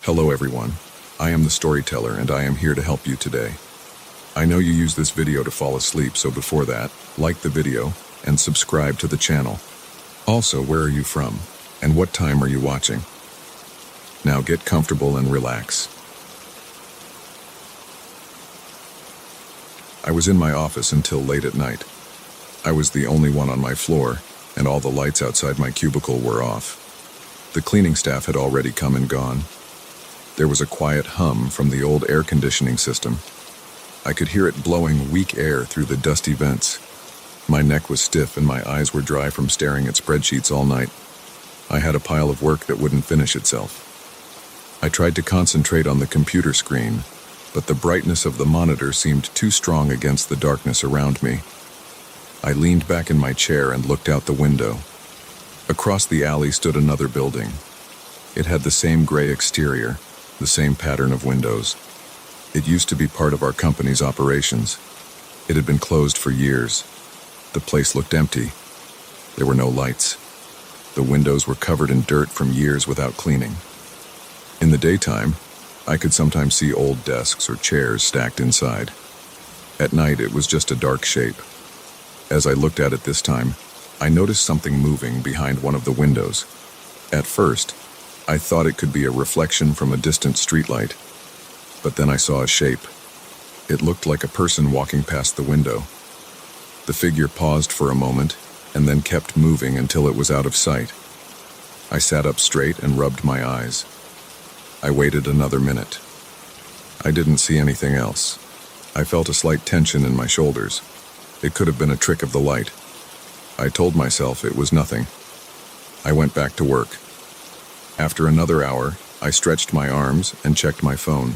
Hello everyone, I am the storyteller and I am here to help you today. I know you use this video to fall asleep, so before that, like the video and subscribe to the channel. Also, where are you from and what time are you watching? Now get comfortable and relax. I was in my office until late at night. I was the only one on my floor and all the lights outside my cubicle were off. The cleaning staff had already come and gone. There was a quiet hum from the old air conditioning system. I could hear it blowing weak air through the dusty vents. My neck was stiff and my eyes were dry from staring at spreadsheets all night. I had a pile of work that wouldn't finish itself. I tried to concentrate on the computer screen, but the brightness of the monitor seemed too strong against the darkness around me. I leaned back in my chair and looked out the window. Across the alley stood another building. It had the same gray exterior, the same pattern of windows. It used to be part of our company's operations. It had been closed for years. The place looked empty. There were no lights. The windows were covered in dirt from years without cleaning. In the daytime, I could sometimes see old desks or chairs stacked inside. At night, it was just a dark shape. As I looked at it this time, I noticed something moving behind one of the windows. At first, I thought it could be a reflection from a distant streetlight, but then I saw a shape. It looked like a person walking past the window. The figure paused for a moment and then kept moving until it was out of sight. I sat up straight and rubbed my eyes. I waited another minute. I didn't see anything else. I felt a slight tension in my shoulders. It could have been a trick of the light. I told myself it was nothing. I went back to work. After another hour, I stretched my arms and checked my phone.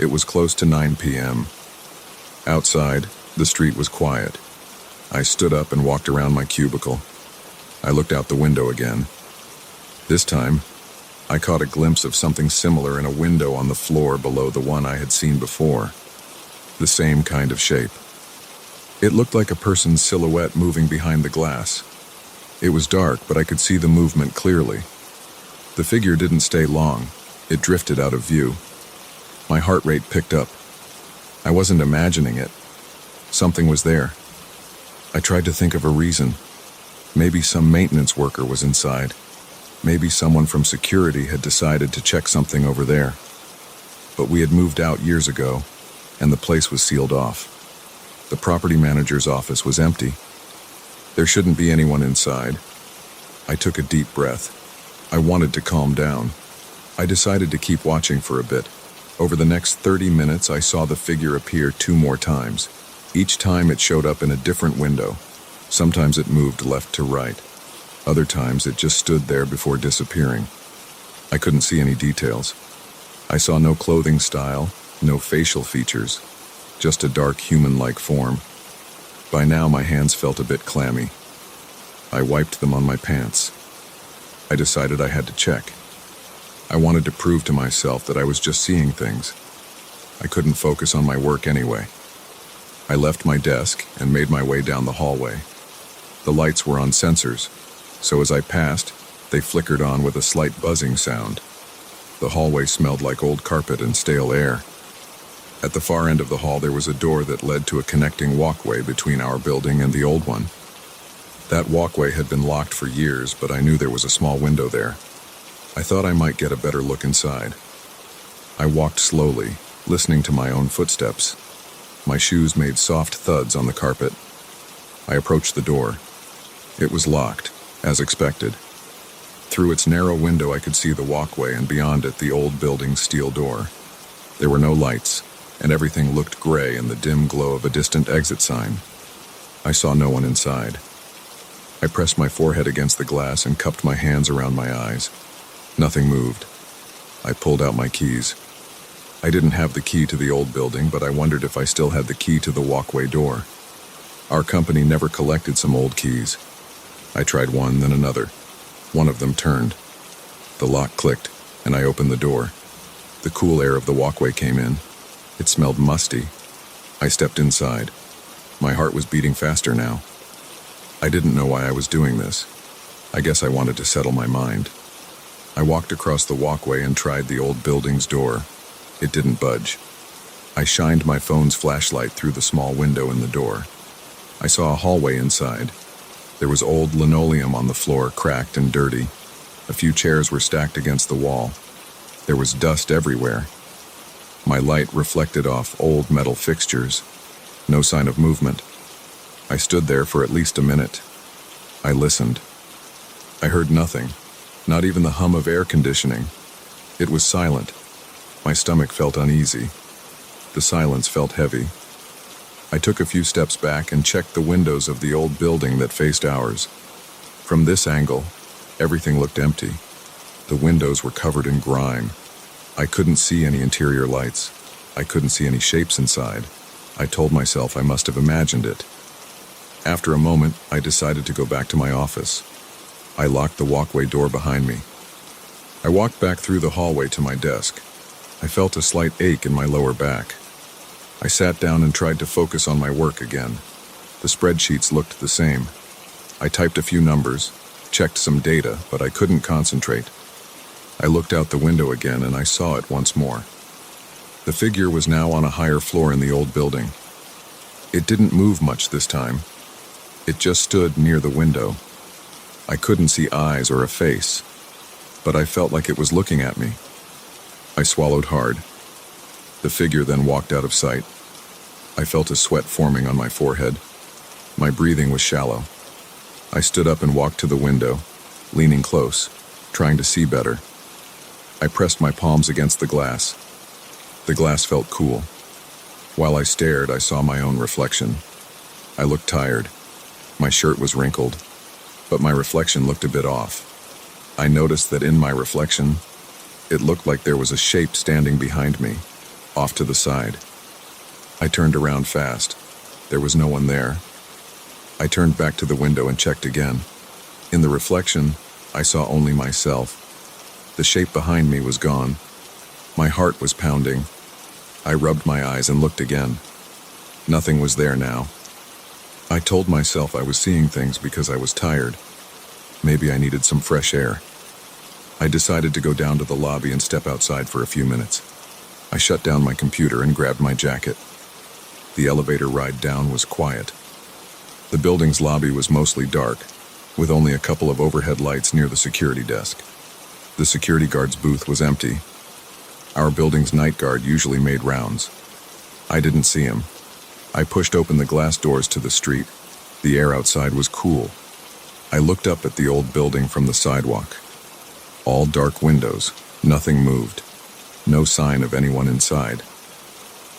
It was close to 9 p.m. Outside, the street was quiet. I stood up and walked around my cubicle. I looked out the window again. This time, I caught a glimpse of something similar in a window on the floor below the one I had seen before. The same kind of shape. It looked like a person's silhouette moving behind the glass. It was dark, but I could see the movement clearly. The figure didn't stay long. It drifted out of view. My heart rate picked up. I wasn't imagining it. Something was there. I tried to think of a reason. Maybe some maintenance worker was inside. Maybe someone from security had decided to check something over there. But we had moved out years ago, and the place was sealed off. The property manager's office was empty. There shouldn't be anyone inside. I took a deep breath. I wanted to calm down. I decided to keep watching for a bit. Over the next 30 minutes, I saw the figure appear 2 more times. Each time it showed up in a different window. Sometimes it moved left to right. Other times it just stood there before disappearing. I couldn't see any details. I saw no clothing style, no facial features. Just a dark human-like form. By now my hands felt a bit clammy. I wiped them on my pants. I decided I had to check. I wanted to prove to myself that I was just seeing things. I couldn't focus on my work anyway. I left my desk and made my way down the hallway. The lights were on sensors, so as I passed, they flickered on with a slight buzzing sound. The hallway smelled like old carpet and stale air. At the far end of the hall, there was a door that led to a connecting walkway between our building and the old one. That walkway had been locked for years, but I knew there was a small window there. I thought I might get a better look inside. I walked slowly, listening to my own footsteps. My shoes made soft thuds on the carpet. I approached the door. It was locked, as expected. Through its narrow window, I could see the walkway and beyond it the old building's steel door. There were no lights, and everything looked gray in the dim glow of a distant exit sign. I saw no one inside. I pressed my forehead against the glass and cupped my hands around my eyes. Nothing moved. I pulled out my keys. I didn't have the key to the old building, but I wondered if I still had the key to the walkway door. Our company never collected some old keys. I tried one, then another. One of them turned. The lock clicked, and I opened the door. The cool air of the walkway came in. It smelled musty. I stepped inside. My heart was beating faster now. I didn't know why I was doing this. I guess I wanted to settle my mind. I walked across the walkway and tried the old building's door. It didn't budge. I shined my phone's flashlight through the small window in the door. I saw a hallway inside. There was old linoleum on the floor, cracked and dirty. A few chairs were stacked against the wall. There was dust everywhere. My light reflected off old metal fixtures. No sign of movement. I stood there for at least a minute. I listened. I heard nothing, not even the hum of air conditioning. It was silent. My stomach felt uneasy. The silence felt heavy. I took a few steps back and checked the windows of the old building that faced ours. From this angle, everything looked empty. The windows were covered in grime. I couldn't see any interior lights. I couldn't see any shapes inside. I told myself I must have imagined it. After a moment, I decided to go back to my office. I locked the walkway door behind me. I walked back through the hallway to my desk. I felt a slight ache in my lower back. I sat down and tried to focus on my work again. The spreadsheets looked the same. I typed a few numbers, checked some data, but I couldn't concentrate. I looked out the window again and I saw it once more. The figure was now on a higher floor in the old building. It didn't move much this time. It just stood near the window. I couldn't see eyes or a face, but I felt like it was looking at me. I swallowed hard. The figure then walked out of sight. I felt a sweat forming on my forehead. My breathing was shallow. I stood up and walked to the window, leaning close, trying to see better. I pressed my palms against the glass. The glass felt cool. While I stared, I saw my own reflection. I looked tired. My shirt was wrinkled, but my reflection looked a bit off. I noticed that in my reflection, it looked like there was a shape standing behind me, off to the side. I turned around fast. There was no one there. I turned back to the window and checked again. In the reflection, I saw only myself. The shape behind me was gone. My heart was pounding. I rubbed my eyes and looked again. Nothing was there now. I told myself I was seeing things because I was tired. Maybe I needed some fresh air. I decided to go down to the lobby and step outside for a few minutes. I shut down my computer and grabbed my jacket. The elevator ride down was quiet. The building's lobby was mostly dark, with only a couple of overhead lights near the security desk. The security guard's booth was empty. Our building's night guard usually made rounds. I didn't see him. I pushed open the glass doors to the street. The air outside was cool. I looked up at the old building from the sidewalk. All dark windows, nothing moved. No sign of anyone inside.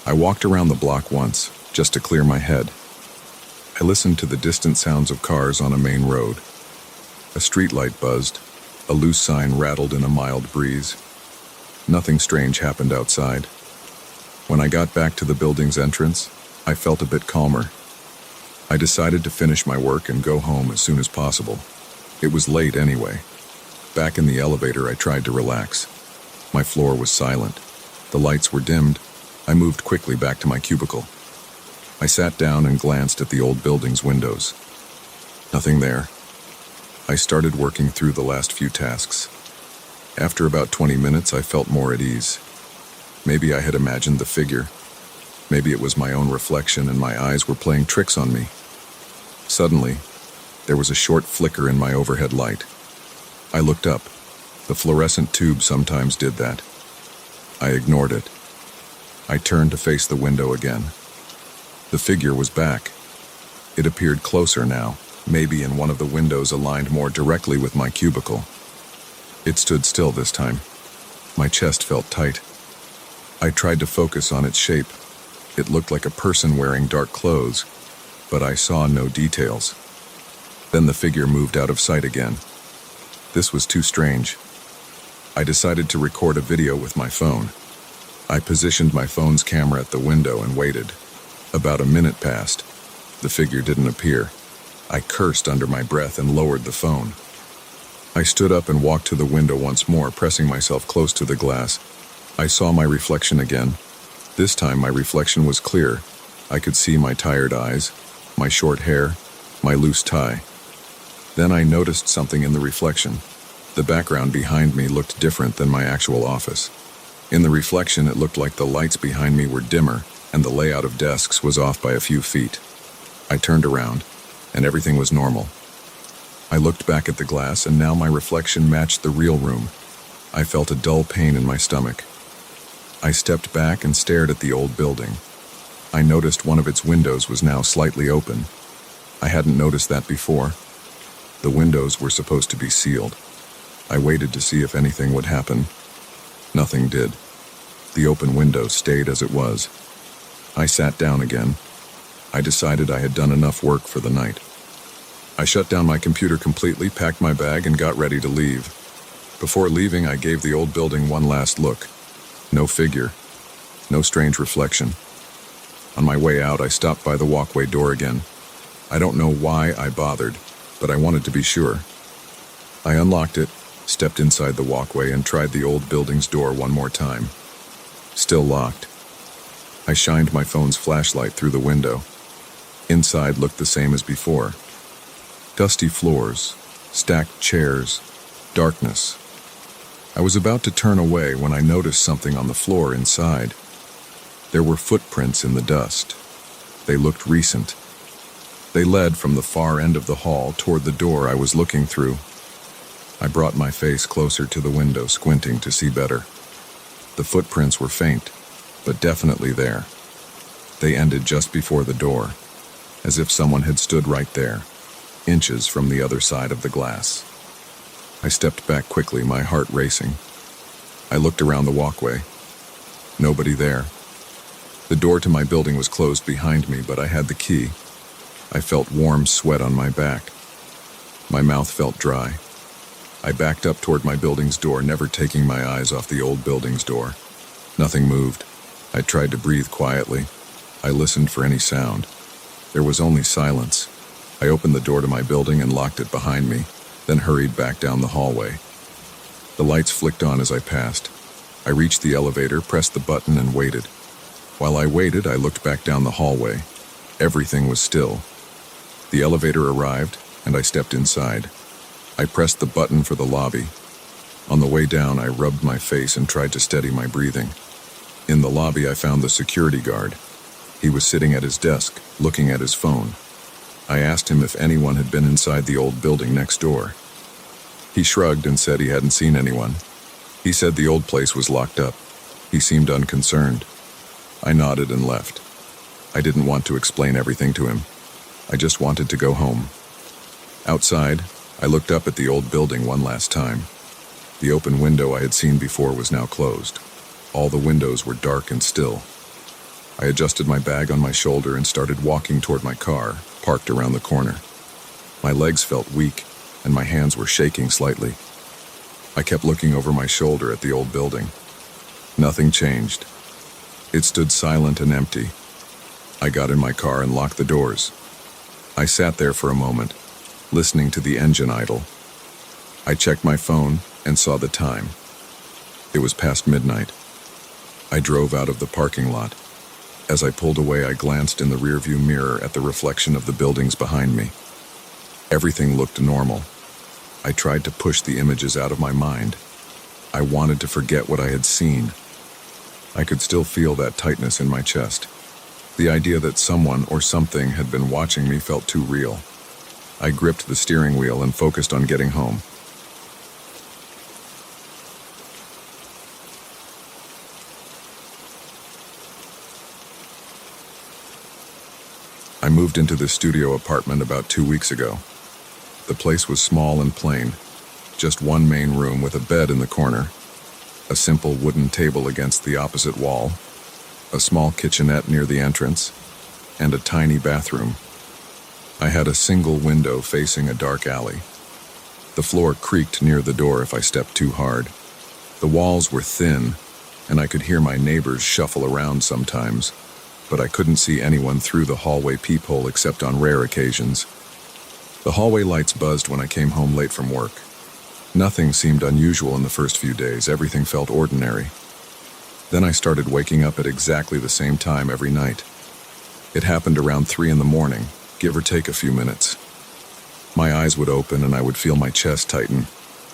I walked around the block once, just to clear my head. I listened to the distant sounds of cars on a main road. A streetlight buzzed. A loose sign rattled in a mild breeze. Nothing strange happened outside. When I got back to the building's entrance, I felt a bit calmer. I decided to finish my work and go home as soon as possible. It was late anyway. Back in the elevator, I tried to relax. My floor was silent. The lights were dimmed. I moved quickly back to my cubicle. I sat down and glanced at the old building's windows. Nothing there. I started working through the last few tasks. After about 20 minutes, I felt more at ease. Maybe I had imagined the figure. Maybe it was my own reflection and my eyes were playing tricks on me. Suddenly, there was a short flicker in my overhead light. I looked up. The fluorescent tube sometimes did that. I ignored it. I turned to face the window again. The figure was back. It appeared closer now, maybe in one of the windows aligned more directly with my cubicle. It stood still this time. My chest felt tight. I tried to focus on its shape. It looked like a person wearing dark clothes, but I saw no details. Then the figure moved out of sight again. This was too strange. I decided to record a video with my phone. I positioned my phone's camera at the window and waited. About a minute passed. The figure didn't appear. I cursed under my breath and lowered the phone. I stood up and walked to the window once more, pressing myself close to the glass. I saw my reflection again. This time my reflection was clear. I could see my tired eyes, my short hair, my loose tie. Then I noticed something in the reflection. The background behind me looked different than my actual office. In the reflection, it looked like the lights behind me were dimmer, and the layout of desks was off by a few feet. I turned around, and everything was normal. I looked back at the glass, and now my reflection matched the real room. I felt a dull pain in my stomach. I stepped back and stared at the old building. I noticed one of its windows was now slightly open. I hadn't noticed that before. The windows were supposed to be sealed. I waited to see if anything would happen. Nothing did. The open window stayed as it was. I sat down again. I decided I had done enough work for the night. I shut down my computer completely, packed my bag, and got ready to leave. Before leaving, I gave the old building one last look. No figure. No strange reflection. On my way out, I stopped by the walkway door again. I don't know why I bothered, but I wanted to be sure. I unlocked it, stepped inside the walkway, and tried the old building's door one more time. Still locked. I shined my phone's flashlight through the window. Inside looked the same as before. Dusty floors, stacked chairs, darkness. I was about to turn away when I noticed something on the floor inside. There were footprints in the dust. They looked recent. They led from the far end of the hall toward the door I was looking through. I brought my face closer to the window, squinting to see better. The footprints were faint, but definitely there. They ended just before the door, as if someone had stood right there, inches from the other side of the glass. I stepped back quickly, my heart racing. I looked around the walkway. Nobody there. The door to my building was closed behind me, but I had the key. I felt warm sweat on my back. My mouth felt dry. I backed up toward my building's door, never taking my eyes off the old building's door. Nothing moved. I tried to breathe quietly. I listened for any sound. There was only silence. I opened the door to my building and locked it behind me, then hurried back down the hallway. The lights flicked on as I passed. I reached the elevator, pressed the button, and waited. While I waited, I looked back down the hallway. Everything was still. The elevator arrived, and I stepped inside. I pressed the button for the lobby. On the way down, I rubbed my face and tried to steady my breathing. In the lobby, I found the security guard. He was sitting at his desk, looking at his phone. I asked him if anyone had been inside the old building next door. He shrugged and said he hadn't seen anyone. He said the old place was locked up. He seemed unconcerned. I nodded and left. I didn't want to explain everything to him. I just wanted to go home. Outside, I looked up at the old building one last time. The open window I had seen before was now closed. All the windows were dark and still. I adjusted my bag on my shoulder and started walking toward my car, parked around the corner. My legs felt weak, and my hands were shaking slightly. I kept looking over my shoulder at the old building. Nothing changed. It stood silent and empty. I got in my car and locked the doors. I sat there for a moment, listening to the engine idle. I checked my phone and saw the time. It was past midnight. I drove out of the parking lot. As I pulled away, I glanced in the rearview mirror at the reflection of the buildings behind me. Everything looked normal. I tried to push the images out of my mind. I wanted to forget what I had seen. I could still feel that tightness in my chest. The idea that someone or something had been watching me felt too real. I gripped the steering wheel and focused on getting home. I moved into this studio apartment about 2 weeks ago. The place was small and plain, just one main room with a bed in the corner, a simple wooden table against the opposite wall, a small kitchenette near the entrance, and a tiny bathroom. I had a single window facing a dark alley. The floor creaked near the door if I stepped too hard. The walls were thin, and I could hear my neighbors shuffle around sometimes, but I couldn't see anyone through the hallway peephole except on rare occasions. The hallway lights buzzed when I came home late from work. Nothing seemed unusual in the first few days. Everything felt ordinary. Then I started waking up at exactly the same time every night. It happened around 3 in the morning, give or take a few minutes. My eyes would open and I would feel my chest tighten.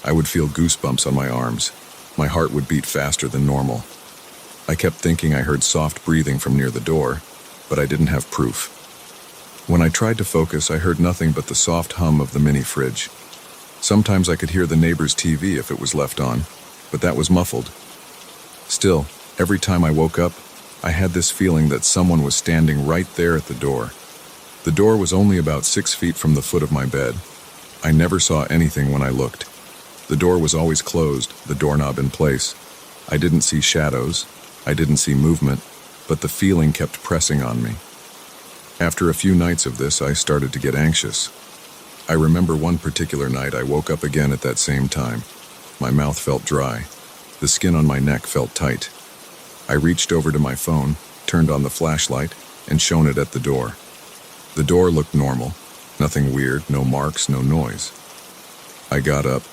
I would feel goosebumps on my arms. My heart would beat faster than normal. I kept thinking I heard soft breathing from near the door, but I didn't have proof. When I tried to focus, I heard nothing but the soft hum of the mini fridge. Sometimes I could hear the neighbor's TV if it was left on, but that was muffled. Still, every time I woke up, I had this feeling that someone was standing right there at the door. The door was only about 6 feet from the foot of my bed. I never saw anything when I looked. The door was always closed, the doorknob in place. I didn't see shadows, I didn't see movement, but the feeling kept pressing on me. After a few nights of this, I started to get anxious. I remember one particular night I woke up again at that same time. My mouth felt dry. The skin on my neck felt tight. I reached over to my phone, turned on the flashlight, and shone it at the door. The door looked normal. Nothing weird, no marks, no noise. I got up,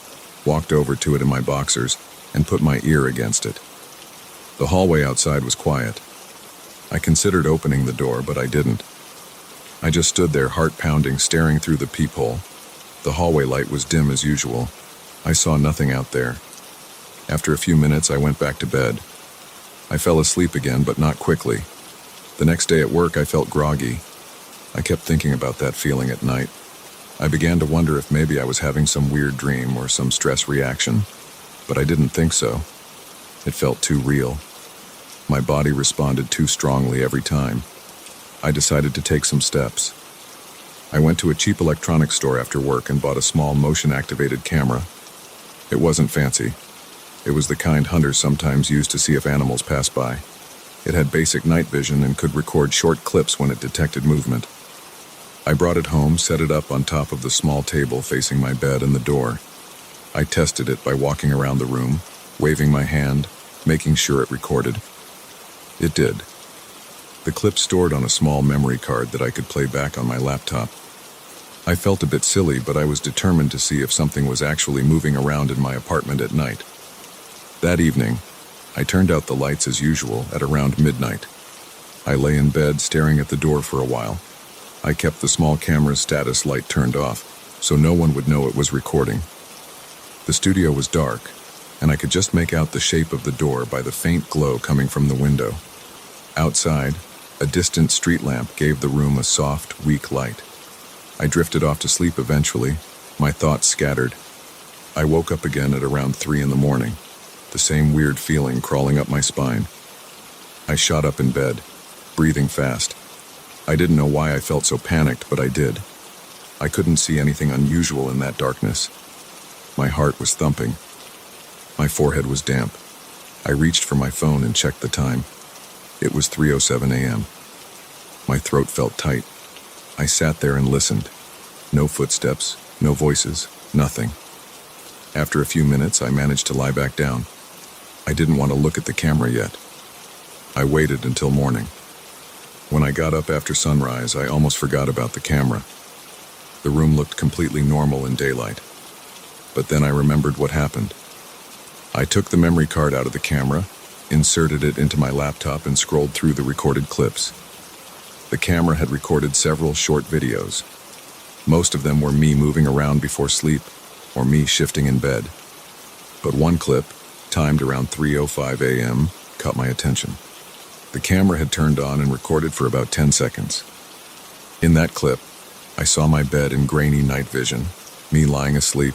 walked over to it in my boxers, and put my ear against it. The hallway outside was quiet. I considered opening the door, but I didn't. I just stood there, heart pounding, staring through the peephole. The hallway light was dim as usual. I saw nothing out there. After a few minutes, I went back to bed. I fell asleep again, but not quickly. The next day at work, I felt groggy. I kept thinking about that feeling at night. I began to wonder if maybe I was having some weird dream or some stress reaction, but I didn't think so. It felt too real. My body responded too strongly every time. I decided to take some steps. I went to a cheap electronics store after work and bought a small motion-activated camera. It wasn't fancy. It was the kind hunters sometimes use to see if animals pass by. It had basic night vision and could record short clips when it detected movement. I brought it home, set it up on top of the small table facing my bed and the door. I tested it by walking around the room, waving my hand, making sure it recorded. It did. The clip stored on a small memory card that I could play back on my laptop. I felt a bit silly, but I was determined to see if something was actually moving around in my apartment at night. That evening, I turned out the lights as usual at around midnight. I lay in bed staring at the door for a while. I kept the small camera's status light turned off, so no one would know it was recording. The studio was dark, and I could just make out the shape of the door by the faint glow coming from the window. Outside, a distant street lamp gave the room a soft, weak light. I drifted off to sleep eventually, my thoughts scattered. I woke up again at around 3 in the morning, the same weird feeling crawling up my spine. I shot up in bed, breathing fast. I didn't know why I felt so panicked, but I did. I couldn't see anything unusual in that darkness. My heart was thumping. My forehead was damp. I reached for my phone and checked the time. It was 3:07 a.m. My throat felt tight. I sat there and listened. No footsteps, no voices, nothing. After a few minutes, I managed to lie back down. I didn't want to look at the camera yet. I waited until morning. When I got up after sunrise, I almost forgot about the camera. The room looked completely normal in daylight. But then I remembered what happened. I took the memory card out of the camera, inserted it into my laptop, and scrolled through the recorded clips. The camera had recorded several short videos. Most of them were me moving around before sleep, or me shifting in bed. But one clip, timed around 3:05 a.m., caught my attention. The camera had turned on and recorded for about 10 seconds. In that clip, I saw my bed in grainy night vision, me lying asleep.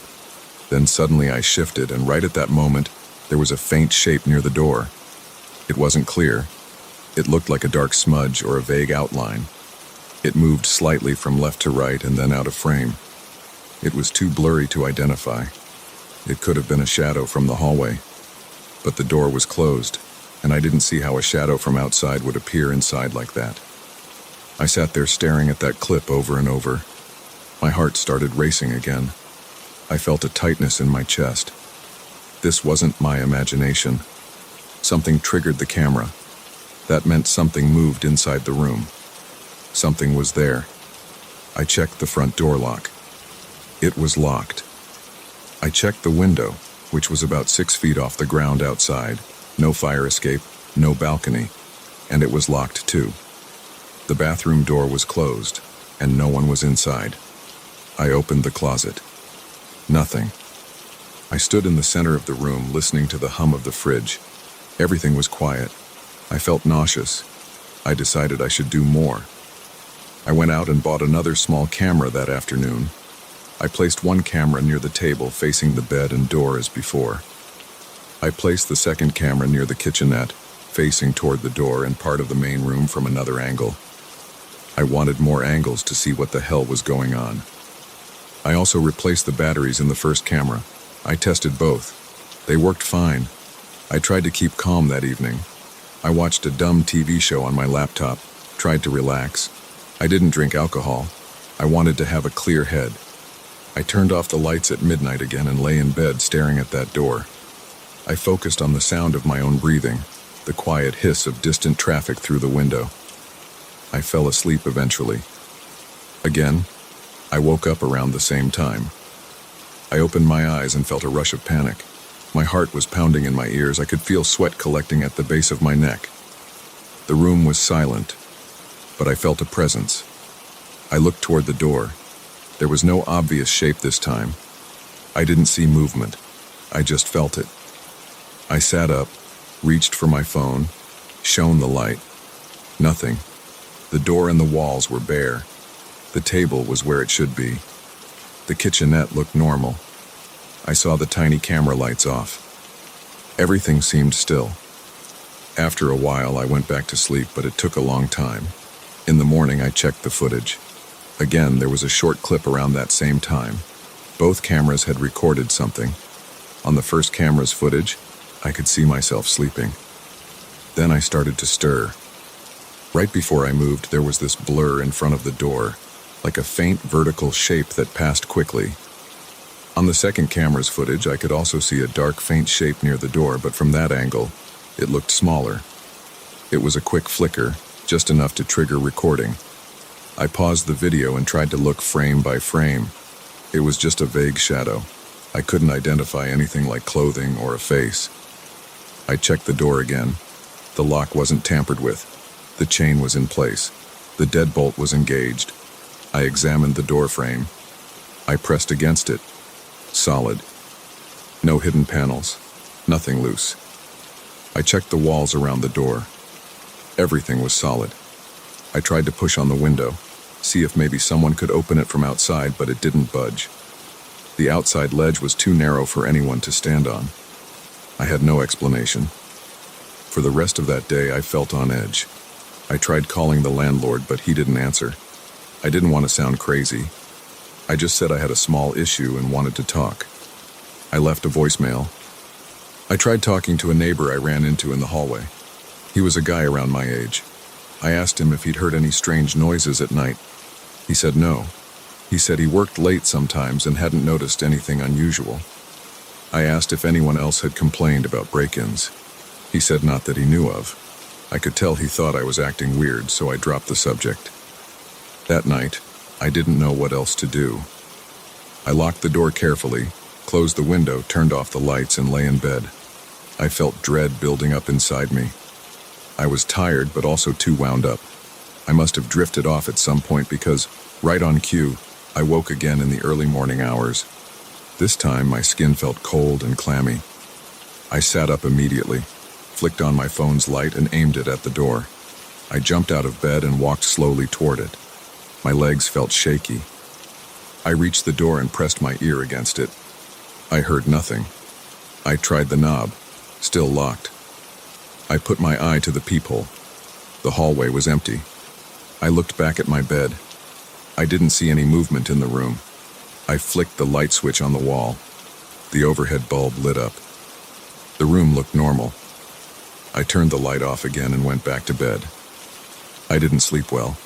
Then suddenly I shifted, and right at that moment, there was a faint shape near the door. It wasn't clear. It looked like a dark smudge or a vague outline. It moved slightly from left to right and then out of frame. It was too blurry to identify. It could have been a shadow from the hallway. But the door was closed, and I didn't see how a shadow from outside would appear inside like that. I sat there staring at that clip over and over. My heart started racing again. I felt a tightness in my chest. This wasn't my imagination. Something triggered the camera. That meant something moved inside the room. Something was there. I checked the front door lock. It was locked. I checked the window, which was about 6 feet off the ground outside. No fire escape, no balcony, and it was locked too. The bathroom door was closed, and no one was inside. I opened the closet. Nothing. I stood in the center of the room, listening to the hum of the fridge. Everything was quiet. I felt nauseous. I decided I should do more. I went out and bought another small camera that afternoon. I placed one camera near the table facing the bed and door as before. I placed the second camera near the kitchenette, facing toward the door and part of the main room from another angle. I wanted more angles to see what the hell was going on. I also replaced the batteries in the first camera. I tested both. They worked fine. I tried to keep calm that evening. I watched a dumb TV show on my laptop, tried to relax. I didn't drink alcohol. I wanted to have a clear head. I turned off the lights at midnight again and lay in bed staring at that door. I focused on the sound of my own breathing, the quiet hiss of distant traffic through the window. I fell asleep eventually. Again, I woke up around the same time. I opened my eyes and felt a rush of panic. My heart was pounding in my ears. I could feel sweat collecting at the base of my neck. The room was silent, but I felt a presence. I looked toward the door. There was no obvious shape this time. I didn't see movement. I just felt it. I sat up, reached for my phone, shone the light. Nothing. The door and the walls were bare. The table was where it should be. The kitchenette looked normal. I saw the tiny camera lights off. Everything seemed still. After a while, I went back to sleep, but it took a long time. In the morning, I checked the footage. Again, there was a short clip around that same time. Both cameras had recorded something. On the first camera's footage, I could see myself sleeping. Then I started to stir. Right before I moved, there was this blur in front of the door, like a faint vertical shape that passed quickly. On the second camera's footage, I could also see a dark, faint shape near the door, but from that angle, it looked smaller. It was a quick flicker, just enough to trigger recording. I paused the video and tried to look frame by frame. It was just a vague shadow. I couldn't identify anything like clothing or a face. I checked the door again. The lock wasn't tampered with. The chain was in place. The deadbolt was engaged. I examined the door frame. I pressed against it. Solid. No hidden panels. Nothing loose. I checked the walls around the door. Everything was solid. I tried to push on the window, see if maybe someone could open it from outside, but it didn't budge. The outside ledge was too narrow for anyone to stand on. I had no explanation. For the rest of that day, I felt on edge. I tried calling the landlord, but he didn't answer. I didn't want to sound crazy. I just said I had a small issue and wanted to talk. I left a voicemail. I tried talking to a neighbor I ran into in the hallway. He was a guy around my age. I asked him if he'd heard any strange noises at night. He said no. He said he worked late sometimes and hadn't noticed anything unusual. I asked if anyone else had complained about break-ins. He said not that he knew of. I could tell he thought I was acting weird, so I dropped the subject. That night, I didn't know what else to do. I locked the door carefully, closed the window, turned off the lights, and lay in bed. I felt dread building up inside me. I was tired, but also too wound up. I must have drifted off at some point because, right on cue, I woke again in the early morning hours. This time, my skin felt cold and clammy. I sat up immediately, flicked on my phone's light, and aimed it at the door. I jumped out of bed and walked slowly toward it. My legs felt shaky. I reached the door and pressed my ear against it. I heard nothing. I tried the knob. Still locked. I put my eye to the peephole. The hallway was empty. I looked back at my bed. I didn't see any movement in the room. I flicked the light switch on the wall. The overhead bulb lit up. The room looked normal. I turned the light off again and went back to bed. I didn't sleep well.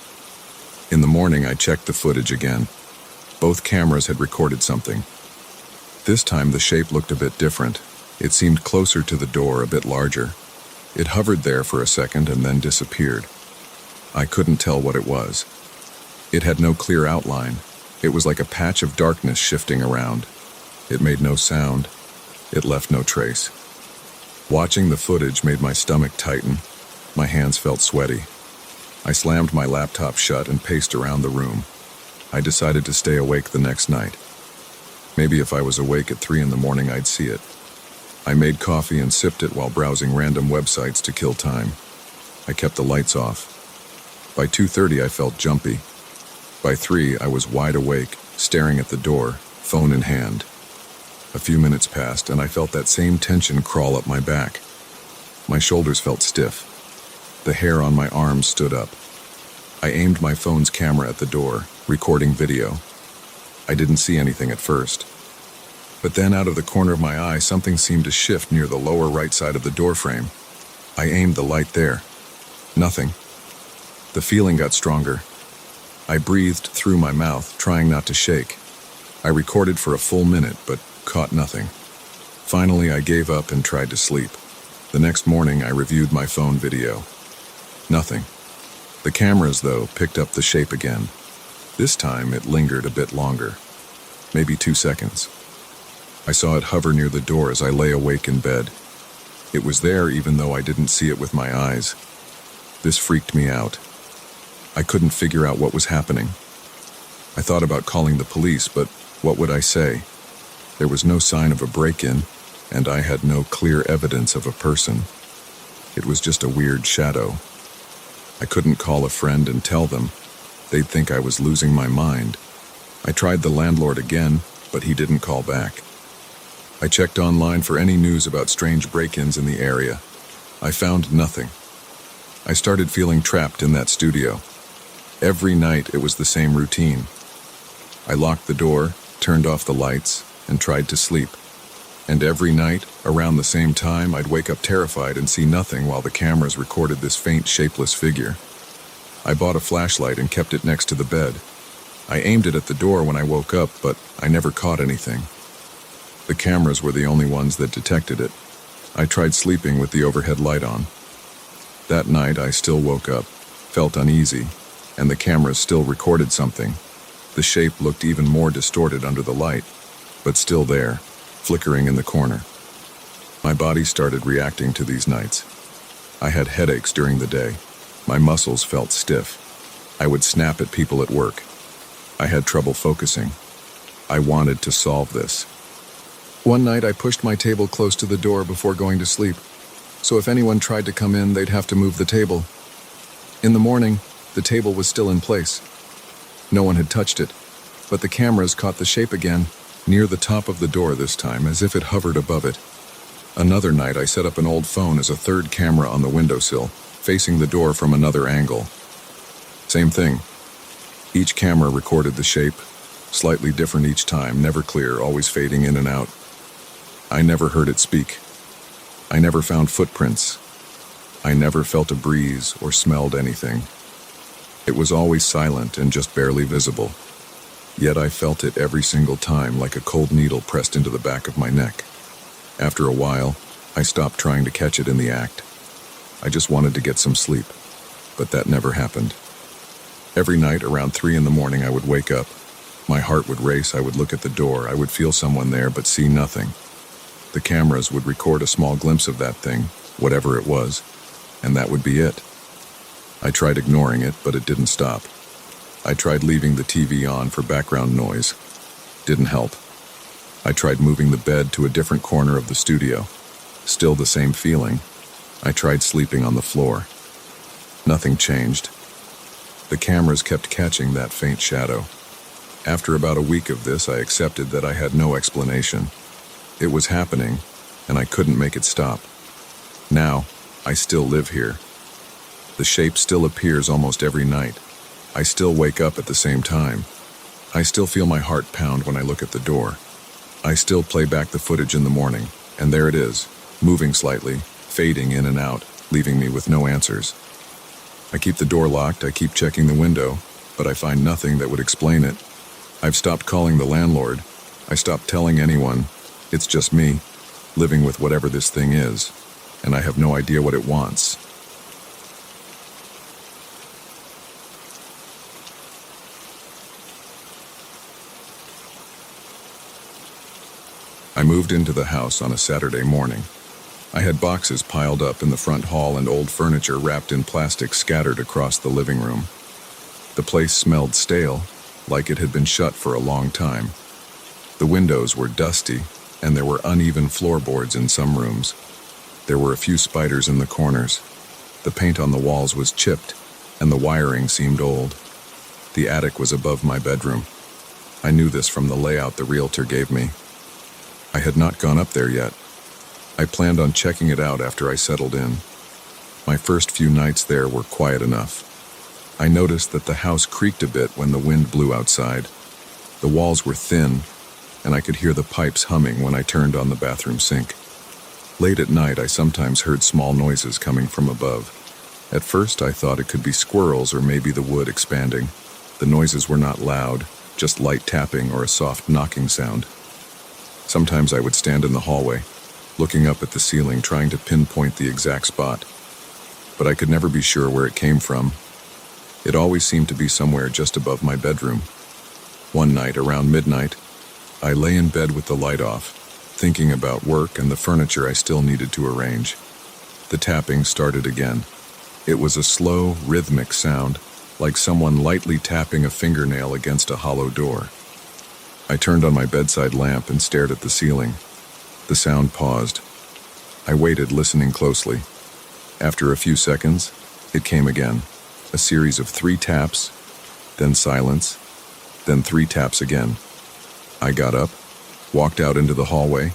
In the morning, I checked the footage again. Both cameras had recorded something. This time, the shape looked a bit different. It seemed closer to the door, a bit larger. It hovered there for a second and then disappeared. I couldn't tell what it was. It had no clear outline. It was like a patch of darkness shifting around. It made no sound. It left no trace. Watching the footage made my stomach tighten. My hands felt sweaty. I slammed my laptop shut and paced around the room. I decided to stay awake the next night. Maybe if I was awake at 3 in the morning, I'd see it. I made coffee and sipped it while browsing random websites to kill time. I kept the lights off. By 2:30, I felt jumpy. By 3, I was wide awake, staring at the door, phone in hand. A few minutes passed, and I felt that same tension crawl up my back. My shoulders felt stiff. The hair on my arms stood up. I aimed my phone's camera at the door, recording video. I didn't see anything at first. But then out of the corner of my eye, something seemed to shift near the lower right side of the door frame. I aimed the light there. Nothing. The feeling got stronger. I breathed through my mouth, trying not to shake. I recorded for a full minute, but caught nothing. Finally, I gave up and tried to sleep. The next morning, I reviewed my phone video. Nothing. The cameras, though, picked up the shape again. This time, it lingered a bit longer. Maybe 2 seconds. I saw it hover near the door as I lay awake in bed. It was there even though I didn't see it with my eyes. This freaked me out. I couldn't figure out what was happening. I thought about calling the police, but what would I say? There was no sign of a break-in, and I had no clear evidence of a person. It was just a weird shadow. I couldn't call a friend and tell them. They'd think I was losing my mind. I tried the landlord again, but he didn't call back. I checked online for any news about strange break-ins in the area. I found nothing. I started feeling trapped in that studio. Every night it was the same routine. I locked the door, turned off the lights, and tried to sleep. And every night, around the same time, I'd wake up terrified and see nothing while the cameras recorded this faint, shapeless figure. I bought a flashlight and kept it next to the bed. I aimed it at the door when I woke up, but I never caught anything. The cameras were the only ones that detected it. I tried sleeping with the overhead light on. That night, I still woke up, felt uneasy, and the cameras still recorded something. The shape looked even more distorted under the light, but still there, flickering in the corner. My body started reacting to these nights. I had headaches during the day. My muscles felt stiff. I would snap at people at work. I had trouble focusing. I wanted to solve this. One night I pushed my table close to the door before going to sleep, so if anyone tried to come in, they'd have to move the table. In the morning, the table was still in place. No one had touched it, but the cameras caught the shape again, near the top of the door this time, as if it hovered above it. Another night, I set up an old phone as a third camera on the windowsill, facing the door from another angle. Same thing. Each camera recorded the shape, slightly different each time, never clear, always fading in and out. I never heard it speak. I never found footprints. I never felt a breeze or smelled anything. It was always silent and just barely visible. Yet I felt it every single time, like a cold needle pressed into the back of my neck. After a while, I stopped trying to catch it in the act. I just wanted to get some sleep, but that never happened. Every night around 3 in the morning, I would wake up. My heart would race, I would look at the door, I would feel someone there but see nothing. The cameras would record a small glimpse of that thing, whatever it was, and that would be it. I tried ignoring it, but it didn't stop. I tried leaving the TV on for background noise. Didn't help. I tried moving the bed to a different corner of the studio. Still the same feeling. I tried sleeping on the floor. Nothing changed. The cameras kept catching that faint shadow. After about a week of this, I accepted that I had no explanation. It was happening, and I couldn't make it stop. Now, I still live here. The shape still appears almost every night. I still wake up at the same time. I still feel my heart pound when I look at the door. I still play back the footage in the morning, and there it is, moving slightly, fading in and out, leaving me with no answers. I keep the door locked, I keep checking the window, but I find nothing that would explain it. I've stopped calling the landlord. I stopped telling anyone. It's just me, living with whatever this thing is, and I have no idea what it wants. I moved into the house on a Saturday morning. I had boxes piled up in the front hall and old furniture wrapped in plastic scattered across the living room. The place smelled stale, like it had been shut for a long time. The windows were dusty, and there were uneven floorboards in some rooms. There were a few spiders in the corners. The paint on the walls was chipped, and the wiring seemed old. The attic was above my bedroom. I knew this from the layout the realtor gave me. I had not gone up there yet. I planned on checking it out after I settled in. My first few nights there were quiet enough. I noticed that the house creaked a bit when the wind blew outside. The walls were thin, and I could hear the pipes humming when I turned on the bathroom sink. Late at night, I sometimes heard small noises coming from above. At first, I thought it could be squirrels or maybe the wood expanding. The noises were not loud, just light tapping or a soft knocking sound. Sometimes I would stand in the hallway, looking up at the ceiling, trying to pinpoint the exact spot. But I could never be sure where it came from. It always seemed to be somewhere just above my bedroom. One night, around midnight, I lay in bed with the light off, thinking about work and the furniture I still needed to arrange. The tapping started again. It was a slow, rhythmic sound, like someone lightly tapping a fingernail against a hollow door. I turned on my bedside lamp and stared at the ceiling. The sound paused. I waited, listening closely. After a few seconds, it came again. A series of 3 taps, then silence, then 3 taps again. I got up, walked out into the hallway,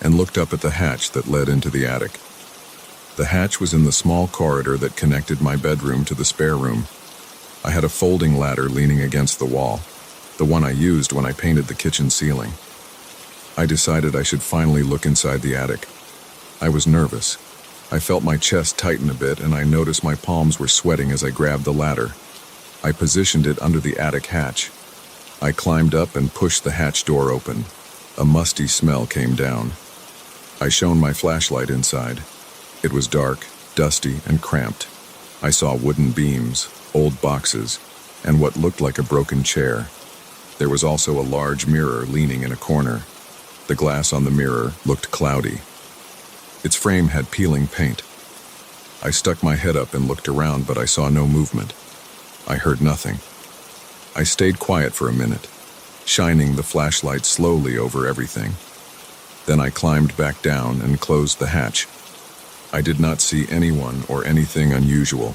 and looked up at the hatch that led into the attic. The hatch was in the small corridor that connected my bedroom to the spare room. I had a folding ladder leaning against the wall, the one I used when I painted the kitchen ceiling. I decided I should finally look inside the attic. I was nervous. I felt my chest tighten a bit, and I noticed my palms were sweating as I grabbed the ladder. I positioned it under the attic hatch. I climbed up and pushed the hatch door open. A musty smell came down. I shone my flashlight inside. It was dark, dusty, and cramped. I saw wooden beams, old boxes, and what looked like a broken chair. There was also a large mirror leaning in a corner. The glass on the mirror looked cloudy. Its frame had peeling paint. I stuck my head up and looked around, but I saw no movement. I heard nothing. I stayed quiet for a minute, shining the flashlight slowly over everything. Then I climbed back down and closed the hatch. I did not see anyone or anything unusual.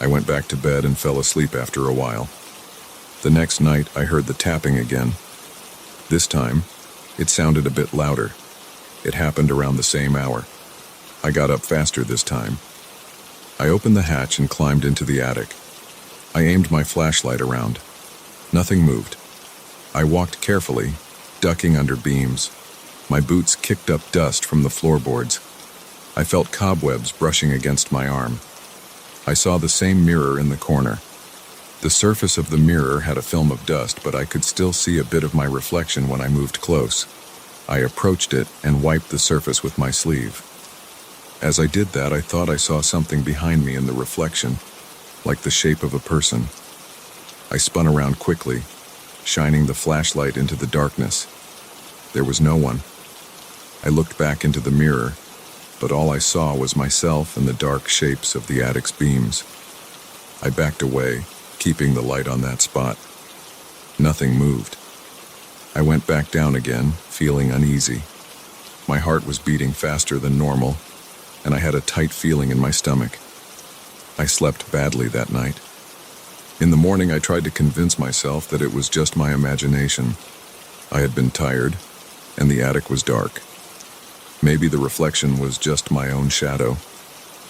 I went back to bed and fell asleep after a while. The next night, I heard the tapping again. This time, it sounded a bit louder. It happened around the same hour. I got up faster this time. I opened the hatch and climbed into the attic. I aimed my flashlight around. Nothing moved. I walked carefully, ducking under beams. My boots kicked up dust from the floorboards. I felt cobwebs brushing against my arm. I saw the same mirror in the corner. The surface of the mirror had a film of dust, but I could still see a bit of my reflection when I moved close. I approached it and wiped the surface with my sleeve. As I did that, I thought I saw something behind me in the reflection, like the shape of a person. I spun around quickly, shining the flashlight into the darkness. There was no one. I looked back into the mirror, but all I saw was myself and the dark shapes of the attic's beams. I backed away, keeping the light on that spot. Nothing moved. I went back down again, feeling uneasy. My heart was beating faster than normal, and I had a tight feeling in my stomach. I slept badly that night. In the morning, I tried to convince myself that it was just my imagination. I had been tired, and the attic was dark. Maybe the reflection was just my own shadow.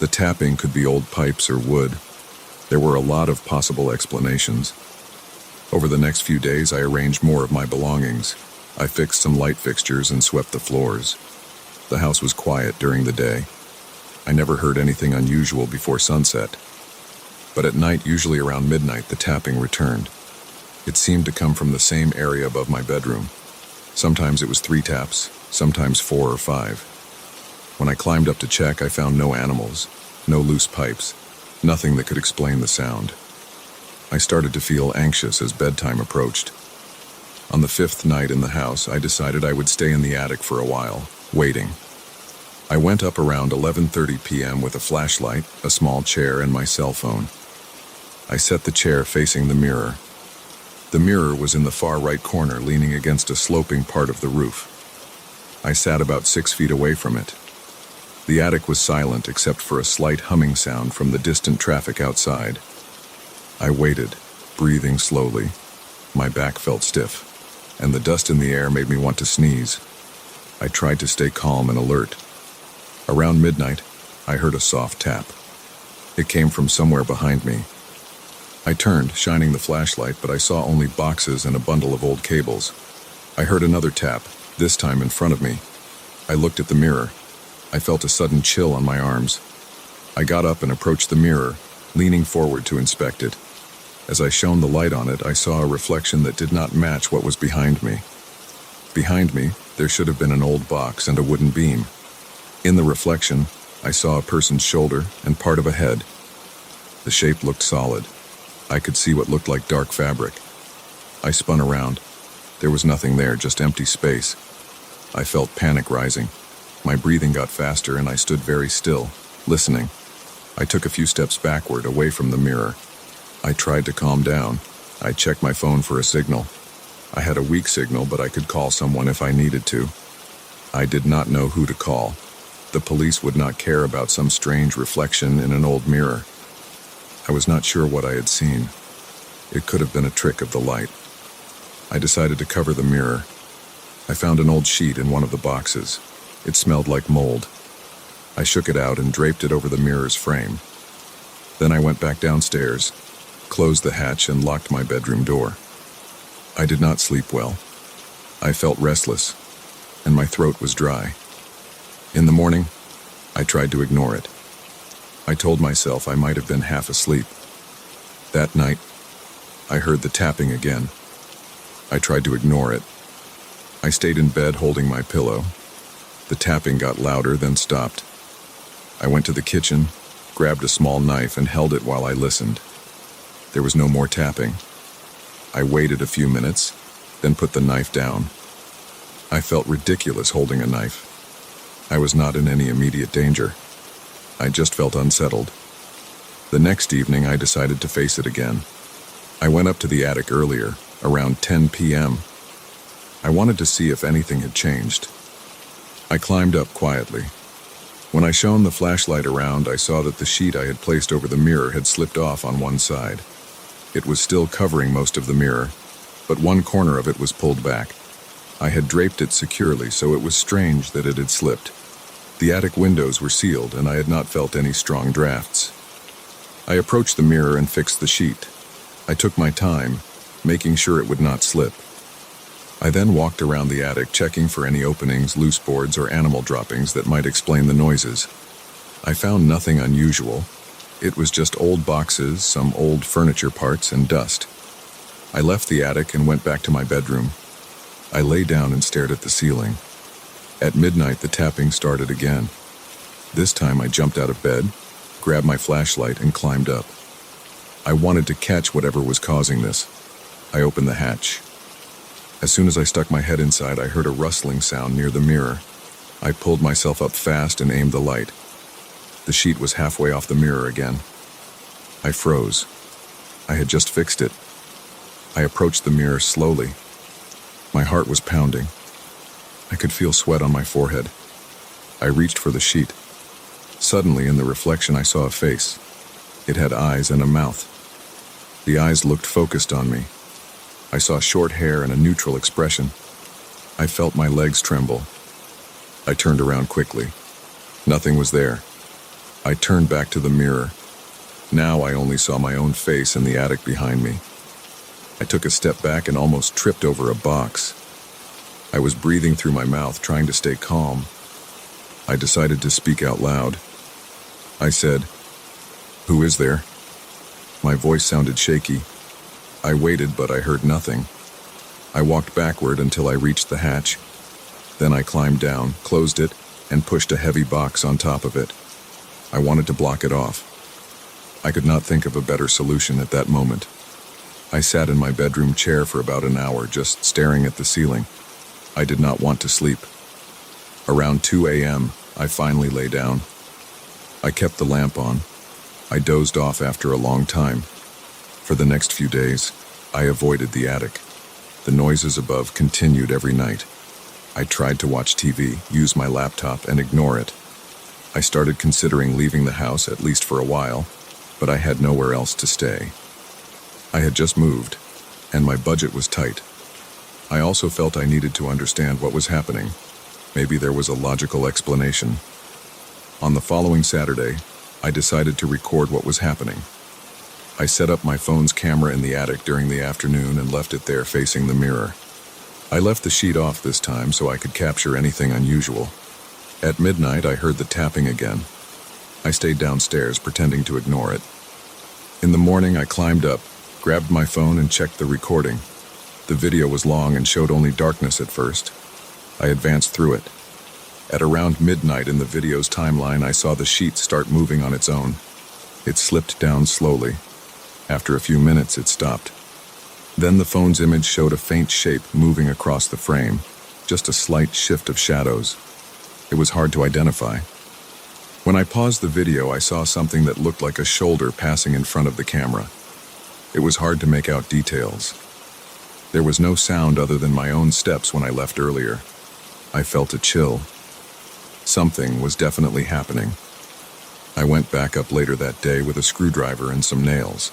The tapping could be old pipes or wood. There were a lot of possible explanations. Over the next few days, I arranged more of my belongings. I fixed some light fixtures and swept the floors. The house was quiet during the day. I never heard anything unusual before sunset. But at night, usually around midnight, the tapping returned. It seemed to come from the same area above my bedroom. Sometimes it was 3 taps, sometimes 4 or 5. When I climbed up to check, I found no animals, no loose pipes, nothing that could explain the sound. I started to feel anxious as bedtime approached. On the 5th night in the house, I decided I would stay in the attic for a while, waiting. I went up around 11:30 p.m. with a flashlight, a small chair, and my cell phone. I set the chair facing the mirror. The mirror was in the far right corner, leaning against a sloping part of the roof. I sat about 6 feet away from it. The attic was silent except for a slight humming sound from the distant traffic outside. I waited, breathing slowly. My back felt stiff, and the dust in the air made me want to sneeze. I tried to stay calm and alert. Around midnight, I heard a soft tap. It came from somewhere behind me. I turned, shining the flashlight, but I saw only boxes and a bundle of old cables. I heard another tap, this time in front of me. I looked at the mirror. I felt a sudden chill on my arms. I got up and approached the mirror, leaning forward to inspect it. As I shone the light on it, I saw a reflection that did not match what was behind me. Behind me, there should have been an old box and a wooden beam. In the reflection, I saw a person's shoulder and part of a head. The shape looked solid. I could see what looked like dark fabric. I spun around. There was nothing there, just empty space. I felt panic rising. My breathing got faster and I stood very still, listening. I took a few steps backward, away from the mirror. I tried to calm down. I checked my phone for a signal. I had a weak signal, but I could call someone if I needed to. I did not know who to call. The police would not care about some strange reflection in an old mirror. I was not sure what I had seen. It could have been a trick of the light. I decided to cover the mirror. I found an old sheet in one of the boxes. It smelled like mold. I shook it out and draped it over the mirror's frame. Then I went back downstairs, closed the hatch, and locked my bedroom door. I did not sleep well. I felt restless, and my throat was dry. In the morning, I tried to ignore it. I told myself I might have been half asleep. That night, I heard the tapping again. I tried to ignore it. I stayed in bed holding my pillow. The tapping got louder, then stopped. I went to the kitchen, grabbed a small knife, and held it while I listened. There was no more tapping. I waited a few minutes, then put the knife down. I felt ridiculous holding a knife. I was not in any immediate danger. I just felt unsettled. The next evening, I decided to face it again. I went up to the attic earlier, around 10 p.m. I wanted to see if anything had changed. I climbed up quietly. When I shone the flashlight around, I saw that the sheet I had placed over the mirror had slipped off on one side. It was still covering most of the mirror, but one corner of it was pulled back. I had draped it securely, so it was strange that it had slipped. The attic windows were sealed, and I had not felt any strong drafts. I approached the mirror and fixed the sheet. I took my time, making sure it would not slip. I then walked around the attic, checking for any openings, loose boards, or animal droppings that might explain the noises. I found nothing unusual. It was just old boxes, some old furniture parts, and dust. I left the attic and went back to my bedroom. I lay down and stared at the ceiling. At midnight, the tapping started again. This time I jumped out of bed, grabbed my flashlight, and climbed up. I wanted to catch whatever was causing this. I opened the hatch. As soon as I stuck my head inside, I heard a rustling sound near the mirror. I pulled myself up fast and aimed the light. The sheet was halfway off the mirror again. I froze. I had just fixed it. I approached the mirror slowly. My heart was pounding. I could feel sweat on my forehead. I reached for the sheet. Suddenly, in the reflection, I saw a face. It had eyes and a mouth. The eyes looked focused on me. I saw short hair and a neutral expression. I felt my legs tremble. I turned around quickly. Nothing was there. I turned back to the mirror. Now I only saw my own face in the attic behind me. I took a step back and almost tripped over a box. I was breathing through my mouth, trying to stay calm. I decided to speak out loud. I said, "Who is there?" My voice sounded shaky. I waited, but I heard nothing. I walked backward until I reached the hatch. Then I climbed down, closed it, and pushed a heavy box on top of it. I wanted to block it off. I could not think of a better solution at that moment. I sat in my bedroom chair for about an hour, just staring at the ceiling. I did not want to sleep. Around 2 a.m., I finally lay down. I kept the lamp on. I dozed off after a long time. For the next few days, I avoided the attic. The noises above continued every night. I tried to watch TV, use my laptop, and ignore it. I started considering leaving the house at least for a while, but I had nowhere else to stay. I had just moved, and my budget was tight. I also felt I needed to understand what was happening. Maybe there was a logical explanation. On the following Saturday, I decided to record what was happening. I set up my phone's camera in the attic during the afternoon and left it there facing the mirror. I left the sheet off this time so I could capture anything unusual. At midnight, I heard the tapping again. I stayed downstairs, pretending to ignore it. In the morning, I climbed up, grabbed my phone, and checked the recording. The video was long and showed only darkness at first. I advanced through it. At around midnight in the video's timeline, I saw the sheet start moving on its own. It slipped down slowly. After a few minutes, it stopped. Then the phone's image showed a faint shape moving across the frame, just a slight shift of shadows. It was hard to identify. When I paused the video, I saw something that looked like a shoulder passing in front of the camera. It was hard to make out details. There was no sound other than my own steps when I left earlier. I felt a chill. Something was definitely happening. I went back up later that day with a screwdriver and some nails.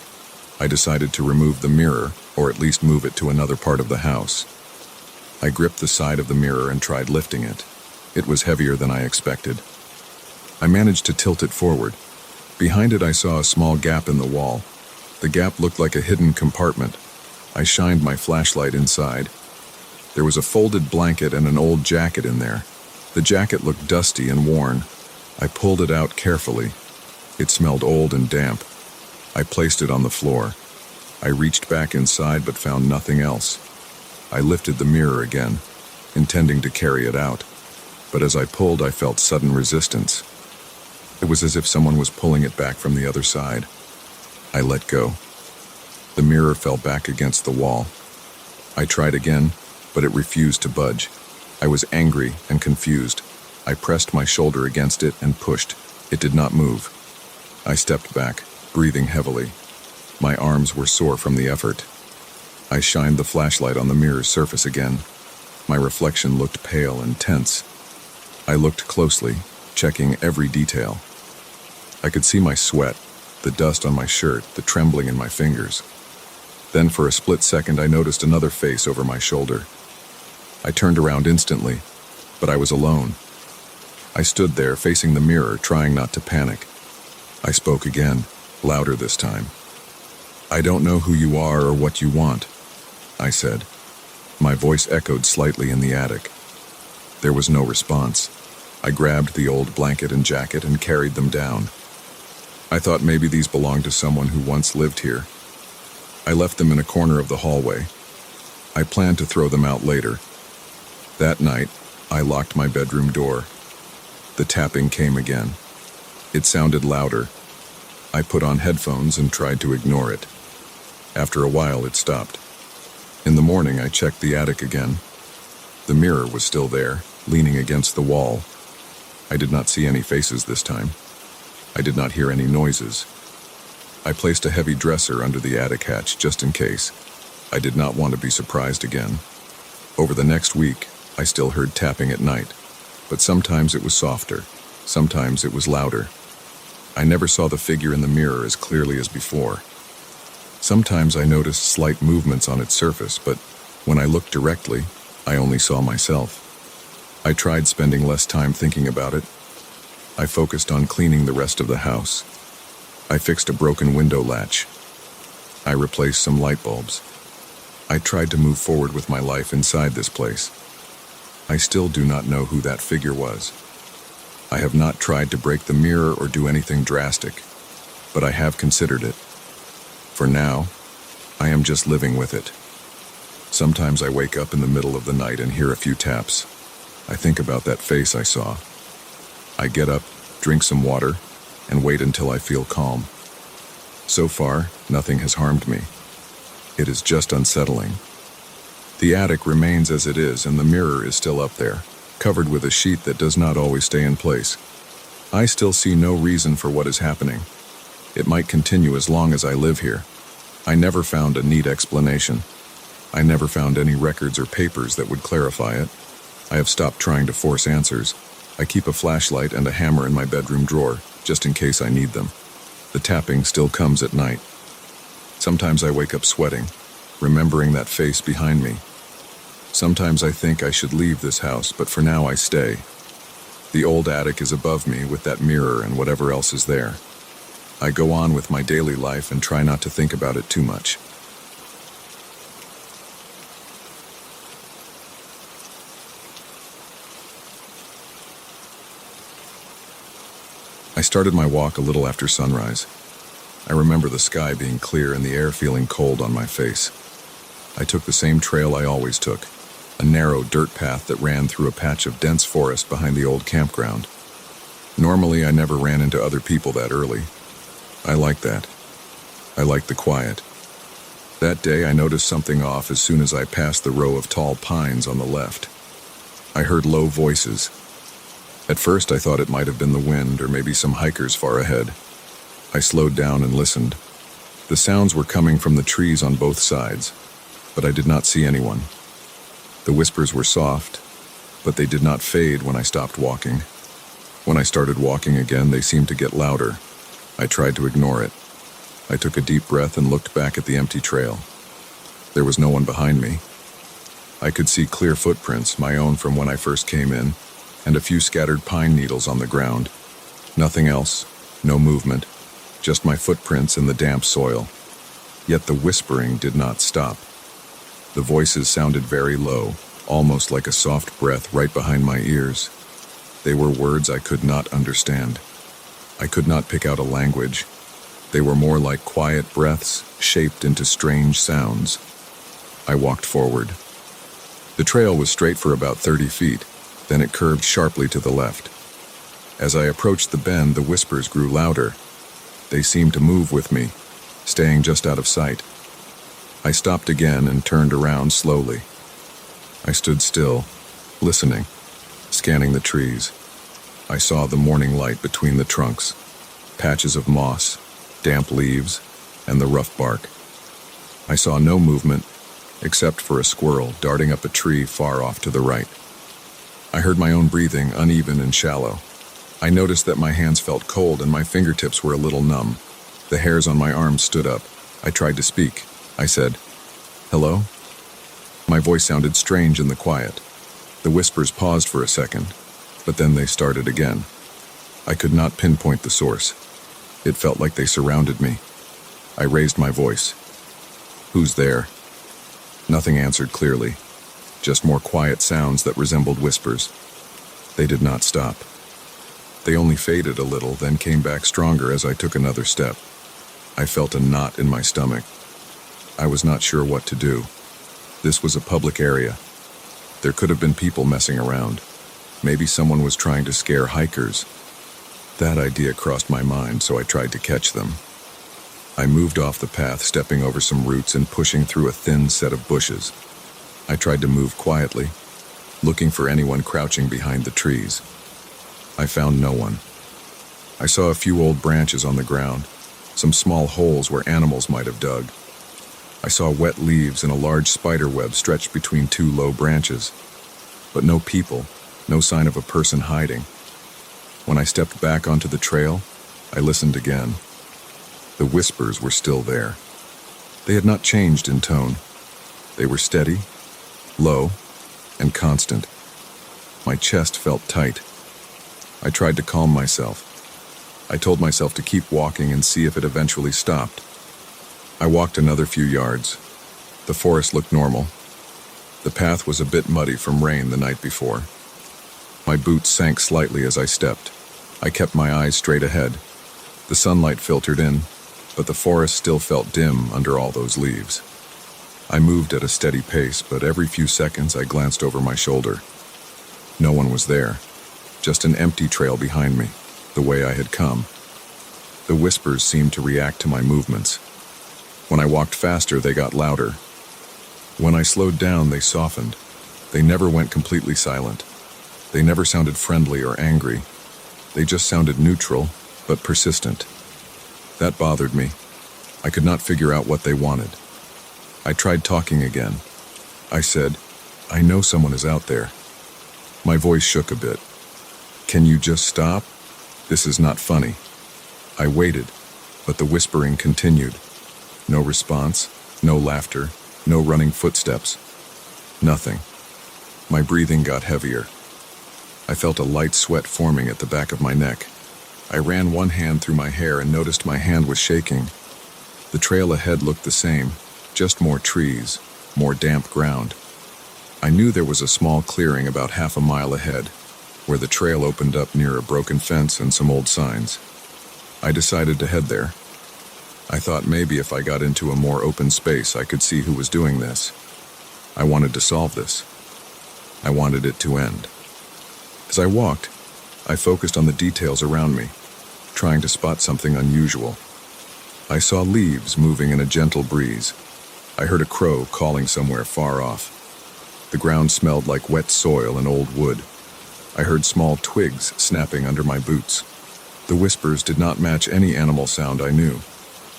I decided to remove the mirror, or at least move it to another part of the house. I gripped the side of the mirror and tried lifting it. It was heavier than I expected. I managed to tilt it forward. Behind it, I saw a small gap in the wall. The gap looked like a hidden compartment. I shined my flashlight inside. There was a folded blanket and an old jacket in there. The jacket looked dusty and worn. I pulled it out carefully. It smelled old and damp. I placed it on the floor. I reached back inside but found nothing else. I lifted the mirror again, intending to carry it out. But as I pulled, I felt sudden resistance. It was as if someone was pulling it back from the other side. I let go. The mirror fell back against the wall. I tried again, but it refused to budge. I was angry and confused. I pressed my shoulder against it and pushed. It did not move. I stepped back, breathing heavily. My arms were sore from the effort. I shined the flashlight on the mirror's surface again. My reflection looked pale and tense. I looked closely, checking every detail. I could see my sweat, the dust on my shirt, the trembling in my fingers. Then for a split second, I noticed another face over my shoulder. I turned around instantly, but I was alone. I stood there facing the mirror, trying not to panic. I spoke again, louder this time. "I don't know who you are or what you want," I said. My voice echoed slightly in the attic. There was no response. I grabbed the old blanket and jacket and carried them down. I thought maybe these belonged to someone who once lived here. I left them in a corner of the hallway. I planned to throw them out later. That night, I locked my bedroom door. The tapping came again. It sounded louder. I put on headphones and tried to ignore it. After a while, it stopped. In the morning, I checked the attic again. The mirror was still there, leaning against the wall. I did not see any faces this time. I did not hear any noises. I placed a heavy dresser under the attic hatch just in case. I did not want to be surprised again. Over the next week, I still heard tapping at night, but sometimes it was softer, sometimes it was louder. I never saw the figure in the mirror as clearly as before. Sometimes I noticed slight movements on its surface, but when I looked directly, I only saw myself. I tried spending less time thinking about it. I focused on cleaning the rest of the house. I fixed a broken window latch. I replaced some light bulbs. I tried to move forward with my life inside this place. I still do not know who that figure was. I have not tried to break the mirror or do anything drastic, but I have considered it. For now, I am just living with it. Sometimes I wake up in the middle of the night and hear a few taps. I think about that face I saw. I get up, drink some water, and wait until I feel calm. So far, nothing has harmed me. It is just unsettling. The attic remains as it is, and the mirror is still up there, covered with a sheet that does not always stay in place. I still see no reason for what is happening. It might continue as long as I live here. I never found a neat explanation. I never found any records or papers that would clarify it. I have stopped trying to force answers. I keep a flashlight and a hammer in my bedroom drawer, just in case I need them. The tapping still comes at night. Sometimes I wake up sweating, remembering that face behind me. Sometimes I think I should leave this house, but for now I stay. The old attic is above me with that mirror and whatever else is there. I go on with my daily life and try not to think about it too much. I started my walk a little after sunrise. I remember the sky being clear and the air feeling cold on my face. I took the same trail I always took, a narrow dirt path that ran through a patch of dense forest behind the old campground. Normally, I never ran into other people that early. I like that. I like the quiet. That day, I noticed something off as soon as I passed the row of tall pines on the left. I heard low voices. At first, I thought it might have been the wind or maybe some hikers far ahead. I slowed down and listened. The sounds were coming from the trees on both sides, but I did not see anyone. The whispers were soft, but they did not fade when I stopped walking. When I started walking again, they seemed to get louder. I tried to ignore it. I took a deep breath and looked back at the empty trail. There was no one behind me. I could see clear footprints, my own from when I first came in, and a few scattered pine needles on the ground. Nothing else, no movement, just my footprints in the damp soil. Yet the whispering did not stop. The voices sounded very low, almost like a soft breath right behind my ears. They were words I could not understand. I could not pick out a language. They were more like quiet breaths shaped into strange sounds. I walked forward. The trail was straight for about 30 feet, then it curved sharply to the left. As I approached the bend, the whispers grew louder. They seemed to move with me, staying just out of sight. I stopped again and turned around slowly. I stood still, listening, scanning the trees. I saw the morning light between the trunks, patches of moss, damp leaves, and the rough bark. I saw no movement, except for a squirrel darting up a tree far off to the right. I heard my own breathing, uneven and shallow. I noticed that my hands felt cold and my fingertips were a little numb. The hairs on my arms stood up. I tried to speak. I said, "Hello?" My voice sounded strange in the quiet. The whispers paused for a second, but then they started again. I could not pinpoint the source. It felt like they surrounded me. I raised my voice. "Who's there?" Nothing answered clearly, just more quiet sounds that resembled whispers. They did not stop. They only faded a little, then came back stronger as I took another step. I felt a knot in my stomach. I was not sure what to do. This was a public area. There could have been people messing around. Maybe someone was trying to scare hikers. That idea crossed my mind, so I tried to catch them. I moved off the path, stepping over some roots and pushing through a thin set of bushes. I tried to move quietly, looking for anyone crouching behind the trees. I found no one. I saw a few old branches on the ground, some small holes where animals might have dug. I saw wet leaves and a large spider web stretched between two low branches. But no people, no sign of a person hiding. When I stepped back onto the trail, I listened again. The whispers were still there. They had not changed in tone. They were steady, low, and constant. My chest felt tight. I tried to calm myself. I told myself to keep walking and see if it eventually stopped. I walked another few yards. The forest looked normal. The path was a bit muddy from rain the night before. My boots sank slightly as I stepped. I kept my eyes straight ahead. The sunlight filtered in, but the forest still felt dim under all those leaves. I moved at a steady pace, but every few seconds I glanced over my shoulder. No one was there, just an empty trail behind me, the way I had come. The whispers seemed to react to my movements. When I walked faster, they got louder. When I slowed down, they softened. They never went completely silent. They never sounded friendly or angry. They just sounded neutral, but persistent. That bothered me. I could not figure out what they wanted. I tried talking again. I said, "I know someone is out there." My voice shook a bit. "Can you just stop? This is not funny." I waited, but the whispering continued. No response, no laughter, no running footsteps. Nothing. My breathing got heavier. I felt a light sweat forming at the back of my neck. I ran one hand through my hair and noticed my hand was shaking. The trail ahead looked the same, just more trees, more damp ground. I knew there was a small clearing about half a mile ahead, where the trail opened up near a broken fence and some old signs. I decided to head there. I thought maybe if I got into a more open space, I could see who was doing this. I wanted to solve this. I wanted it to end. As I walked, I focused on the details around me, trying to spot something unusual. I saw leaves moving in a gentle breeze. I heard a crow calling somewhere far off. The ground smelled like wet soil and old wood. I heard small twigs snapping under my boots. The whispers did not match any animal sound I knew.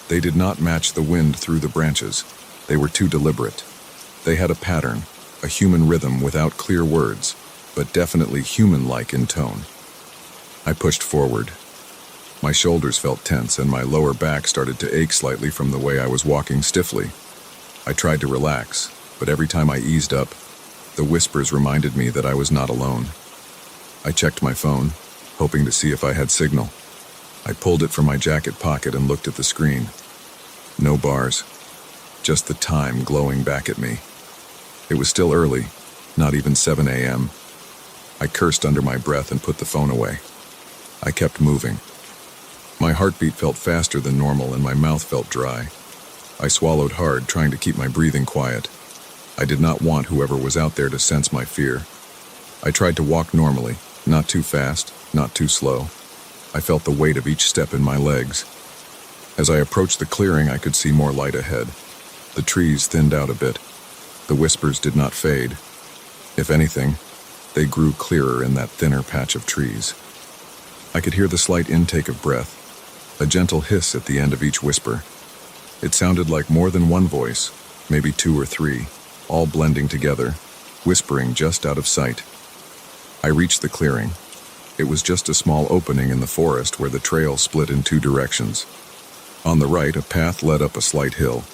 They did not match the wind through the branches. They were too deliberate. They had a pattern, a human rhythm without clear words, but definitely human-like in tone. I pushed forward. My shoulders felt tense and my lower back started to ache slightly from the way I was walking stiffly. I tried to relax, but every time I eased up, the whispers reminded me that I was not alone. I checked my phone, hoping to see if I had signal. I pulled it from my jacket pocket and looked at the screen. No bars, just the time glowing back at me. It was still early, not even 7 a.m. I cursed under my breath and put the phone away. I kept moving. My heartbeat felt faster than normal and my mouth felt dry. I swallowed hard, trying to keep my breathing quiet. I did not want whoever was out there to sense my fear. I tried to walk normally, not too fast, not too slow. I felt the weight of each step in my legs. As I approached the clearing, I could see more light ahead. The trees thinned out a bit. The whispers did not fade. If anything, they grew clearer in that thinner patch of trees. I could hear the slight intake of breath, a gentle hiss at the end of each whisper. It sounded like more than one voice, maybe 2 or 3, all blending together, whispering just out of sight. I reached the clearing. It was just a small opening in the forest where the trail split in 2 directions. On the right, a path led up a slight hill.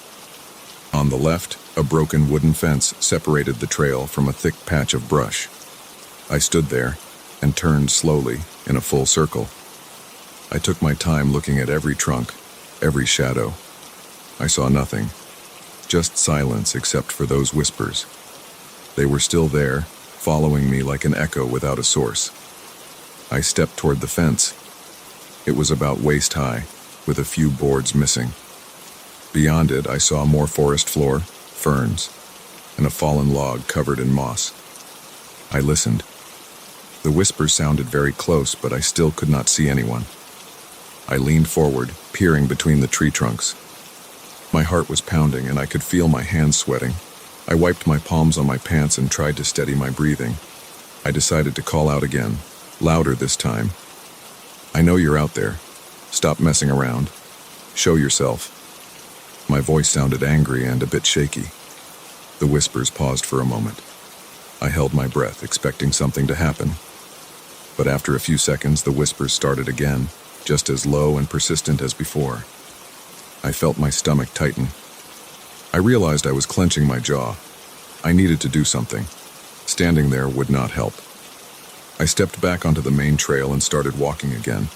On the left, a broken wooden fence separated the trail from a thick patch of brush. I stood there and turned slowly in a full circle. I took my time looking at every trunk, every shadow. I saw nothing, just silence except for those whispers. They were still there, following me like an echo without a source. I stepped toward the fence. It was about waist high, with a few boards missing. Beyond it, I saw more forest floor, ferns, and a fallen log covered in moss. I listened. The whispers sounded very close, but I still could not see anyone. I leaned forward, peering between the tree trunks. My heart was pounding, and I could feel my hands sweating. I wiped my palms on my pants and tried to steady my breathing. I decided to call out again, louder this time. "I know you're out there. Stop messing around. Show yourself." My voice sounded angry and a bit shaky. The whispers paused for a moment. I held my breath, expecting something to happen. But after a few seconds, the whispers started again, just as low and persistent as before. I felt my stomach tighten. I realized I was clenching my jaw. I needed to do something. Standing there would not help. I stepped back onto the main trail and started walking again.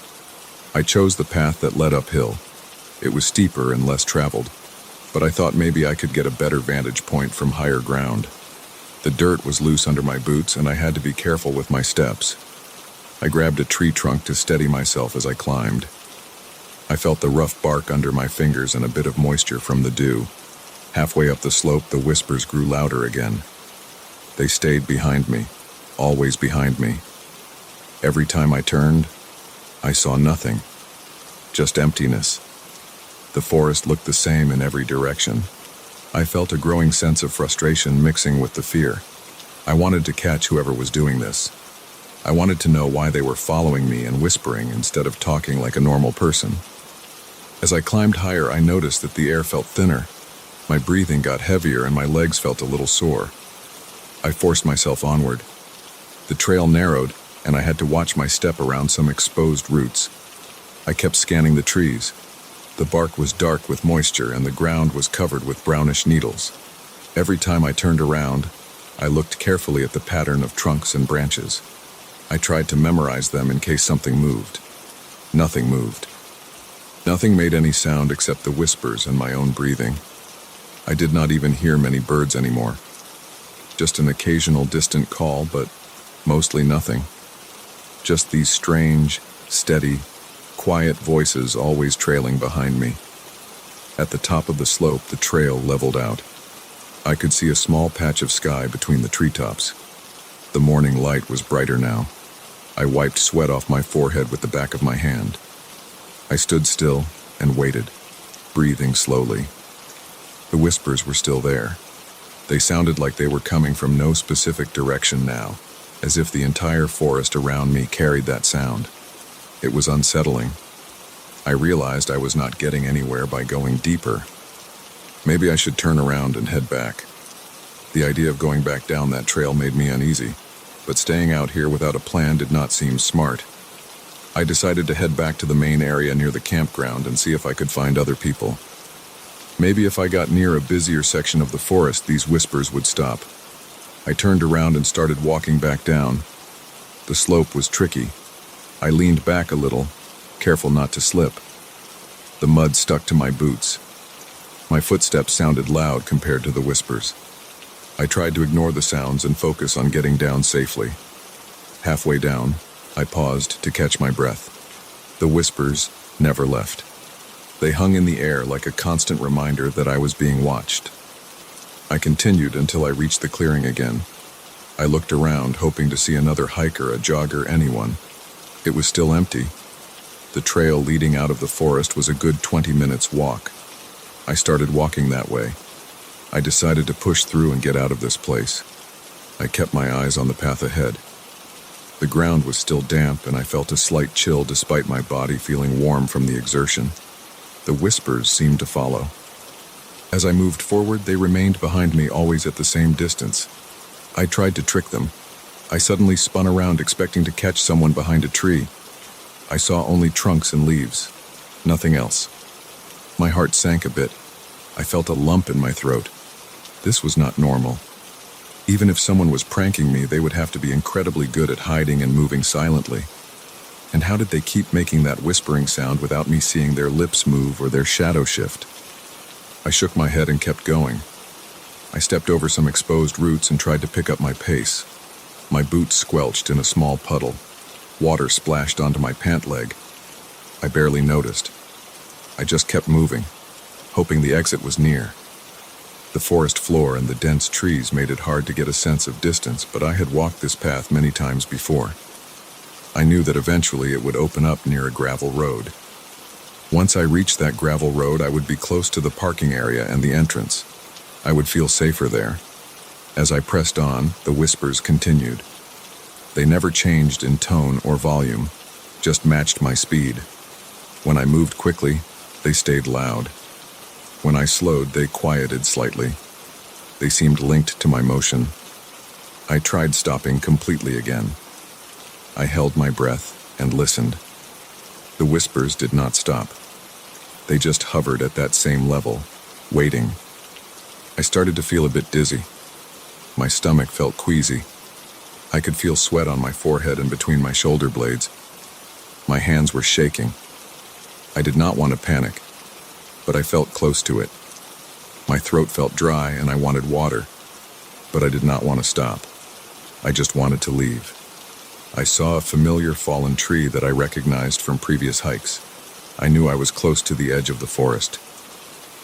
I chose the path that led uphill. It was steeper and less traveled, but I thought maybe I could get a better vantage point from higher ground. The dirt was loose under my boots and I had to be careful with my steps. I grabbed a tree trunk to steady myself as I climbed. I felt the rough bark under my fingers and a bit of moisture from the dew. Halfway up the slope, the whispers grew louder again. They stayed behind me, always behind me. Every time I turned, I saw nothing, just emptiness. The forest looked the same in every direction. I felt a growing sense of frustration mixing with the fear. I wanted to catch whoever was doing this. I wanted to know why they were following me and whispering instead of talking like a normal person. As I climbed higher, I noticed that the air felt thinner. My breathing got heavier and my legs felt a little sore. I forced myself onward. The trail narrowed, and I had to watch my step around some exposed roots. I kept scanning the trees. The bark was dark with moisture and the ground was covered with brownish needles. Every time I turned around, I looked carefully at the pattern of trunks and branches. I tried to memorize them in case something moved. Nothing moved. Nothing made any sound except the whispers and my own breathing. I did not even hear many birds anymore. Just an occasional distant call, but mostly nothing. Just these strange, steady, quiet voices always trailing behind me. At the top of the slope, the trail leveled out. I could see a small patch of sky between the treetops. The morning light was brighter now. I wiped sweat off my forehead with the back of my hand. I stood still and waited, breathing slowly. The whispers were still there. They sounded like they were coming from no specific direction now, as if the entire forest around me carried that sound. It was unsettling. I realized I was not getting anywhere by going deeper. Maybe I should turn around and head back. The idea of going back down that trail made me uneasy, but staying out here without a plan did not seem smart. I decided to head back to the main area near the campground and see if I could find other people. Maybe if I got near a busier section of the forest, these whispers would stop. I turned around and started walking back down. The slope was tricky. I leaned back a little, careful not to slip. The mud stuck to my boots. My footsteps sounded loud compared to the whispers. I tried to ignore the sounds and focus on getting down safely. Halfway down, I paused to catch my breath. The whispers never left. They hung in the air like a constant reminder that I was being watched. I continued until I reached the clearing again. I looked around, hoping to see another hiker, a jogger, anyone. It was still empty. The trail leading out of the forest was a good 20 minutes walk. I started walking that way. I decided to push through and get out of this place. I kept my eyes on the path ahead. The ground was still damp, and I felt a slight chill despite my body feeling warm from the exertion. The whispers seemed to follow. As I moved forward, they remained behind me, always at the same distance. I tried to trick them. I suddenly spun around, expecting to catch someone behind a tree. I saw only trunks and leaves. Nothing else. My heart sank a bit. I felt a lump in my throat. This was not normal. Even if someone was pranking me, they would have to be incredibly good at hiding and moving silently. And how did they keep making that whispering sound without me seeing their lips move or their shadow shift? I shook my head and kept going. I stepped over some exposed roots and tried to pick up my pace. My boots squelched in a small puddle. Water splashed onto my pant leg. I barely noticed. I just kept moving, hoping the exit was near. The forest floor and the dense trees made it hard to get a sense of distance, but I had walked this path many times before. I knew that eventually it would open up near a gravel road. Once I reached that gravel road, I would be close to the parking area and the entrance. I would feel safer there. As I pressed on, the whispers continued. They never changed in tone or volume, just matched my speed. When I moved quickly, they stayed loud. When I slowed, they quieted slightly. They seemed linked to my motion. I tried stopping completely again. I held my breath and listened. The whispers did not stop. They just hovered at that same level, waiting. I started to feel a bit dizzy. My stomach felt queasy. I could feel sweat on my forehead and between my shoulder blades. My hands were shaking. I did not want to panic, but I felt close to it. My throat felt dry and I wanted water, but I did not want to stop. I just wanted to leave. I saw a familiar fallen tree that I recognized from previous hikes. I knew I was close to the edge of the forest.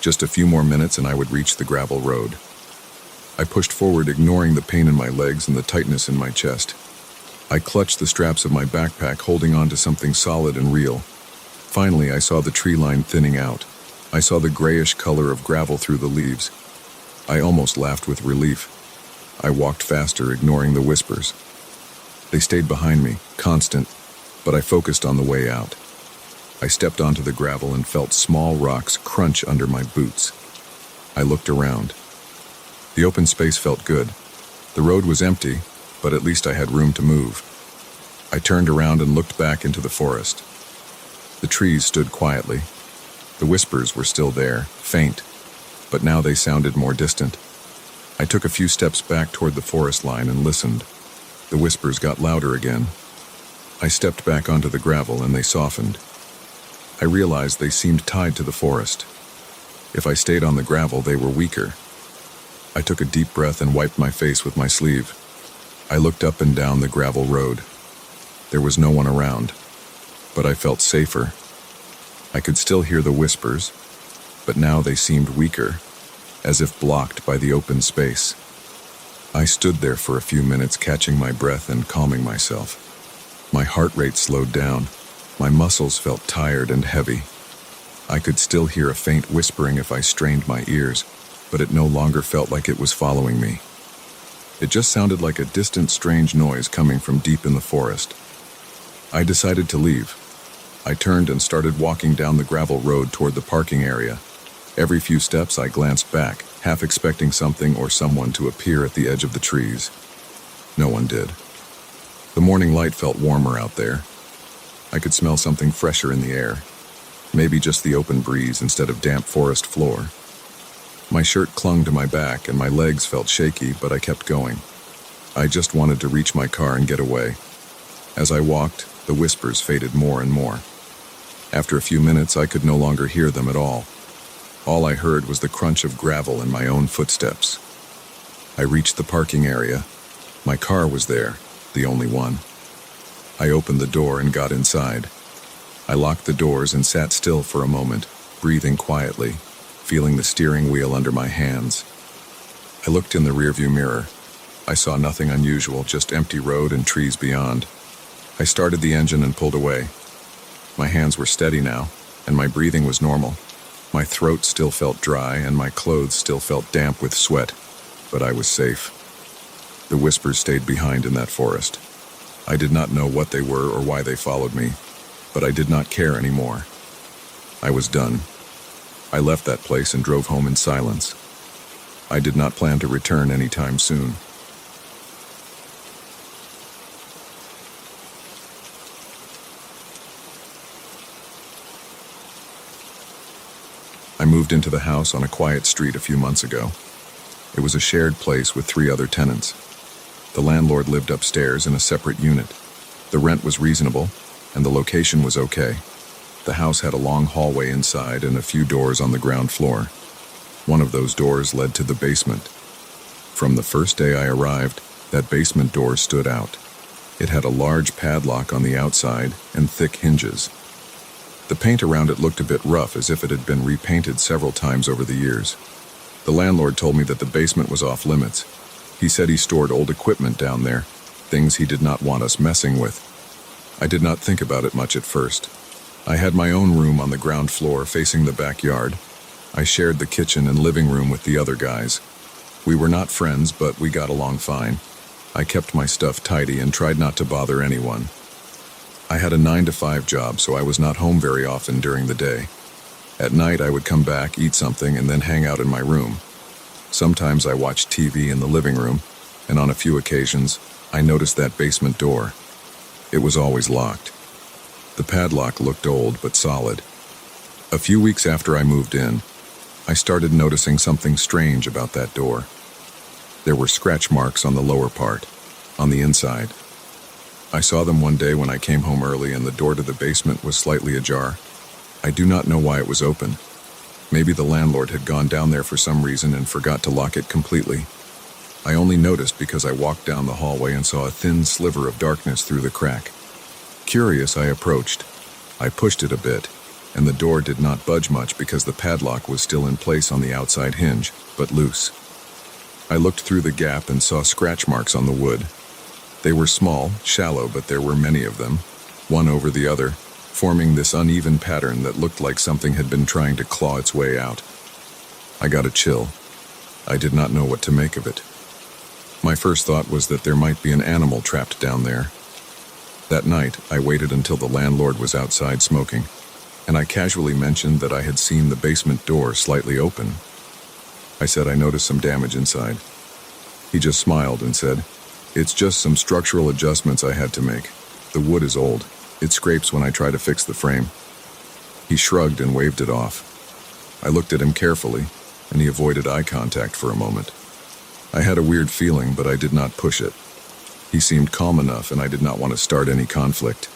Just a few more minutes and I would reach the gravel road. I pushed forward, ignoring the pain in my legs and the tightness in my chest. I clutched the straps of my backpack, holding on to something solid and real. Finally, I saw the tree line thinning out. I saw the grayish color of gravel through the leaves. I almost laughed with relief. I walked faster, ignoring the whispers. They stayed behind me, constant, but I focused on the way out. I stepped onto the gravel and felt small rocks crunch under my boots. I looked around. The open space felt good. The road was empty, but at least I had room to move. I turned around and looked back into the forest. The trees stood quietly. The whispers were still there, faint, but now they sounded more distant. I took a few steps back toward the forest line and listened. The whispers got louder again. I stepped back onto the gravel and they softened. I realized they seemed tied to the forest. If I stayed on the gravel, they were weaker. I took a deep breath and wiped my face with my sleeve. I looked up and down the gravel road. There was no one around, but I felt safer. I could still hear the whispers, but now they seemed weaker, as if blocked by the open space. I stood there for a few minutes, catching my breath and calming myself. My heart rate slowed down. My muscles felt tired and heavy. I could still hear a faint whispering if I strained my ears, but it no longer felt like it was following me. It just sounded like a distant, strange noise coming from deep in the forest. I decided to leave. I turned and started walking down the gravel road toward the parking area. Every few steps I glanced back, half expecting something or someone to appear at the edge of the trees. No one did. The morning light felt warmer out there. I could smell something fresher in the air. Maybe just the open breeze instead of damp forest floor. My shirt clung to my back and my legs felt shaky, but I kept going. I just wanted to reach my car and get away. As I walked, the whispers faded more and more. After a few minutes, I could no longer hear them at all. All I heard was the crunch of gravel and my own footsteps. I reached the parking area. My car was there, the only one. I opened the door and got inside. I locked the doors and sat still for a moment, breathing quietly, feeling the steering wheel under my hands. I looked in the rearview mirror. I saw nothing unusual, just empty road and trees beyond. I started the engine and pulled away. My hands were steady now, and my breathing was normal. My throat still felt dry, and my clothes still felt damp with sweat, but I was safe. The whispers stayed behind in that forest. I did not know what they were or why they followed me, but I did not care anymore. I was done. I left that place and drove home in silence. I did not plan to return anytime soon. I moved into the house on a quiet street a few months ago. It was a shared place with 3 other tenants. The landlord lived upstairs in a separate unit. The rent was reasonable, and the location was okay. The house had a long hallway inside and a few doors on the ground floor. One of those doors led to the basement. From the first day I arrived, that basement door stood out. It had a large padlock on the outside and thick hinges. The paint around it looked a bit rough, as if it had been repainted several times over the years. The landlord told me that the basement was off limits. He said he stored old equipment down there, things he did not want us messing with. I did not think about it much at first. I had my own room on the ground floor facing the backyard. I shared the kitchen and living room with the other guys. We were not friends, but we got along fine. I kept my stuff tidy and tried not to bother anyone. I had a 9-to-5 job, so I was not home very often during the day. At night, I would come back, eat something, and then hang out in my room. Sometimes I watched TV in the living room, and on a few occasions, I noticed that basement door. It was always locked. The padlock looked old but solid. A few weeks after I moved in, I started noticing something strange about that door. There were scratch marks on the lower part, on the inside. I saw them one day when I came home early and the door to the basement was slightly ajar. I do not know why it was open. Maybe the landlord had gone down there for some reason and forgot to lock it completely. I only noticed because I walked down the hallway and saw a thin sliver of darkness through the crack. Curious, I approached. I pushed it a bit, and the door did not budge much because the padlock was still in place on the outside hinge, but loose. I looked through the gap and saw scratch marks on the wood. They were small, shallow, but there were many of them, one over the other, forming this uneven pattern that looked like something had been trying to claw its way out. I got a chill. I did not know what to make of it. My first thought was that there might be an animal trapped down there. That night, I waited until the landlord was outside smoking. and I casually mentioned that I had seen the basement door slightly open. I said I noticed some damage inside. He just smiled and said, "It's just some structural adjustments I had to make. The wood is old. It scrapes when I try to fix the frame." He shrugged and waved it off. I looked at him carefully, and he avoided eye contact for a moment. I had a weird feeling, but I did not push it. He seemed calm enough, and I did not want to start any conflict.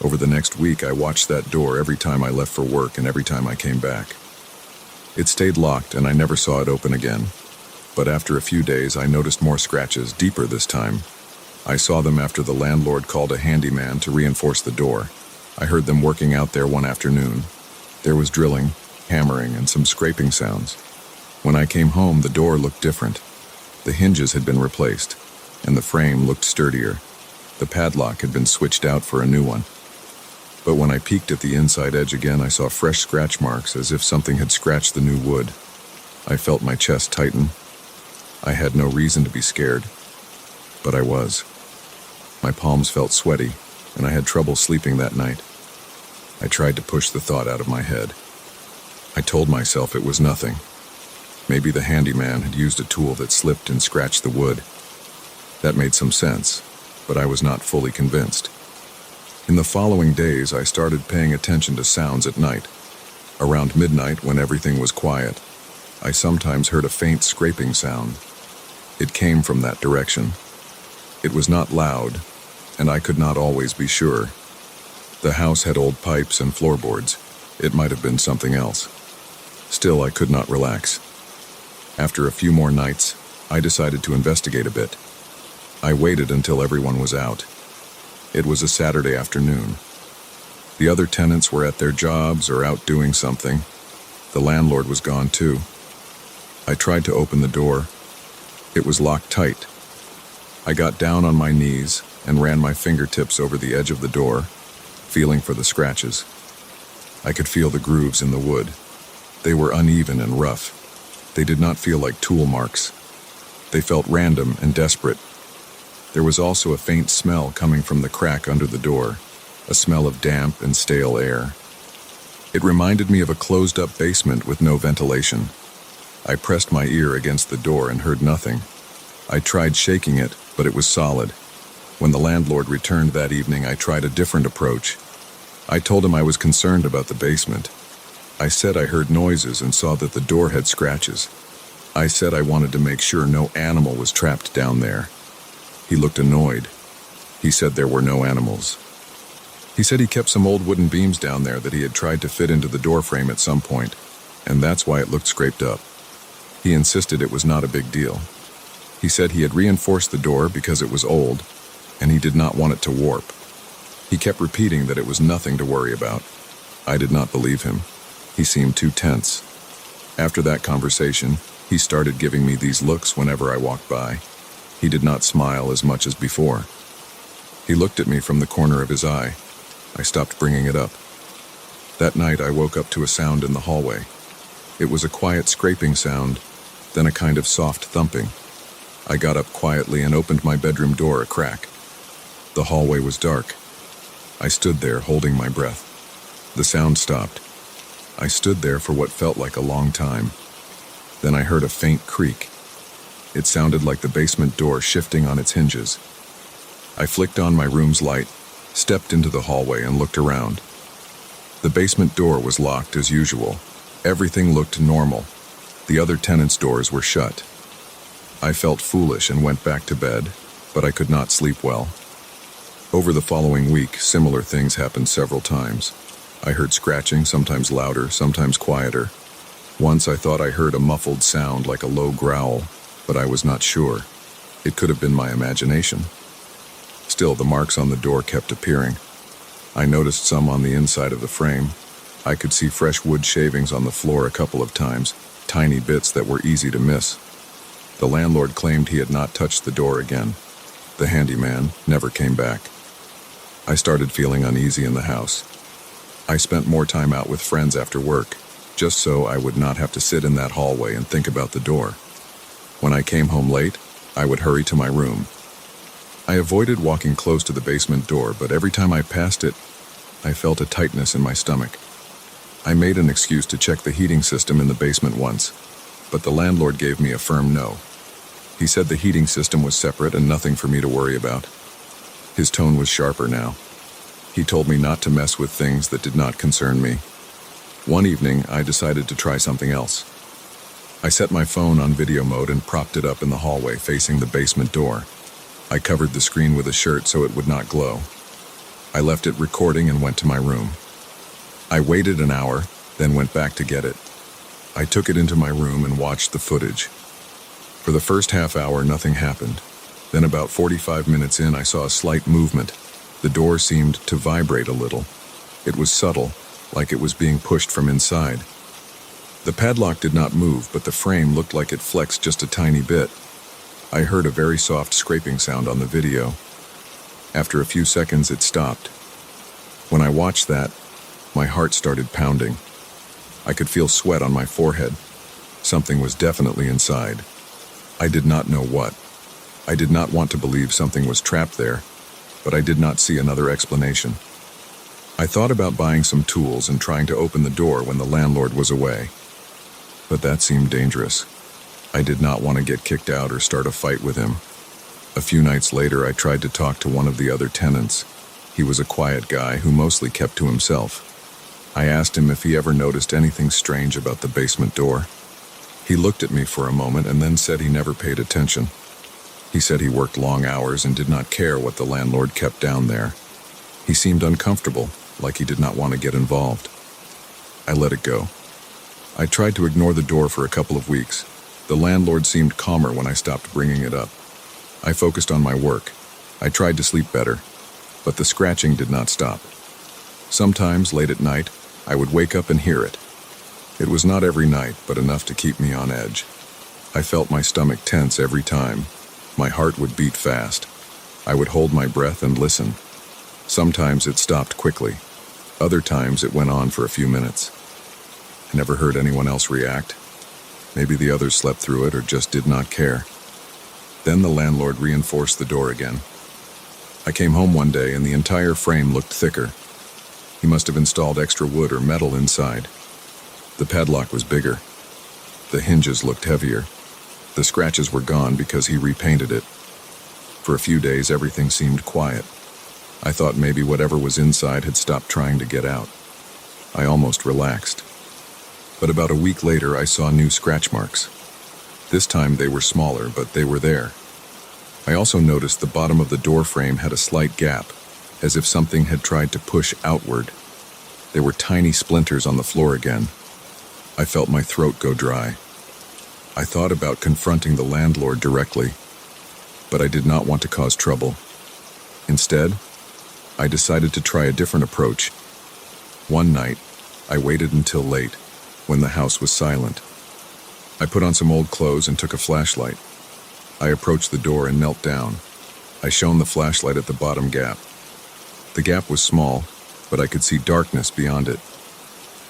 Over the next week, I watched that door every time I left for work and every time I came back. It stayed locked, and I never saw it open again. But after a few days, I noticed more scratches, deeper this time. I saw them after the landlord called a handyman to reinforce the door. I heard them working out there one afternoon. There was drilling, hammering, and some scraping sounds. When I came home, the door looked different. The hinges had been replaced, and the frame looked sturdier. The padlock had been switched out for a new one. But when I peeked at the inside edge again, I saw fresh scratch marks, as if something had scratched the new wood. I felt my chest tighten. I had no reason to be scared, but I was. My palms felt sweaty, and I had trouble sleeping that night. I tried to push the thought out of my head. I told myself it was nothing. Maybe the handyman had used a tool that slipped and scratched the wood. That made some sense, but I was not fully convinced. In the following days, I started paying attention to sounds at night. Around midnight, when everything was quiet, I sometimes heard a faint scraping sound. It came from that direction. It was not loud, and I could not always be sure. The house had old pipes and floorboards. It might have been something else. Still, I could not relax. After a few more nights, I decided to investigate a bit. I waited until everyone was out. It was a Saturday afternoon. The other tenants were at their jobs or out doing something. The landlord was gone too. I tried to open the door. It was locked tight. I got down on my knees and ran my fingertips over the edge of the door, feeling for the scratches. I could feel the grooves in the wood. They were uneven and rough. They did not feel like tool marks. They felt random and desperate. There was also a faint smell coming from the crack under the door, a smell of damp and stale air. It reminded me of a closed-up basement with no ventilation. I pressed my ear against the door and heard nothing. I tried shaking it, but it was solid. When the landlord returned that evening, I tried a different approach. I told him I was concerned about the basement. I said I heard noises and saw that the door had scratches. I said I wanted to make sure no animal was trapped down there. He looked annoyed. He said there were no animals. He said he kept some old wooden beams down there that he had tried to fit into the door frame at some point, and that's why it looked scraped up. He insisted it was not a big deal. He said he had reinforced the door because it was old, and he did not want it to warp. He kept repeating that it was nothing to worry about. I did not believe him. He seemed too tense. After that conversation, he started giving me these looks whenever I walked by. He did not smile as much as before. He looked at me from the corner of his eye. I stopped bringing it up. That night, I woke up to a sound in the hallway. It was a quiet scraping sound, then a kind of soft thumping. I got up quietly and opened my bedroom door a crack. The hallway was dark. I stood there holding my breath. The sound stopped. I stood there for what felt like a long time. Then I heard a faint creak. It sounded like the basement door shifting on its hinges. I flicked on my room's light, stepped into the hallway, and looked around. The basement door was locked as usual. Everything looked normal. The other tenants' doors were shut. I felt foolish and went back to bed, but I could not sleep well. Over the following week, similar things happened several times. I heard scratching, sometimes louder, sometimes quieter. Once I thought I heard a muffled sound like a low growl, but I was not sure. It could have been my imagination. Still, the marks on the door kept appearing. I noticed some on the inside of the frame. I could see fresh wood shavings on the floor a couple of times, tiny bits that were easy to miss. The landlord claimed he had not touched the door again. The handyman never came back. I started feeling uneasy in the house. I spent more time out with friends after work, just so I would not have to sit in that hallway and think about the door. When I came home late, I would hurry to my room. I avoided walking close to the basement door, but every time I passed it, I felt a tightness in my stomach. I made an excuse to check the heating system in the basement once, but the landlord gave me a firm no. He said the heating system was separate and nothing for me to worry about. His tone was sharper now. He told me not to mess with things that did not concern me. One evening, I decided to try something else. I set my phone on video mode and propped it up in the hallway facing the basement door. I covered the screen with a shirt so it would not glow. I left it recording and went to my room. I waited an hour, then went back to get it. I took it into my room and watched the footage. For the first half hour, nothing happened. Then about 45 minutes in, I saw a slight movement. The door seemed to vibrate a little. It was subtle, like it was being pushed from inside. The padlock did not move, but the frame looked like it flexed just a tiny bit. I heard a very soft scraping sound on the video. After a few seconds, it stopped. When I watched that, my heart started pounding. I could feel sweat on my forehead. Something was definitely inside. I did not know what. I did not want to believe something was trapped there, but I did not see another explanation. I thought about buying some tools and trying to open the door when the landlord was away. But that seemed dangerous. I did not want to get kicked out or start a fight with him. A few nights later, I tried to talk to one of the other tenants. He was a quiet guy who mostly kept to himself. I asked him if he ever noticed anything strange about the basement door. He looked at me for a moment and then said he never paid attention. He said he worked long hours and did not care what the landlord kept down there. He seemed uncomfortable, like he did not want to get involved. I let it go. I tried to ignore the door for a couple of weeks. The landlord seemed calmer when I stopped bringing it up. I focused on my work. I tried to sleep better, but the scratching did not stop. Sometimes, late at night, I would wake up and hear it. It was not every night, but enough to keep me on edge. I felt my stomach tense every time. My heart would beat fast. I would hold my breath and listen. Sometimes it stopped quickly. Other times it went on for a few minutes. I never heard anyone else react. Maybe the others slept through it or just did not care. Then the landlord reinforced the door again. I came home one day and the entire frame looked thicker. He must have installed extra wood or metal inside. The padlock was bigger. The hinges looked heavier. The scratches were gone because he repainted it. For a few days, everything seemed quiet. I thought maybe whatever was inside had stopped trying to get out. I almost relaxed. But about a week later, I saw new scratch marks. This time they were smaller, but they were there. I also noticed the bottom of the door frame had a slight gap, as if something had tried to push outward. There were tiny splinters on the floor again. I felt my throat go dry. I thought about confronting the landlord directly, but I did not want to cause trouble. Instead, I decided to try a different approach. One night, I waited until late, when the house was silent. I put on some old clothes and took a flashlight. I approached the door and knelt down. I shone the flashlight at the bottom gap. The gap was small, but I could see darkness beyond it.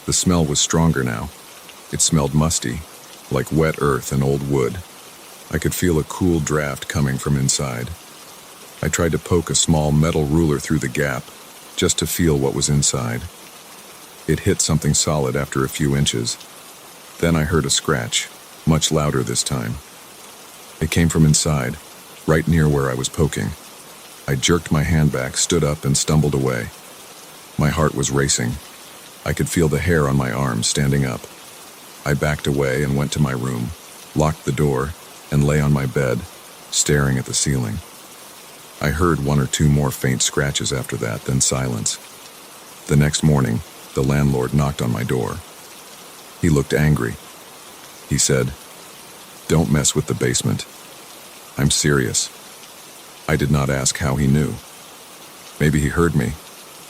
The smell was stronger now. It smelled musty, like wet earth and old wood. I could feel a cool draft coming from inside. I tried to poke a small metal ruler through the gap, just to feel what was inside. It hit something solid after a few inches. Then I heard a scratch, much louder this time. It came from inside, right near where I was poking. I jerked my hand back, stood up, and stumbled away. My heart was racing. I could feel the hair on my arms standing up. I backed away and went to my room, locked the door, and lay on my bed, staring at the ceiling. I heard one or two more faint scratches after that, then silence. The next morning, the landlord knocked on my door. He looked angry. He said, "Don't mess with the basement. I'm serious." I did not ask how he knew. Maybe he heard me,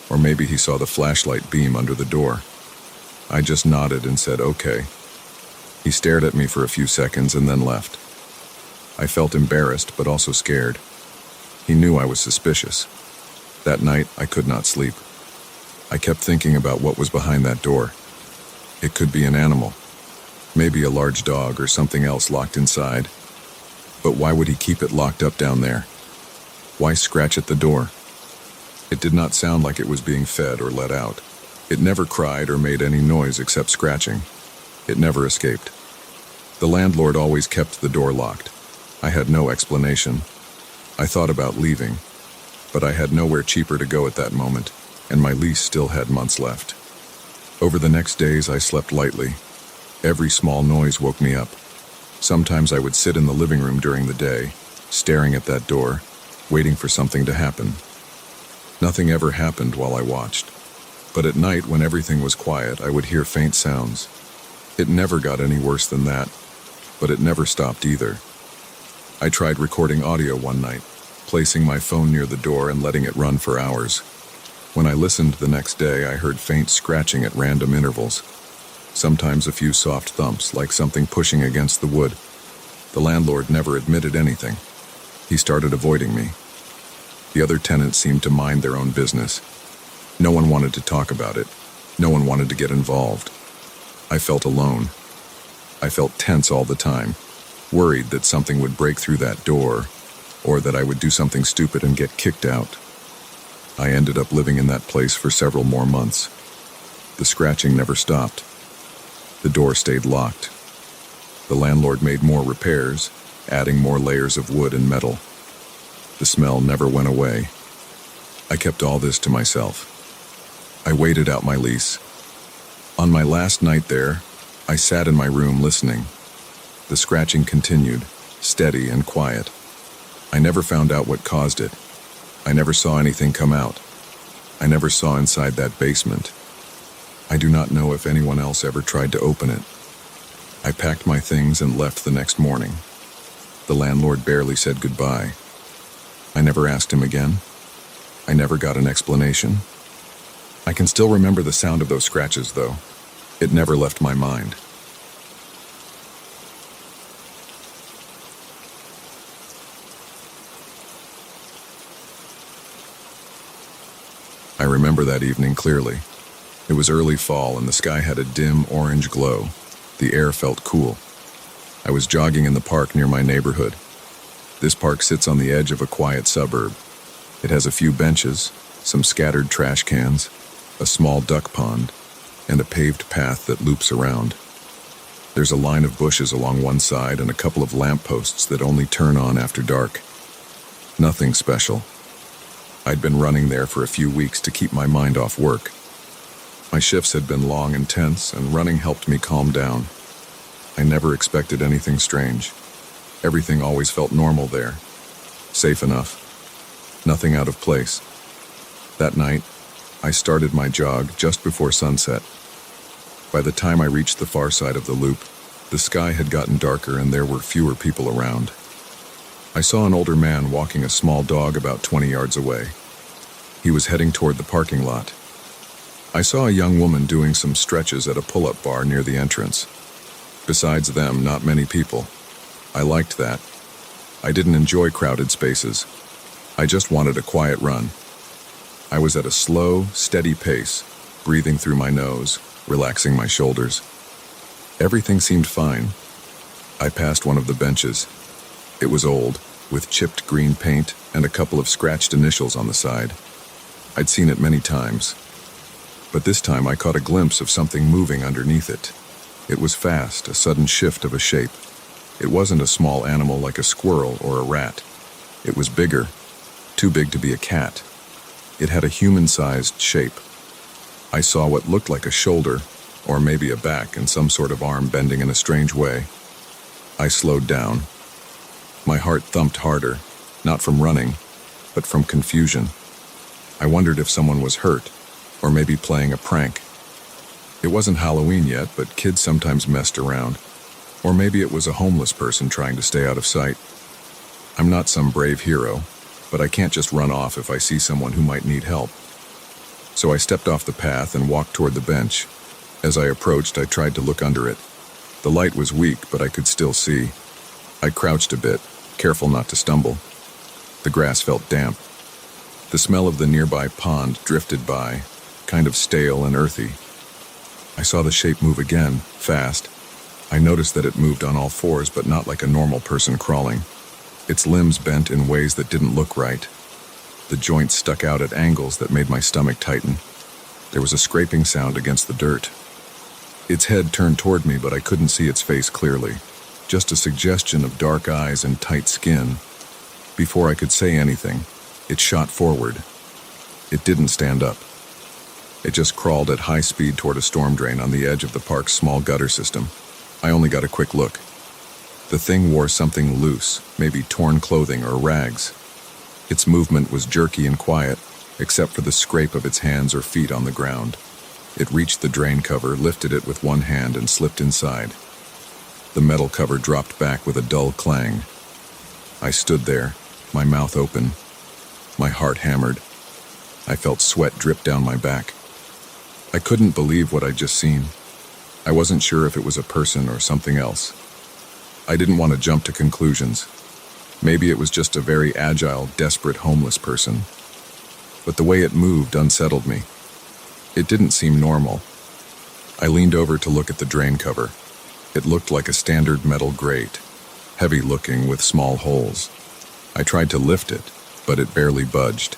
or maybe he saw the flashlight beam under the door. I just nodded and said, "Okay." He stared at me for a few seconds and then left. I felt embarrassed, but also scared. He knew I was suspicious. That night, I could not sleep. I kept thinking about what was behind that door. It could be an animal, maybe a large dog or something else locked inside. But why would he keep it locked up down there? Why scratch at the door? It did not sound like it was being fed or let out. It never cried or made any noise except scratching. It never escaped. The landlord always kept the door locked. I had no explanation. I thought about leaving, but I had nowhere cheaper to go at that moment, and my lease still had months left. Over the next days, I slept lightly. Every small noise woke me up. Sometimes I would sit in the living room during the day, staring at that door, waiting for something to happen. Nothing ever happened while I watched. But at night, when everything was quiet, I would hear faint sounds. It never got any worse than that, but it never stopped either. I tried recording audio one night, placing my phone near the door and letting it run for hours. When I listened the next day, I heard faint scratching at random intervals. Sometimes a few soft thumps, like something pushing against the wood. The landlord never admitted anything. He started avoiding me. The other tenants seemed to mind their own business. No one wanted to talk about it. No one wanted to get involved. I felt alone. I felt tense all the time, worried that something would break through that door, or that I would do something stupid and get kicked out. I ended up living in that place for several more months. The scratching never stopped. The door stayed locked. The landlord made more repairs, adding more layers of wood and metal. The smell never went away. I kept all this to myself. I waited out my lease. On my last night there, I sat in my room listening. The scratching continued, steady and quiet. I never found out what caused it. I never saw anything come out. I never saw inside that basement. I do not know if anyone else ever tried to open it. I packed my things and left the next morning. The landlord barely said goodbye. I never asked him again. I never got an explanation. I can still remember the sound of those scratches, though. It never left my mind. I remember that evening clearly. It was early fall and the sky had a dim orange glow. The air felt cool. I was jogging in the park near my neighborhood. This park sits on the edge of a quiet suburb. It has a few benches, some scattered trash cans, a small duck pond, and a paved path that loops around. There's a line of bushes along one side and a couple of lampposts that only turn on after dark. Nothing special. I'd been running there for a few weeks to keep my mind off work. My shifts had been long and tense, and running helped me calm down. I never expected anything strange. Everything always felt normal there. Safe enough. Nothing out of place. That night, I started my jog just before sunset. By the time I reached the far side of the loop, the sky had gotten darker and there were fewer people around. I saw an older man walking a small dog about 20 yards away. He was heading toward the parking lot. I saw a young woman doing some stretches at a pull-up bar near the entrance. Besides them, not many people. I liked that. I didn't enjoy crowded spaces. I just wanted a quiet run. I was at a slow, steady pace, breathing through my nose, relaxing my shoulders. Everything seemed fine. I passed one of the benches. It was old, with chipped green paint and a couple of scratched initials on the side. I'd seen it many times. But this time I caught a glimpse of something moving underneath it. It was fast, a sudden shift of a shape. It wasn't a small animal like a squirrel or a rat. It was bigger, too big to be a cat. It had a human-sized shape. I saw what looked like a shoulder, or maybe a back and some sort of arm bending in a strange way. I slowed down. My heart thumped harder, not from running, but from confusion. I wondered if someone was hurt, or maybe playing a prank. It wasn't Halloween yet, but kids sometimes messed around. Or maybe it was a homeless person trying to stay out of sight. I'm not some brave hero, but I can't just run off if I see someone who might need help. So I stepped off the path and walked toward the bench. As I approached, I tried to look under it. The light was weak, but I could still see. I crouched a bit, careful not to stumble. The grass felt damp. The smell of the nearby pond drifted by, kind of stale and earthy. I saw the shape move again, fast. I noticed that it moved on all fours, but not like a normal person crawling. Its limbs bent in ways that didn't look right. The joints stuck out at angles that made my stomach tighten. There was a scraping sound against the dirt. Its head turned toward me, but I couldn't see its face clearly. Just a suggestion of dark eyes and tight skin. Before I could say anything, it shot forward. It didn't stand up. It just crawled at high speed toward a storm drain on the edge of the park's small gutter system. I only got a quick look. The thing wore something loose, maybe torn clothing or rags. Its movement was jerky and quiet, except for the scrape of its hands or feet on the ground. It reached the drain cover, lifted it with one hand, and slipped inside. The metal cover dropped back with a dull clang. I stood there, my mouth open, my heart hammered. I felt sweat drip down my back. I couldn't believe what I'd just seen. I wasn't sure if it was a person or something else. I didn't want to jump to conclusions. Maybe it was just a very agile, desperate, homeless person. But the way it moved unsettled me. It didn't seem normal. I leaned over to look at the drain cover. It looked like a standard metal grate, heavy-looking with small holes. I tried to lift it, but it barely budged.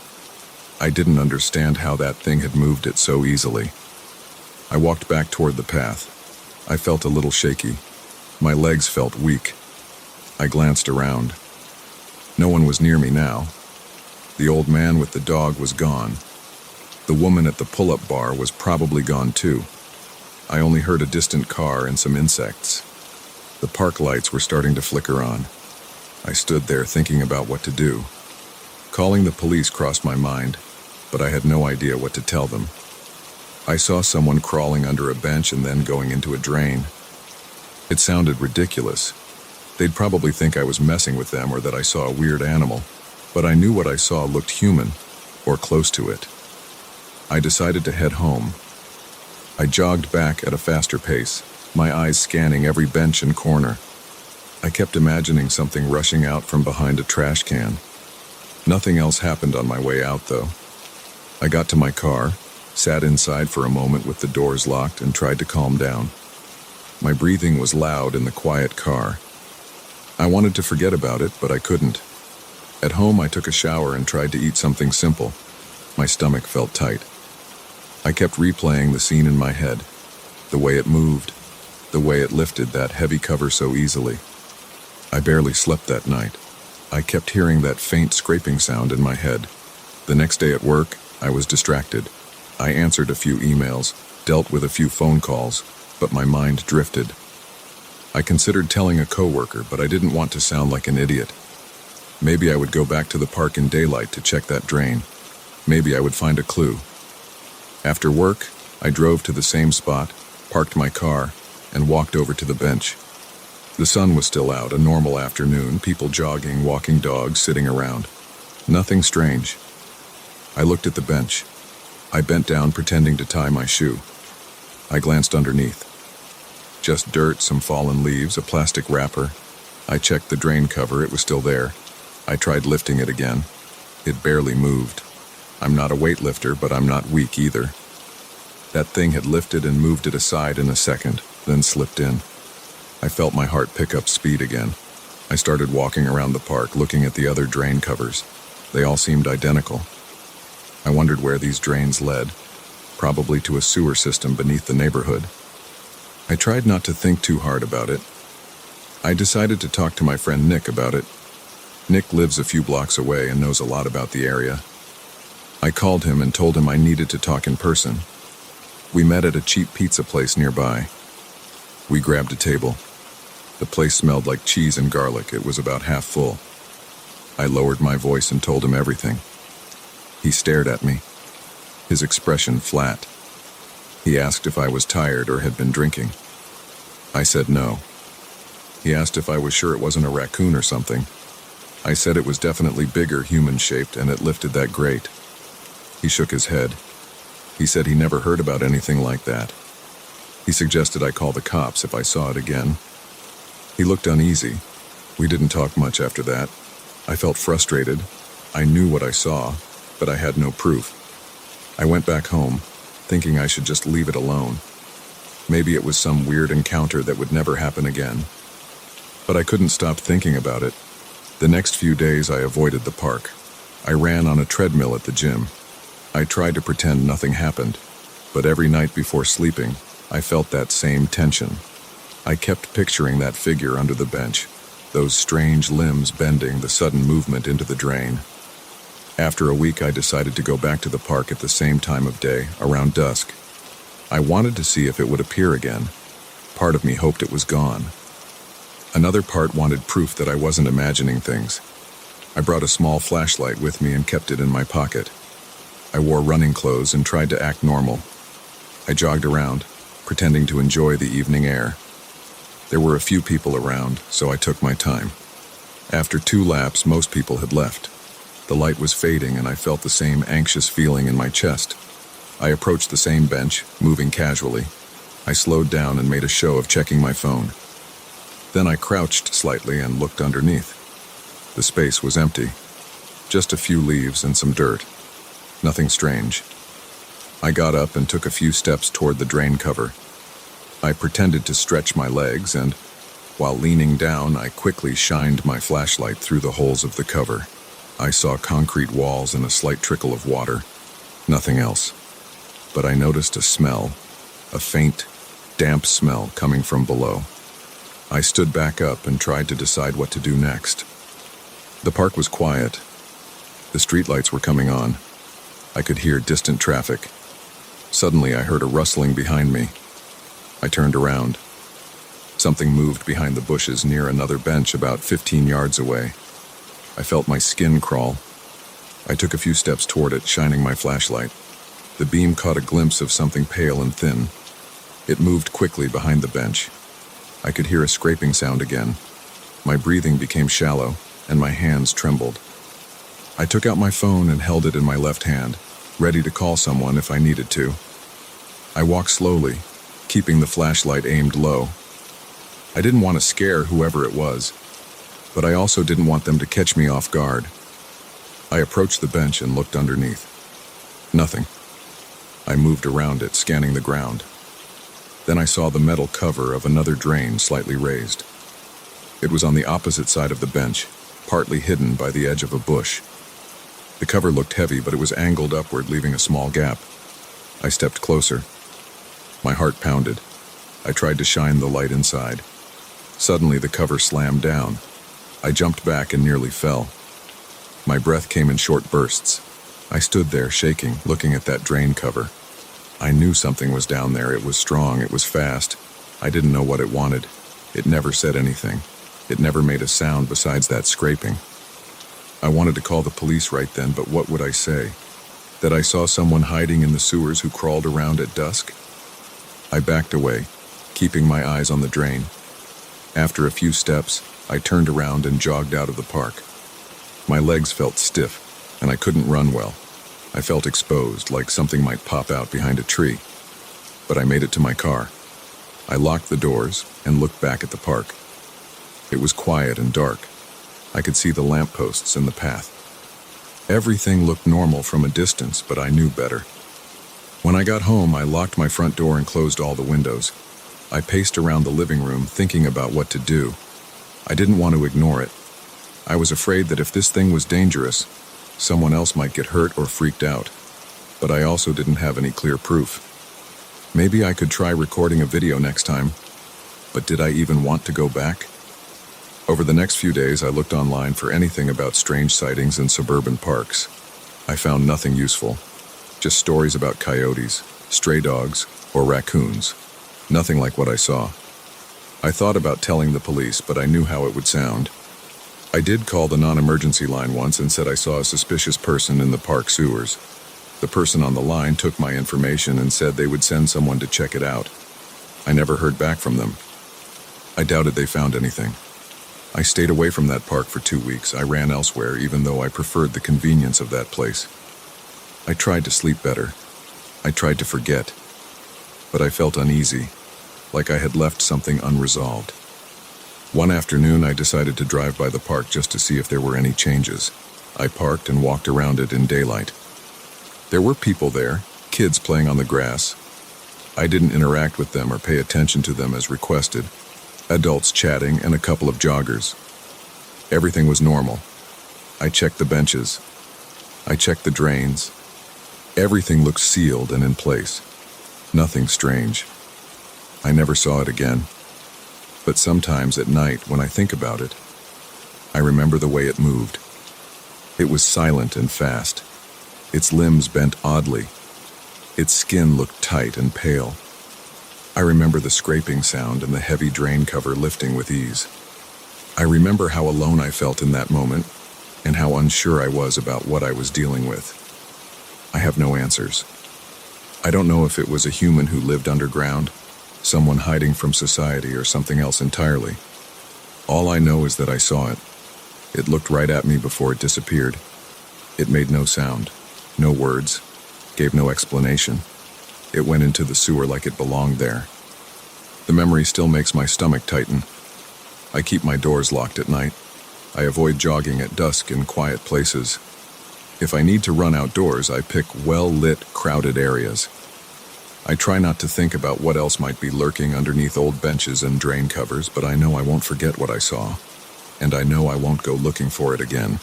I didn't understand how that thing had moved it so easily. I walked back toward the path. I felt a little shaky. My legs felt weak. I glanced around. No one was near me now. The old man with the dog was gone. The woman at the pull-up bar was probably gone too. I only heard a distant car and some insects. The park lights were starting to flicker on. I stood there thinking about what to do. Calling the police crossed my mind, but I had no idea what to tell them. I saw someone crawling under a bench and then going into a drain. It sounded ridiculous. They'd probably think I was messing with them or that I saw a weird animal, but I knew what I saw looked human, or close to it. I decided to head home. I jogged back at a faster pace, my eyes scanning every bench and corner. I kept imagining something rushing out from behind a trash can. Nothing else happened on my way out, though. I got to my car, sat inside for a moment with the doors locked, and tried to calm down. My breathing was loud in the quiet car. I wanted to forget about it, but I couldn't. At home, I took a shower and tried to eat something simple. My stomach felt tight. I kept replaying the scene in my head, the way it moved, the way it lifted that heavy cover so easily. I barely slept that night. I kept hearing that faint scraping sound in my head. The next day at work, I was distracted. I answered a few emails, dealt with a few phone calls, but my mind drifted. I considered telling a coworker, but I didn't want to sound like an idiot. Maybe I would go back to the park in daylight to check that drain. Maybe I would find a clue. After work, I drove to the same spot, parked my car, and walked over to the bench. The sun was still out, a normal afternoon, people jogging, walking dogs, sitting around. Nothing strange. I looked at the bench. I bent down, pretending to tie my shoe. I glanced underneath. Just dirt, some fallen leaves, a plastic wrapper. I checked the drain cover, it was still there. I tried lifting it again. It barely moved. I'm not a weightlifter, but I'm not weak either. That thing had lifted and moved it aside in a second, then slipped in. I felt my heart pick up speed again. I started walking around the park, looking at the other drain covers. They all seemed identical. I wondered where these drains led, probably to a sewer system beneath the neighborhood. I tried not to think too hard about it. I decided to talk to my friend Nick about it. Nick lives a few blocks away and knows a lot about the area. I called him and told him I needed to talk in person. We met at a cheap pizza place nearby. We grabbed a table. The place smelled like cheese and garlic. It was about half full. I lowered my voice and told him everything. He stared at me, his expression flat. He asked if I was tired or had been drinking. I said no. He asked if I was sure it wasn't a raccoon or something. I said it was definitely bigger, human-shaped, and it lifted that grate. He shook his head. He said he never heard about anything like that. He suggested I call the cops if I saw it again. He looked uneasy. We didn't talk much after that. I felt frustrated. I knew what I saw, but I had no proof. I went back home, thinking I should just leave it alone. Maybe it was some weird encounter that would never happen again. But I couldn't stop thinking about it. The next few days I avoided the park. I ran on a treadmill at the gym. I tried to pretend nothing happened. But every night before sleeping, I felt that same tension. I kept picturing that figure under the bench, those strange limbs bending, the sudden movement into the drain. After a week, I decided to go back to the park at the same time of day, around dusk. I wanted to see if it would appear again. Part of me hoped it was gone. Another part wanted proof that I wasn't imagining things. I brought a small flashlight with me and kept it in my pocket. I wore running clothes and tried to act normal. I jogged around, pretending to enjoy the evening air. There were a few people around, so I took my time. After 2 laps, most people had left. The light was fading and I felt the same anxious feeling in my chest. I approached the same bench, moving casually. I slowed down and made a show of checking my phone. Then I crouched slightly and looked underneath. The space was empty. Just a few leaves and some dirt. Nothing strange. I got up and took a few steps toward the drain cover. I pretended to stretch my legs and, while leaning down, I quickly shined my flashlight through the holes of the cover. I saw concrete walls and a slight trickle of water. Nothing else. But I noticed a smell, a faint, damp smell coming from below. I stood back up and tried to decide what to do next. The park was quiet. The streetlights were coming on. I could hear distant traffic. Suddenly, I heard a rustling behind me. I turned around. Something moved behind the bushes near another bench about 15 yards away. I felt my skin crawl. I took a few steps toward it, shining my flashlight. The beam caught a glimpse of something pale and thin. It moved quickly behind the bench. I could hear a scraping sound again. My breathing became shallow, and my hands trembled. I took out my phone and held it in my left hand, ready to call someone if I needed to. I walked slowly, keeping the flashlight aimed low. I didn't want to scare whoever it was, but I also didn't want them to catch me off guard. I approached the bench and looked underneath. Nothing. I moved around it, scanning the ground. Then I saw the metal cover of another drain slightly raised. It was on the opposite side of the bench, partly hidden by the edge of a bush. The cover looked heavy, but it was angled upward, leaving a small gap. I stepped closer. My heart pounded. I tried to shine the light inside. Suddenly, the cover slammed down. I jumped back and nearly fell. My breath came in short bursts. I stood there, shaking, looking at that drain cover. I knew something was down there. It was strong. It was fast. I didn't know what it wanted. It never said anything. It never made a sound besides that scraping. I wanted to call the police right then, but what would I say? That I saw someone hiding in the sewers who crawled around at dusk? I backed away, keeping my eyes on the drain. After a few steps, I turned around and jogged out of the park. My legs felt stiff, and I couldn't run well. I felt exposed, like something might pop out behind a tree. But I made it to my car. I locked the doors and looked back at the park. It was quiet and dark. I could see the lampposts and the path. Everything looked normal from a distance, but I knew better. When I got home, I locked my front door and closed all the windows. I paced around the living room, thinking about what to do. I didn't want to ignore it. I was afraid that if this thing was dangerous, someone else might get hurt or freaked out. But I also didn't have any clear proof. Maybe I could try recording a video next time. But did I even want to go back? Over the next few days, I looked online for anything about strange sightings in suburban parks. I found nothing useful. Just stories about coyotes, stray dogs, or raccoons. Nothing like what I saw. I thought about telling the police, but I knew how it would sound. I did call the non-emergency line once and said I saw a suspicious person in the park sewers. The person on the line took my information and said they would send someone to check it out. I never heard back from them. I doubted they found anything. I stayed away from that park for 2 weeks. I ran elsewhere, even though I preferred the convenience of that place. I tried to sleep better. I tried to forget. But I felt uneasy, like I had left something unresolved. One afternoon, I decided to drive by the park just to see if there were any changes. I parked and walked around it in daylight. There were people there, kids playing on the grass. I didn't interact with them or pay attention to them as requested. Adults chatting and a couple of joggers. Everything was normal. I checked the benches. I checked the drains. Everything looked sealed and in place. Nothing strange. I never saw it again. But sometimes at night, when I think about it, I remember the way it moved. It was silent and fast. Its limbs bent oddly. Its skin looked tight and pale. I remember the scraping sound and the heavy drain cover lifting with ease. I remember how alone I felt in that moment and how unsure I was about what I was dealing with. I have no answers. I don't know if it was a human who lived underground, someone hiding from society, or something else entirely. All I know is that I saw it. It looked right at me before it disappeared. It made no sound, no words, gave no explanation. It went into the sewer like it belonged there. The memory still makes my stomach tighten. I keep my doors locked at night. I avoid jogging at dusk in quiet places. If I need to run outdoors, I pick well-lit, crowded areas. I try not to think about what else might be lurking underneath old benches and drain covers, but I know I won't forget what I saw, and I know I won't go looking for it again.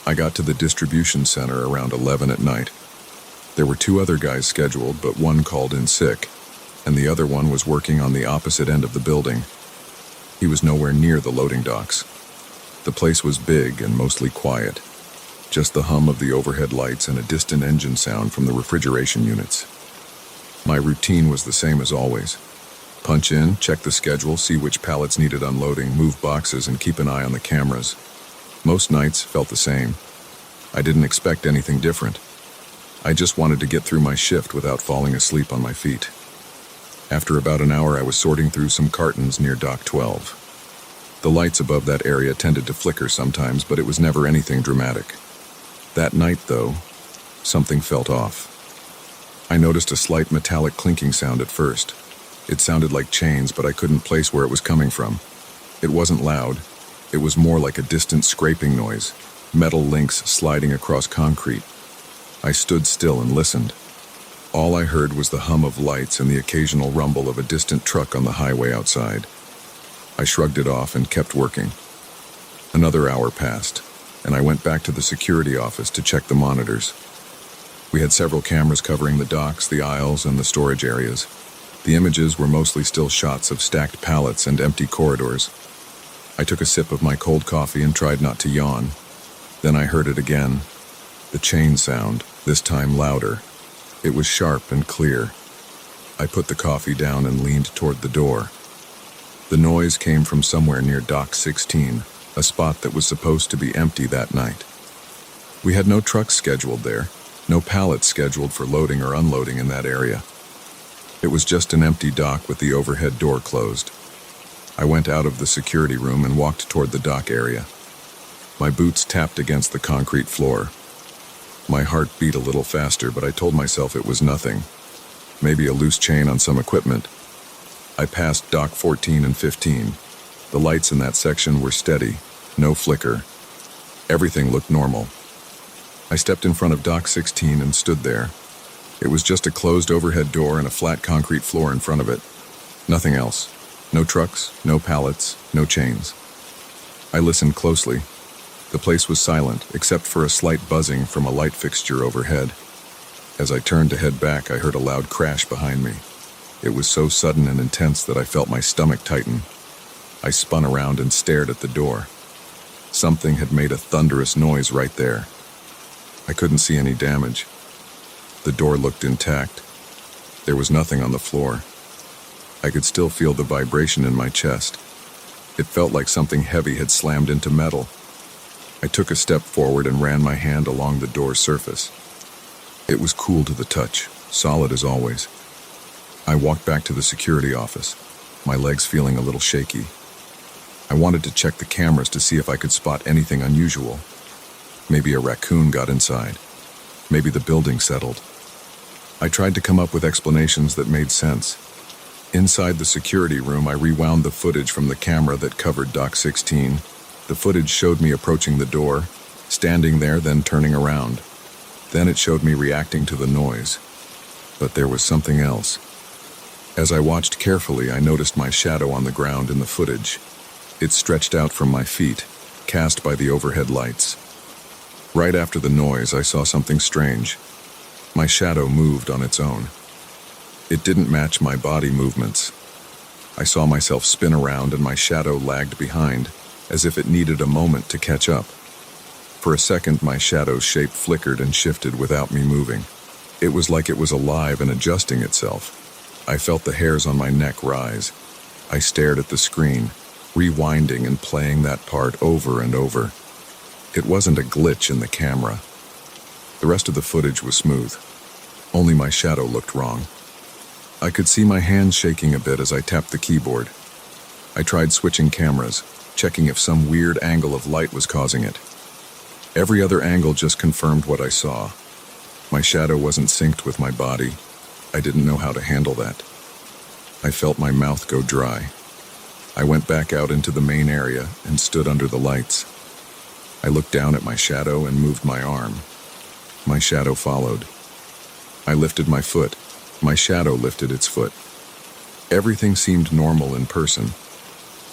I got to the distribution center around 11 at night. There were 2 other guys scheduled, but one called in sick, and the other one was working on the opposite end of the building. He was nowhere near the loading docks. The place was big and mostly quiet, just the hum of the overhead lights and a distant engine sound from the refrigeration units. My routine was the same as always. Punch in, check the schedule, see which pallets needed unloading, move boxes, and keep an eye on the cameras. Most nights felt the same. I didn't expect anything different. I just wanted to get through my shift without falling asleep on my feet. After about an hour, I was sorting through some cartons near Dock 12. The lights above that area tended to flicker sometimes, but it was never anything dramatic. That night, though, something felt off. I noticed a slight metallic clinking sound at first. It sounded like chains, but I couldn't place where it was coming from. It wasn't loud. It was more like a distant scraping noise, metal links sliding across concrete. I stood still and listened. All I heard was the hum of lights and the occasional rumble of a distant truck on the highway outside. I shrugged it off and kept working. Another hour passed, and I went back to the security office to check the monitors. We had several cameras covering the docks, the aisles, and the storage areas. The images were mostly still shots of stacked pallets and empty corridors. I took a sip of my cold coffee and tried not to yawn. Then I heard it again. The chain sound, this time louder. It was sharp and clear. I put the coffee down and leaned toward the door. The noise came from somewhere near Dock 16, a spot that was supposed to be empty that night. We had no trucks scheduled there, no pallets scheduled for loading or unloading in that area. It was just an empty dock with the overhead door closed. I went out of the security room and walked toward the dock area. My boots tapped against the concrete floor. My heart beat a little faster, but I told myself it was nothing. Maybe a loose chain on some equipment. I passed Dock 14 and 15. The lights in that section were steady, no flicker. Everything looked normal. I stepped in front of Dock 16 and stood there. It was just a closed overhead door and a flat concrete floor in front of it. Nothing else. No trucks, no pallets, no chains. I listened closely. The place was silent, except for a slight buzzing from a light fixture overhead. As I turned to head back, I heard a loud crash behind me. It was so sudden and intense that I felt my stomach tighten. I spun around and stared at the door. Something had made a thunderous noise right there. I couldn't see any damage. The door looked intact. There was nothing on the floor. I could still feel the vibration in my chest. It felt like something heavy had slammed into metal. I took a step forward and ran my hand along the door's surface. It was cool to the touch, solid as always. I walked back to the security office, my legs feeling a little shaky. I wanted to check the cameras to see if I could spot anything unusual. Maybe a raccoon got inside. Maybe the building settled. I tried to come up with explanations that made sense. Inside the security room, I rewound the footage from the camera that covered Dock 16. The footage showed me approaching the door, standing there, then turning around. Then it showed me reacting to the noise. But there was something else. As I watched carefully, I noticed my shadow on the ground in the footage. It stretched out from my feet, cast by the overhead lights. Right after the noise, I saw something strange. My shadow moved on its own. It didn't match my body movements. I saw myself spin around and my shadow lagged behind, as if it needed a moment to catch up. For a second, my shadow's shape flickered and shifted without me moving. It was like it was alive and adjusting itself. I felt the hairs on my neck rise. I stared at the screen, rewinding and playing that part over and over. It wasn't a glitch in the camera. The rest of the footage was smooth. Only my shadow looked wrong. I could see my hands shaking a bit as I tapped the keyboard. I tried switching cameras, checking if some weird angle of light was causing it. Every other angle just confirmed what I saw. My shadow wasn't synced with my body. I didn't know how to handle that. I felt my mouth go dry. I went back out into the main area and stood under the lights. I looked down at my shadow and moved my arm. My shadow followed. I lifted my foot. My shadow lifted its foot. Everything seemed normal in person,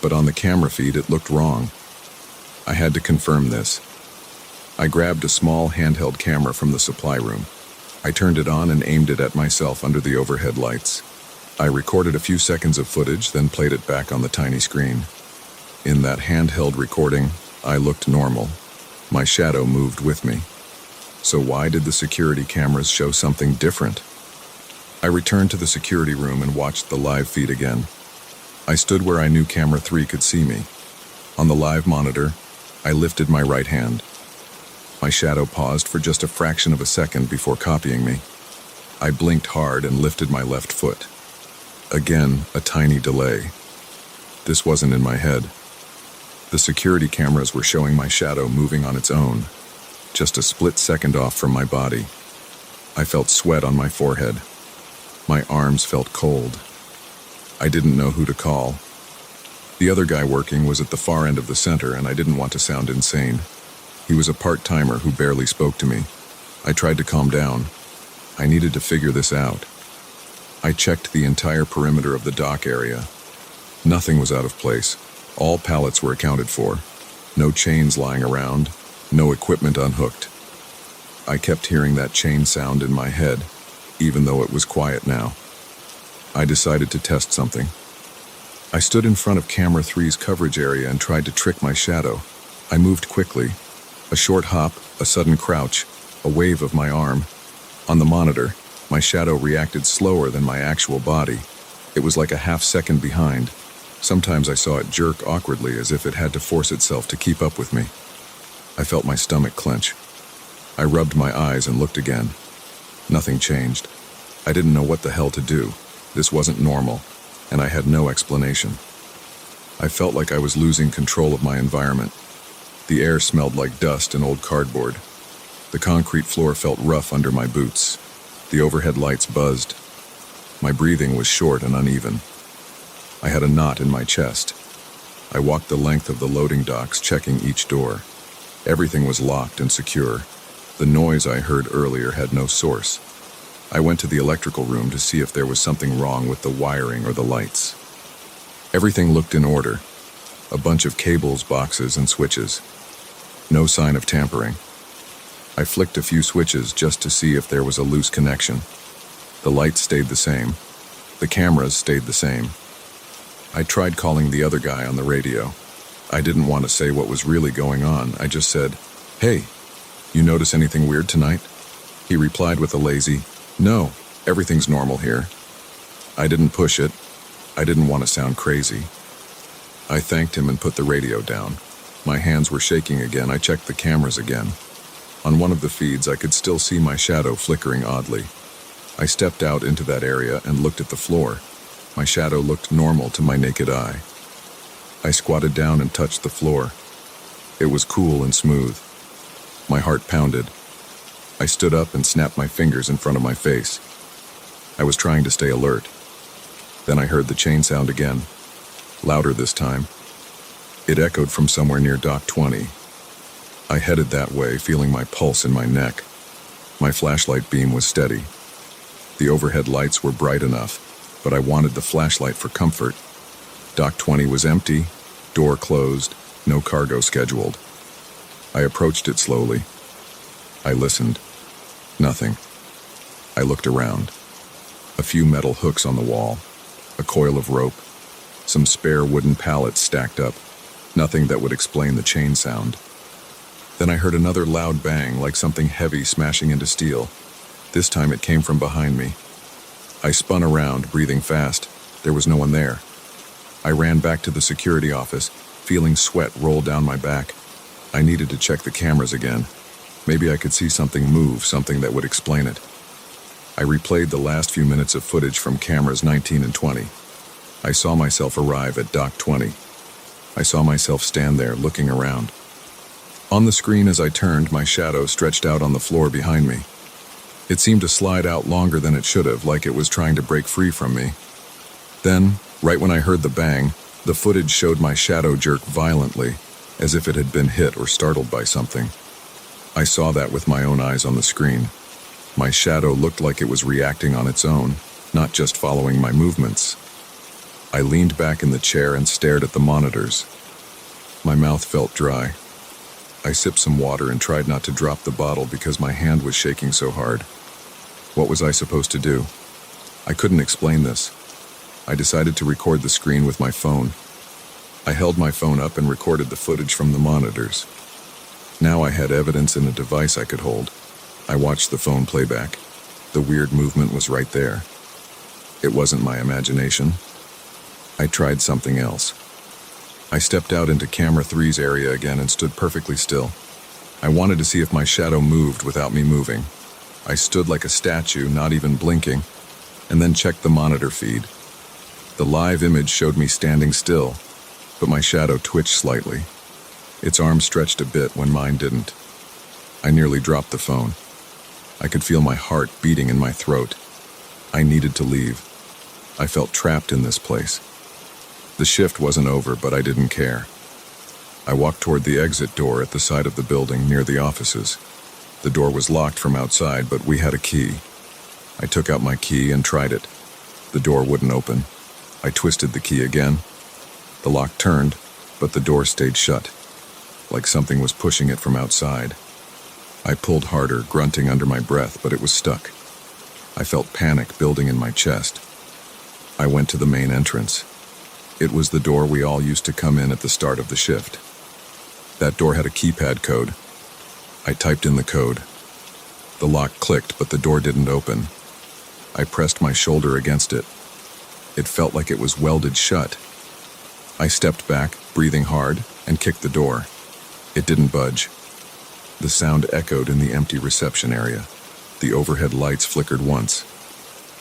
but on the camera feed it looked wrong. I had to confirm this. I grabbed a small handheld camera from the supply room. I turned it on and aimed it at myself under the overhead lights. I recorded a few seconds of footage, then played it back on the tiny screen. In that handheld recording, I looked normal. My shadow moved with me. So why did the security cameras show something different? I returned to the security room and watched the live feed again. I stood where I knew camera 3 could see me. On the live monitor, I lifted my right hand. My shadow paused for just a fraction of a second before copying me. I blinked hard and lifted my left foot. Again, a tiny delay. This wasn't in my head. The security cameras were showing my shadow moving on its own, just a split second off from my body. I felt sweat on my forehead. My arms felt cold. I didn't know who to call. The other guy working was at the far end of the center, and I didn't want to sound insane. He was a part-timer who barely spoke to me. I tried to calm down. I needed to figure this out. I checked the entire perimeter of the dock area. Nothing was out of place. All pallets were accounted for. No chains lying around. No equipment unhooked. I kept hearing that chain sound in my head, even though it was quiet now. I decided to test something. I stood in front of camera 3's coverage area and tried to trick my shadow. I moved quickly. A short hop, a sudden crouch, a wave of my arm. On the monitor, my shadow reacted slower than my actual body. It was like a half second behind. Sometimes I saw it jerk awkwardly as if it had to force itself to keep up with me. I felt my stomach clench. I rubbed my eyes and looked again. Nothing changed. I didn't know what the hell to do. This wasn't normal, and I had no explanation. I felt like I was losing control of my environment. The air smelled like dust and old cardboard. The concrete floor felt rough under my boots. The overhead lights buzzed. My breathing was short and uneven. I had a knot in my chest. I walked the length of the loading docks, checking each door. Everything was locked and secure. The noise I heard earlier had no source. I went to the electrical room to see if there was something wrong with the wiring or the lights. Everything looked in order. A bunch of cables, boxes, and switches. No sign of tampering. I flicked a few switches just to see if there was a loose connection. The lights stayed the same. The cameras stayed the same. I tried calling the other guy on the radio. I didn't want to say what was really going on. I just said, "Hey, you notice anything weird tonight?" He replied with a lazy, "No, everything's normal here." I didn't push it. I didn't want to sound crazy. I thanked him and put the radio down. My hands were shaking again. I checked the cameras again. On one of the feeds, I could still see my shadow flickering oddly. I stepped out into that area and looked at the floor. My shadow looked normal to my naked eye. I squatted down and touched the floor. It was cool and smooth. My heart pounded. I stood up and snapped my fingers in front of my face. I was trying to stay alert. Then I heard the chain sound again, louder this time. It echoed from somewhere near Dock 20. I headed that way, feeling my pulse in my neck. My flashlight beam was steady. The overhead lights were bright enough, but I wanted the flashlight for comfort. Dock 20 was empty, door closed, No cargo scheduled. I approached it slowly. I listened. Nothing. I looked around. A few metal hooks on the wall, a coil of rope, some spare wooden pallets stacked up. Nothing that would explain the chain sound. Then I heard another loud bang, like something heavy smashing into steel. This time it came from behind me. I spun around, breathing fast. There was no one there. I ran back to the security office, feeling sweat roll down my back. I needed to check the cameras again. Maybe I could see something move, something that would explain it. I replayed the last few minutes of footage from cameras 19 and 20. I saw myself arrive at dock 20. I saw myself stand there, looking around. On the screen as I turned, my shadow stretched out on the floor behind me. It seemed to slide out longer than it should have, like it was trying to break free from me. Then, right when I heard the bang, the footage showed my shadow jerk violently, as if it had been hit or startled by something. I saw that with my own eyes on the screen. My shadow looked like it was reacting on its own, not just following my movements. I leaned back in the chair and stared at the monitors. My mouth felt dry. I sipped some water and tried not to drop the bottle because my hand was shaking so hard. What was I supposed to do? I couldn't explain this. I decided to record the screen with my phone. I held my phone up and recorded the footage from the monitors. Now I had evidence in a device I could hold. I watched the phone playback. The weird movement was right there. It wasn't my imagination. I tried something else. I stepped out into camera 3's area again and stood perfectly still. I wanted to see if my shadow moved without me moving. I stood like a statue, not even blinking, and then checked the monitor feed. The live image showed me standing still, but my shadow twitched slightly. Its arm stretched a bit when mine didn't. I nearly dropped the phone. I could feel my heart beating in my throat. I needed to leave. I felt trapped in this place. The shift wasn't over, but I didn't care. I walked toward the exit door at the side of the building near the offices. The door was locked from outside, but we had a key. I took out my key and tried it. The door wouldn't open. I twisted the key again. The lock turned, but the door stayed shut, like something was pushing it from outside. I pulled harder, grunting under my breath, but it was stuck. I felt panic building in my chest. I went to the main entrance. It was the door we all used to come in at the start of the shift. That door had a keypad code. I typed in the code. The lock clicked, but the door didn't open. I pressed my shoulder against it. It felt like it was welded shut. I stepped back, breathing hard, and kicked the door. It didn't budge. The sound echoed in the empty reception area. The overhead lights flickered once.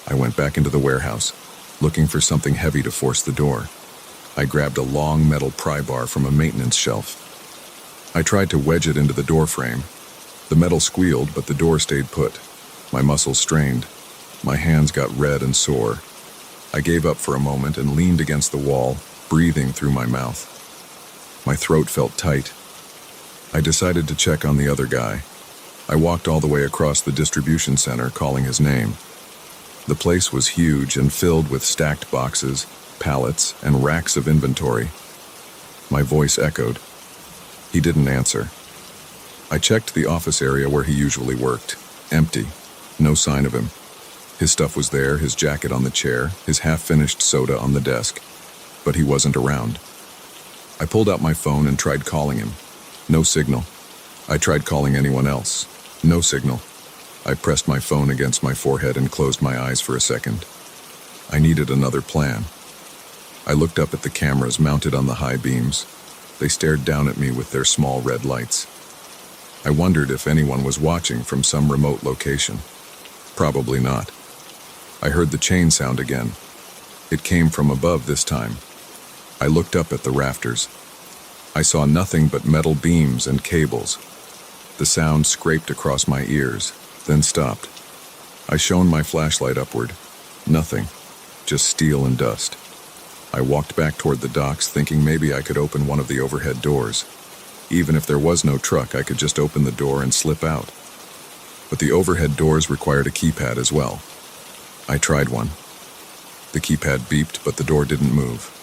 I went back into the warehouse, looking for something heavy to force the door. I grabbed a long metal pry bar from a maintenance shelf. I tried to wedge it into the door frame. The metal squealed, but the door stayed put. My muscles strained. My hands got red and sore. I gave up for a moment and leaned against the wall, breathing through my mouth. My throat felt tight. I decided to check on the other guy. I walked all the way across the distribution center, calling his name. The place was huge and filled with stacked boxes, pallets, and racks of inventory. My voice echoed. He didn't answer. I checked the office area where he usually worked. Empty. No sign of him. His stuff was there, his jacket on the chair, his half-finished soda on the desk. But he wasn't around. I pulled out my phone and tried calling him. No signal. I tried calling anyone else. No signal. I pressed my phone against my forehead and closed my eyes for a second. I needed another plan. I looked up at the cameras mounted on the high beams. They stared down at me with their small red lights. I wondered if anyone was watching from some remote location. Probably not. I heard the chain sound again. It came from above this time. I looked up at the rafters. I saw nothing but metal beams and cables. The sound scraped across my ears, then stopped. I shone my flashlight upward. Nothing. Just steel and dust. I walked back toward the docks, thinking maybe I could open one of the overhead doors. Even if there was no truck, I could just open the door and slip out. But the overhead doors required a keypad as well. I tried one. The keypad beeped, but the door didn't move.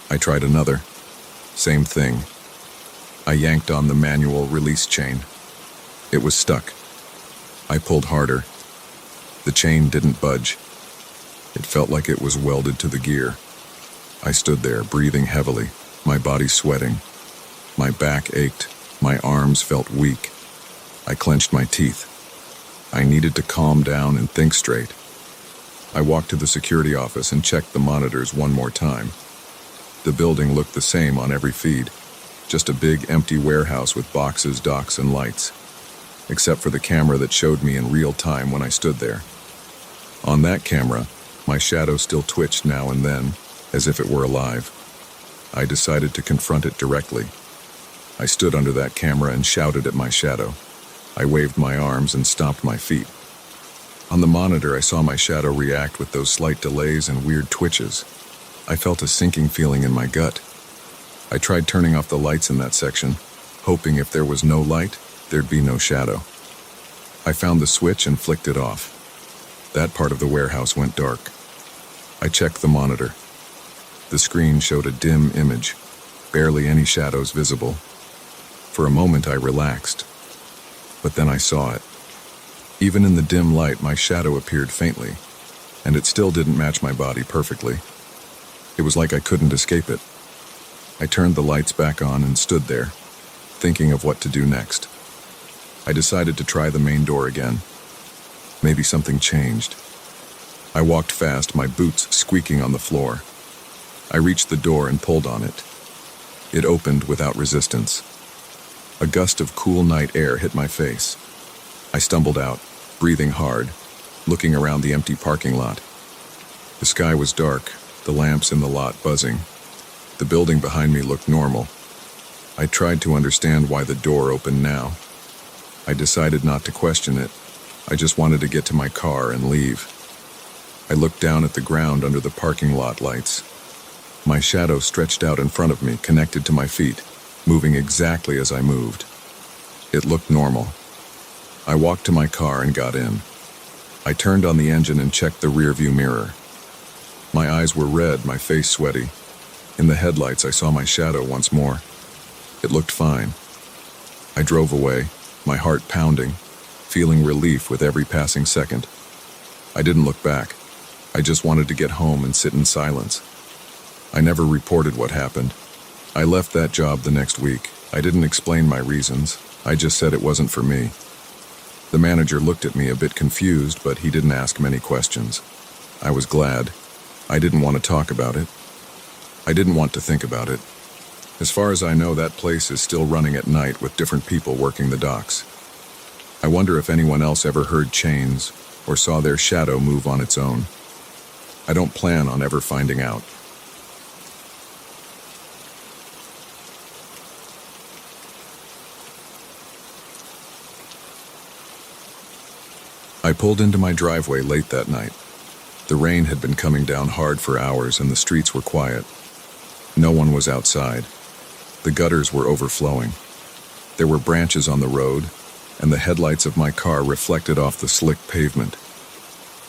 I tried another. Same thing. I yanked on the manual release chain. It was stuck. I pulled harder. The chain didn't budge. It felt like it was welded to the gear. I stood there, breathing heavily, my body sweating. My back ached. My arms felt weak. I clenched my teeth. I needed to calm down and think straight. I walked to the security office and checked the monitors one more time. The building looked the same on every feed, just a big empty warehouse with boxes, docks, and lights, except for the camera that showed me in real time when I stood there. On that camera, my shadow still twitched now and then, as if it were alive. I decided to confront it directly. I stood under that camera and shouted at my shadow. I waved my arms and stomped my feet. On the monitor, I saw my shadow react with those slight delays and weird twitches. I felt a sinking feeling in my gut. I tried turning off the lights in that section, hoping if there was no light, there'd be no shadow. I found the switch and flicked it off. That part of the warehouse went dark. I checked the monitor. The screen showed a dim image, barely any shadows visible. For a moment I relaxed, but then I saw it. Even in the dim light, my shadow appeared faintly, and it still didn't match my body perfectly. It was like I couldn't escape it. I turned the lights back on and stood there, thinking of what to do next. I decided to try the main door again. Maybe something changed. I walked fast, my boots squeaking on the floor. I reached the door and pulled on it. It opened without resistance. A gust of cool night air hit my face. I stumbled out, breathing hard, looking around the empty parking lot. The sky was dark, the lamps in the lot buzzing. The building behind me looked normal. I tried to understand why the door opened now. I decided not to question it. I just wanted to get to my car and leave. I looked down at the ground under the parking lot lights. My shadow stretched out in front of me, connected to my feet, moving exactly as I moved. It looked normal. I walked to my car and got in. I turned on the engine and checked the rearview mirror. My eyes were red, my face sweaty. In the headlights, I saw my shadow once more. It looked fine. I drove away, my heart pounding, feeling relief with every passing second. I didn't look back. I just wanted to get home and sit in silence. I never reported what happened. I left that job the next week. I didn't explain my reasons. I just said it wasn't for me. The manager looked at me a bit confused, but he didn't ask many questions. I was glad. I didn't want to talk about it. I didn't want to think about it. As far as I know, that place is still running at night with different people working the docks. I wonder if anyone else ever heard chains or saw their shadow move on its own. I don't plan on ever finding out. I pulled into my driveway late that night. The rain had been coming down hard for hours and the streets were quiet. No one was outside. The gutters were overflowing. There were branches on the road, and the headlights of my car reflected off the slick pavement.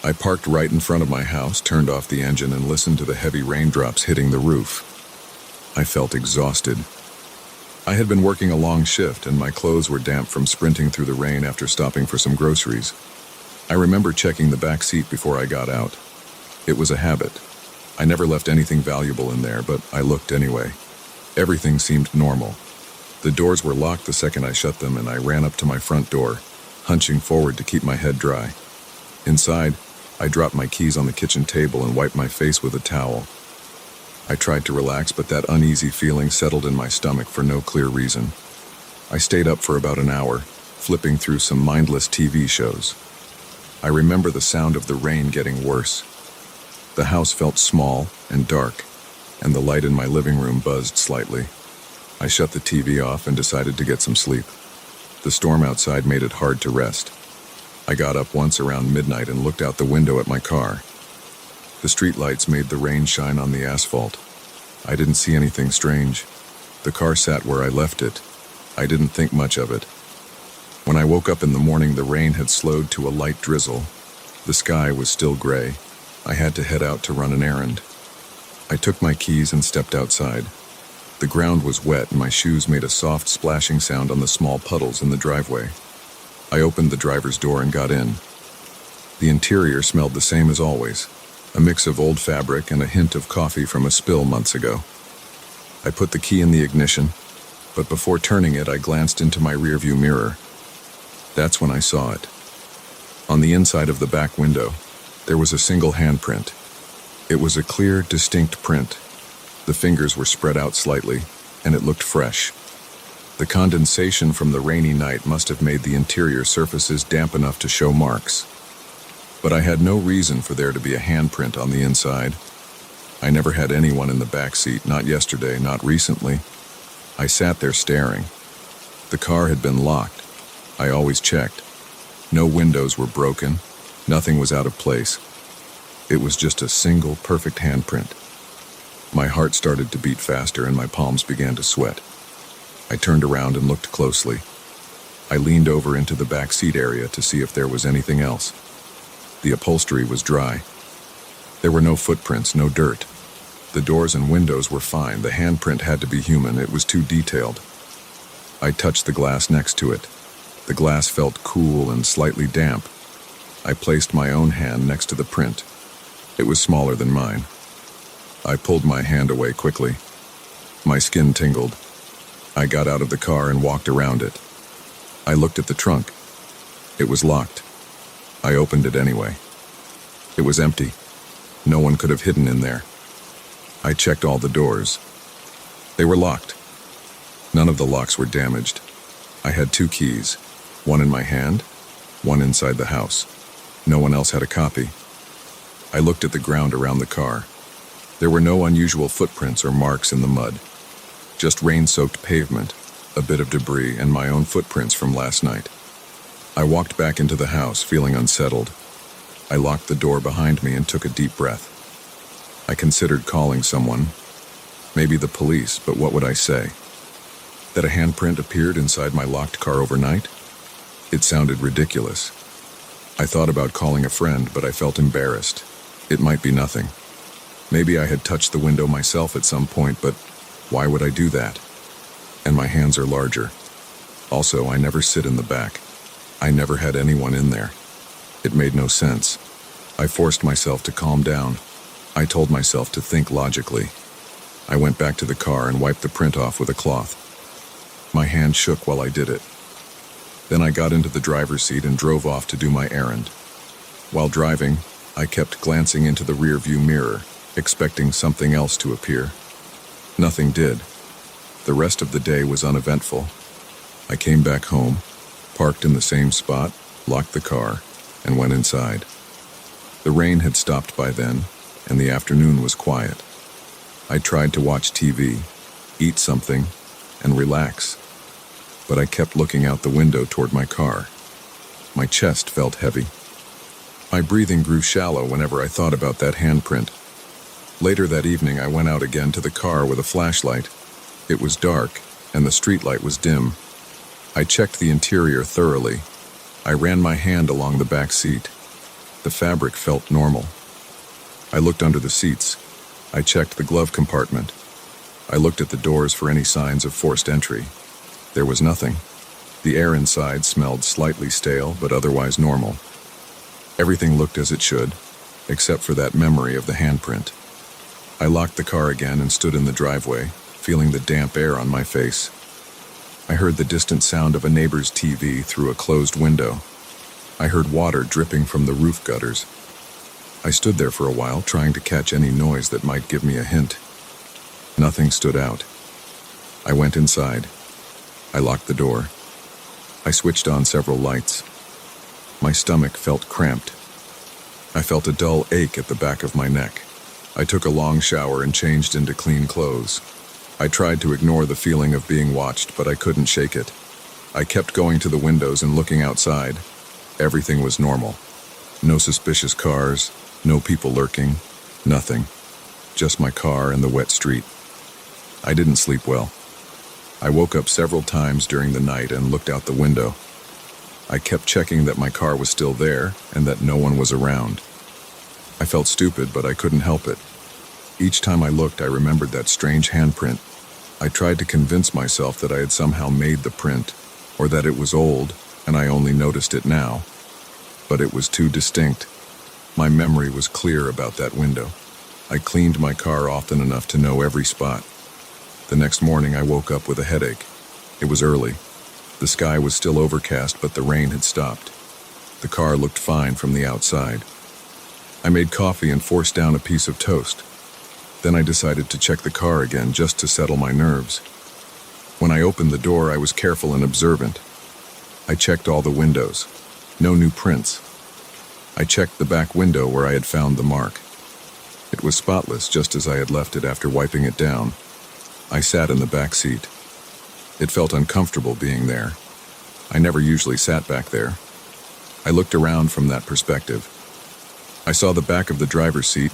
I parked right in front of my house, turned off the engine, and listened to the heavy raindrops hitting the roof. I felt exhausted. I had been working a long shift, and my clothes were damp from sprinting through the rain after stopping for some groceries. I remember checking the back seat before I got out. It was a habit. I never left anything valuable in there, but I looked anyway. Everything seemed normal. The doors were locked the second I shut them, and I ran up to my front door, hunching forward to keep my head dry. Inside, I dropped my keys on the kitchen table and wiped my face with a towel. I tried to relax, but that uneasy feeling settled in my stomach for no clear reason. I stayed up for about an hour, flipping through some mindless TV shows. I remember the sound of the rain getting worse. The house felt small and dark, and the light in my living room buzzed slightly. I shut the TV off and decided to get some sleep. The storm outside made it hard to rest. I got up once around midnight and looked out the window at my car. The streetlights made the rain shine on the asphalt. I didn't see anything strange. The car sat where I left it. I didn't think much of it. When I woke up in the morning, the rain had slowed to a light drizzle. The sky was still gray. I had to head out to run an errand. I took my keys and stepped outside. The ground was wet and my shoes made a soft splashing sound on the small puddles in the driveway. I opened the driver's door and got in. The interior smelled the same as always, a mix of old fabric and a hint of coffee from a spill months ago. I put the key in the ignition, but before turning it, I glanced into my rearview mirror. That's when I saw it. On the inside of the back window, there was a single handprint. It was a clear, distinct print. The fingers were spread out slightly, and it looked fresh. The condensation from the rainy night must have made the interior surfaces damp enough to show marks. But I had no reason for there to be a handprint on the inside. I never had anyone in the back seat, not yesterday, not recently. I sat there staring. The car had been locked. I always checked. No windows were broken. Nothing was out of place. It was just a single, perfect handprint. My heart started to beat faster and my palms began to sweat. I turned around and looked closely. I leaned over into the back seat area to see if there was anything else. The upholstery was dry. There were no footprints, no dirt. The doors and windows were fine. The handprint had to be human. It was too detailed. I touched the glass next to it. The glass felt cool and slightly damp. I placed my own hand next to the print. It was smaller than mine. I pulled my hand away quickly. My skin tingled. I got out of the car and walked around it. I looked at the trunk. It was locked. I opened it anyway. It was empty. No one could have hidden in there. I checked all the doors. They were locked. None of the locks were damaged. I had 2 keys, one in my hand, one inside the house. No one else had a copy. I looked at the ground around the car. There were no unusual footprints or marks in the mud. Just rain-soaked pavement, a bit of debris, and my own footprints from last night. I walked back into the house, feeling unsettled. I locked the door behind me and took a deep breath. I considered calling someone, maybe the police, but what would I say? That a handprint appeared inside my locked car overnight? It sounded ridiculous. I thought about calling a friend, but I felt embarrassed. It might be nothing. Maybe I had touched the window myself at some point, but why would I do that? And my hands are larger. Also, I never sit in the back. I never had anyone in there. It made no sense. I forced myself to calm down. I told myself to think logically. I went back to the car and wiped the print off with a cloth. My hand shook while I did it. Then I got into the driver's seat and drove off to do my errand. While driving, I kept glancing into the rearview mirror, expecting something else to appear. Nothing did. The rest of the day was uneventful. I came back home, parked in the same spot, locked the car, and went inside. The rain had stopped by then, and the afternoon was quiet. I tried to watch TV, eat something, and relax, but I kept looking out the window toward my car. My chest felt heavy. My breathing grew shallow whenever I thought about that handprint. Later that evening, I went out again to the car with a flashlight. It was dark, and the streetlight was dim. I checked the interior thoroughly. I ran my hand along the back seat. The fabric felt normal. I looked under the seats. I checked the glove compartment. I looked at the doors for any signs of forced entry. There was nothing. The air inside smelled slightly stale, but otherwise normal. Everything looked as it should, except for that memory of the handprint. I locked the car again and stood in the driveway, feeling the damp air on my face. I heard the distant sound of a neighbor's TV through a closed window. I heard water dripping from the roof gutters. I stood there for a while, trying to catch any noise that might give me a hint. Nothing stood out. I went inside. I locked the door. I switched on several lights. My stomach felt cramped. I felt a dull ache at the back of my neck. I took a long shower and changed into clean clothes. I tried to ignore the feeling of being watched, but I couldn't shake it. I kept going to the windows and looking outside. Everything was normal. No suspicious cars, no people lurking, nothing. Just my car and the wet street. I didn't sleep well. I woke up several times during the night and looked out the window. I kept checking that my car was still there and that no one was around. I felt stupid, but I couldn't help it. Each time I looked, I remembered that strange handprint. I tried to convince myself that I had somehow made the print, or that it was old, and I only noticed it now. But it was too distinct. My memory was clear about that window. I cleaned my car often enough to know every spot. The next morning I woke up with a headache. It was early. The sky was still overcast, but the rain had stopped. The car looked fine from the outside. I made coffee and forced down a piece of toast. Then I decided to check the car again just to settle my nerves. When I opened the door, I was careful and observant. I checked all the windows. No new prints. I checked the back window where I had found the mark. It was spotless, just as I had left it after wiping it down. I sat in the back seat. It felt uncomfortable being there. I never usually sat back there. I looked around from that perspective. I saw the back of the driver's seat,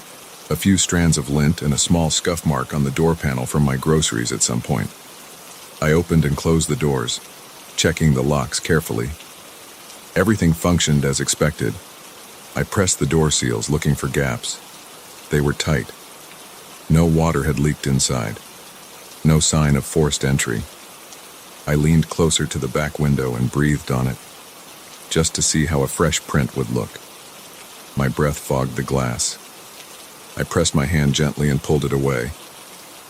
a few strands of lint, and a small scuff mark on the door panel from my groceries at some point. I opened and closed the doors, checking the locks carefully. Everything functioned as expected. I pressed the door seals, looking for gaps. They were tight. No water had leaked inside. No sign of forced entry. I leaned closer to the back window and breathed on it, just to see how a fresh print would look. My breath fogged the glass. I pressed my hand gently and pulled it away.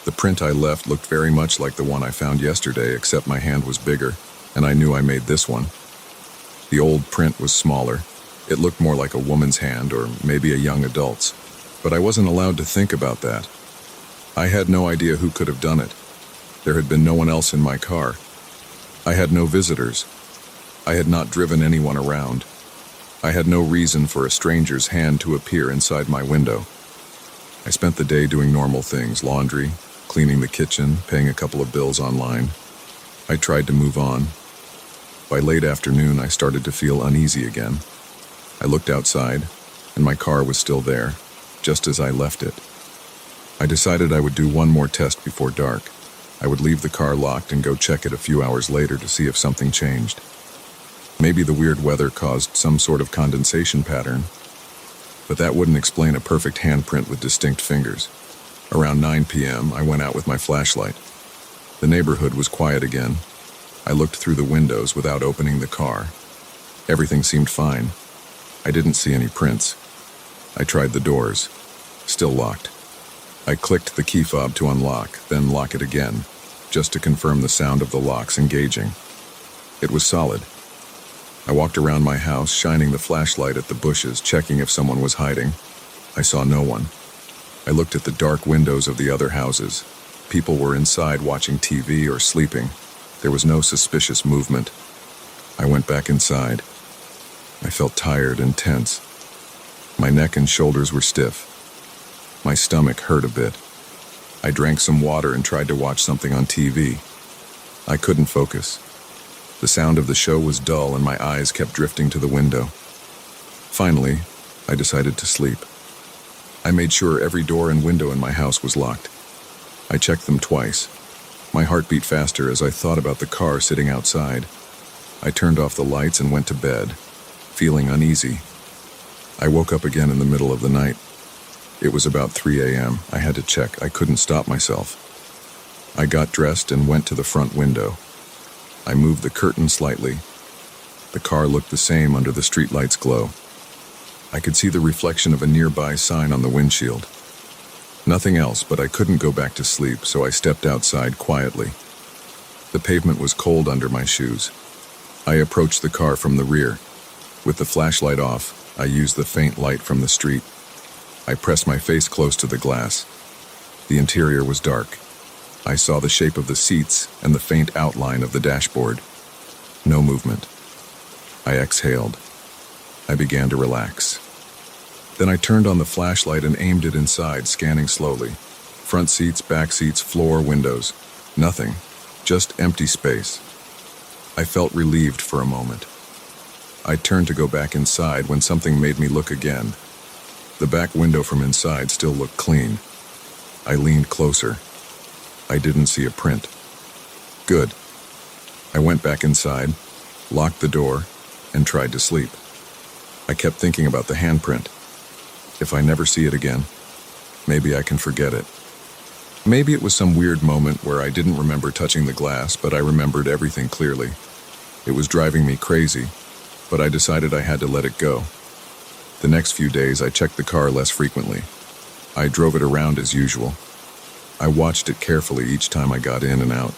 The print I left looked very much like the one I found yesterday, except my hand was bigger, and I knew I made this one. The old print was smaller. It looked more like a woman's hand, or maybe a young adult's, but I wasn't allowed to think about that. I had no idea who could have done it. There had been no one else in my car. I had no visitors. I had not driven anyone around. I had no reason for a stranger's hand to appear inside my window. I spent the day doing normal things: laundry, cleaning the kitchen, paying a couple of bills online. I tried to move on. By late afternoon, I started to feel uneasy again. I looked outside, and my car was still there, just as I left it. I decided I would do one more test before dark. I would leave the car locked and go check it a few hours later to see if something changed. Maybe the weird weather caused some sort of condensation pattern, but that wouldn't explain a perfect handprint with distinct fingers. Around 9 p.m., I went out with my flashlight. The neighborhood was quiet again. I looked through the windows without opening the car. Everything seemed fine. I didn't see any prints. I tried the doors. Still locked. I clicked the key fob to unlock, then lock it again, just to confirm the sound of the locks engaging. It was solid. I walked around my house, shining the flashlight at the bushes, checking if someone was hiding. I saw no one. I looked at the dark windows of the other houses. People were inside watching TV or sleeping. There was no suspicious movement. I went back inside. I felt tired and tense. My neck and shoulders were stiff. My stomach hurt a bit. I drank some water and tried to watch something on TV. I couldn't focus. The sound of the show was dull and my eyes kept drifting to the window. Finally, I decided to sleep. I made sure every door and window in my house was locked. I checked them twice. My heart beat faster as I thought about the car sitting outside. I turned off the lights and went to bed, feeling uneasy. I woke up again in the middle of the night. It was about 3 a.m. I had to check. I couldn't stop myself. I got dressed and went to the front window. I moved the curtain slightly. The car looked the same under the streetlight's glow. I could see the reflection of a nearby sign on the windshield. Nothing else, but I couldn't go back to sleep, so I stepped outside quietly. The pavement was cold under my shoes. I approached the car from the rear. With the flashlight off, I used the faint light from the street. I pressed my face close to the glass. The interior was dark. I saw the shape of the seats and the faint outline of the dashboard. No movement. I exhaled. I began to relax. Then I turned on the flashlight and aimed it inside, scanning slowly. Front seats, back seats, floor, windows. Nothing. Just empty space. I felt relieved for a moment. I turned to go back inside when something made me look again. The back window from inside still looked clean. I leaned closer. I didn't see a print. Good. I went back inside, locked the door, and tried to sleep. I kept thinking about the handprint. If I never see it again, maybe I can forget it. Maybe it was some weird moment where I didn't remember touching the glass, but I remembered everything clearly. It was driving me crazy, but I decided I had to let it go. The next few days, I checked the car less frequently. I drove it around as usual. I watched it carefully each time I got in and out.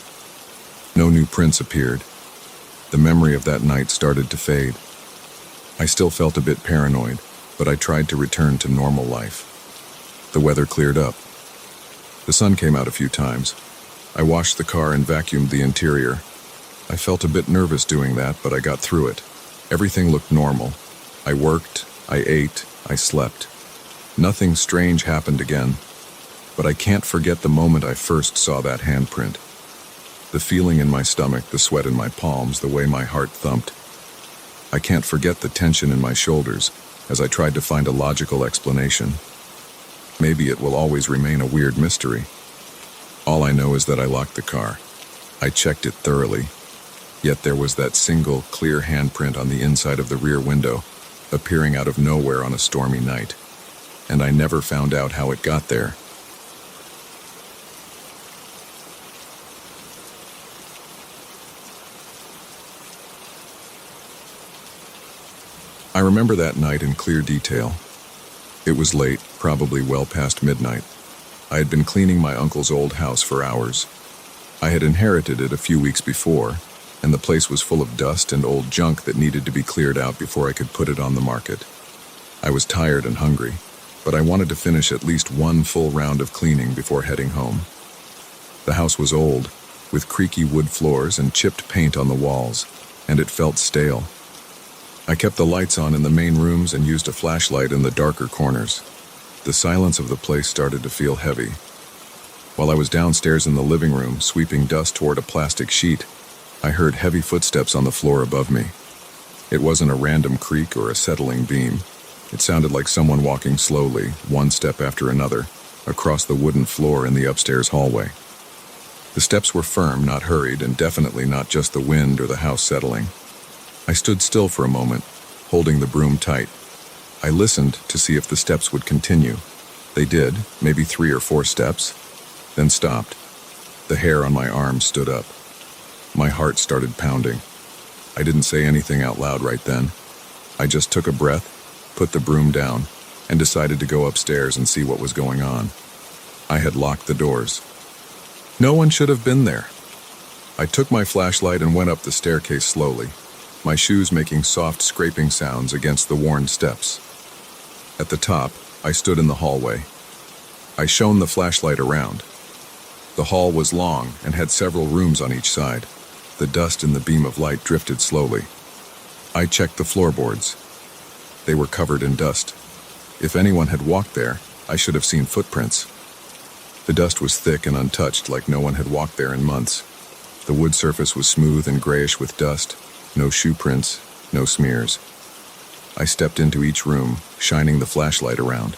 No new prints appeared. The memory of that night started to fade. I still felt a bit paranoid, but I tried to return to normal life. The weather cleared up. The sun came out a few times. I washed the car and vacuumed the interior. I felt a bit nervous doing that, but I got through it. Everything looked normal. I worked, I ate, I slept. Nothing strange happened again, but I can't forget the moment I first saw that handprint. The feeling in my stomach, the sweat in my palms, the way my heart thumped. I can't forget the tension in my shoulders as I tried to find a logical explanation. Maybe it will always remain a weird mystery. All I know is that I locked the car. I checked it thoroughly. Yet there was that single, clear handprint on the inside of the rear window, appearing out of nowhere on a stormy night. And I never found out how it got there. I remember that night in clear detail. It was late, probably well past midnight. I had been cleaning my uncle's old house for hours. I had inherited it a few weeks before, and the place was full of dust and old junk that needed to be cleared out before I could put it on the market. I was tired and hungry, but I wanted to finish at least one full round of cleaning before heading home. The house was old, with creaky wood floors and chipped paint on the walls, and it felt stale. I kept the lights on in the main rooms and used a flashlight in the darker corners. The silence of the place started to feel heavy. While I was downstairs in the living room, sweeping dust toward a plastic sheet, I heard heavy footsteps on the floor above me. It wasn't a random creak or a settling beam. It sounded like someone walking slowly, one step after another, across the wooden floor in the upstairs hallway. The steps were firm, not hurried, and definitely not just the wind or the house settling. I stood still for a moment, holding the broom tight. I listened to see if the steps would continue. They did, maybe 3 or 4 steps, then stopped. The hair on my arm stood up. My heart started pounding. I didn't say anything out loud right then. I just took a breath, put the broom down, and decided to go upstairs and see what was going on. I had locked the doors. No one should have been there. I took my flashlight and went up the staircase slowly, my shoes making soft scraping sounds against the worn steps. At the top, I stood in the hallway. I shone the flashlight around. The hall was long and had several rooms on each side. The dust in the beam of light drifted slowly. I checked the floorboards. They were covered in dust. If anyone had walked there, I should have seen footprints. The dust was thick and untouched, like no one had walked there in months. The wood surface was smooth and grayish with dust. No shoe prints, no smears. I stepped into each room, shining the flashlight around.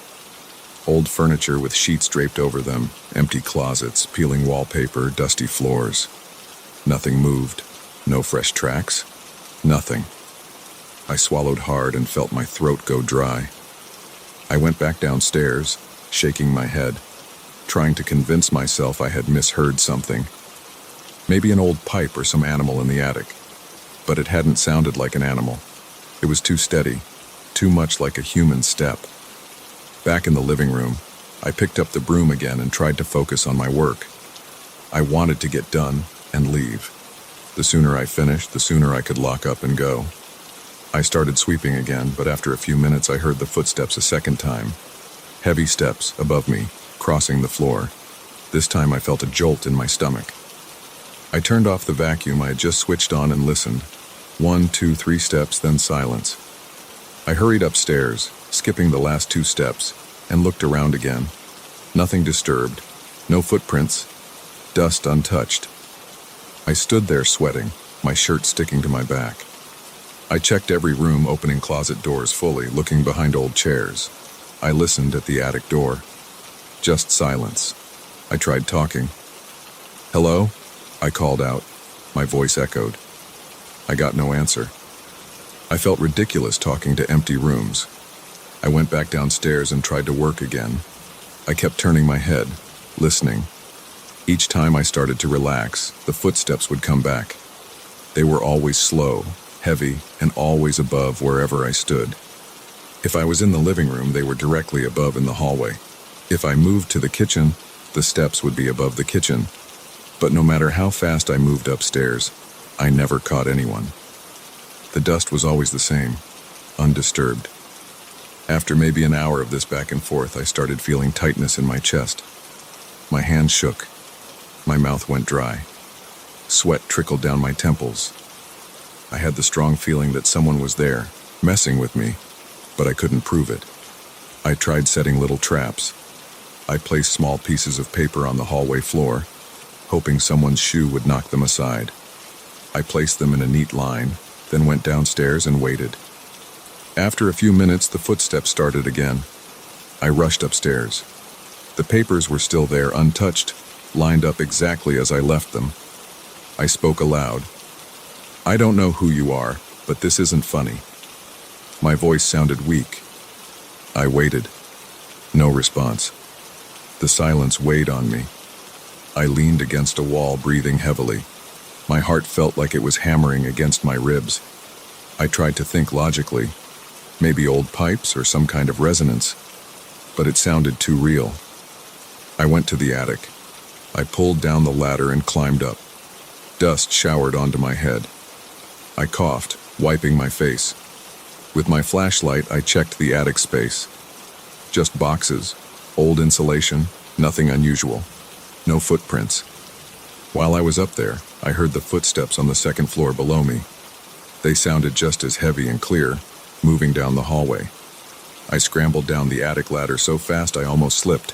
Old furniture with sheets draped over them, empty closets, peeling wallpaper, dusty floors. Nothing moved, no fresh tracks, nothing. I swallowed hard and felt my throat go dry. I went back downstairs, shaking my head, trying to convince myself I had misheard something. Maybe an old pipe or some animal in the attic. But it hadn't sounded like an animal. It was too steady, too much like a human step. Back in the living room, I picked up the broom again and tried to focus on my work. I wanted to get done and leave. The sooner I finished, the sooner I could lock up and go. I started sweeping again, but after a few minutes I heard the footsteps a second time. Heavy steps above me, crossing the floor. This time I felt a jolt in my stomach. I turned off the vacuum I had just switched on and listened. 1, 2, 3 steps, then silence. I hurried upstairs, skipping the last 2 steps, and looked around again. Nothing disturbed, no footprints, dust untouched. I stood there sweating, my shirt sticking to my back. I checked every room, opening closet doors fully, looking behind old chairs. I listened at the attic door. Just silence. I tried talking. "Hello?" I called out. My voice echoed. I got no answer. I felt ridiculous talking to empty rooms. I went back downstairs and tried to work again. I kept turning my head, listening, Each time I started to relax, the footsteps would come back. They were always slow, heavy, and always above wherever I stood. If I was in the living room, they were directly above in the hallway. If I moved to the kitchen, the steps would be above the kitchen. But no matter how fast I moved upstairs, I never caught anyone. The dust was always the same, undisturbed. After maybe an hour of this back and forth, I started feeling tightness in my chest. My hands shook. My mouth went dry. Sweat trickled down my temples. I had the strong feeling that someone was there, messing with me, but I couldn't prove it. I tried setting little traps. I placed small pieces of paper on the hallway floor, hoping someone's shoe would knock them aside. I placed them in a neat line, then went downstairs and waited. After a few minutes, the footsteps started again. I rushed upstairs. The papers were still there, untouched, lined up exactly as I left them. I spoke aloud. "I don't know who you are, but this isn't funny." My voice sounded weak. I waited. No response. The silence weighed on me. I leaned against a wall, breathing heavily. My heart felt like it was hammering against my ribs. I tried to think logically. Maybe old pipes or some kind of resonance. But it sounded too real. I went to the attic. I pulled down the ladder and climbed up. Dust showered onto my head. I coughed, wiping my face. With my flashlight, I checked the attic space. Just boxes, old insulation, nothing unusual. No footprints. While I was up there, I heard the footsteps on the second floor below me. They sounded just as heavy and clear, moving down the hallway. I scrambled down the attic ladder so fast I almost slipped.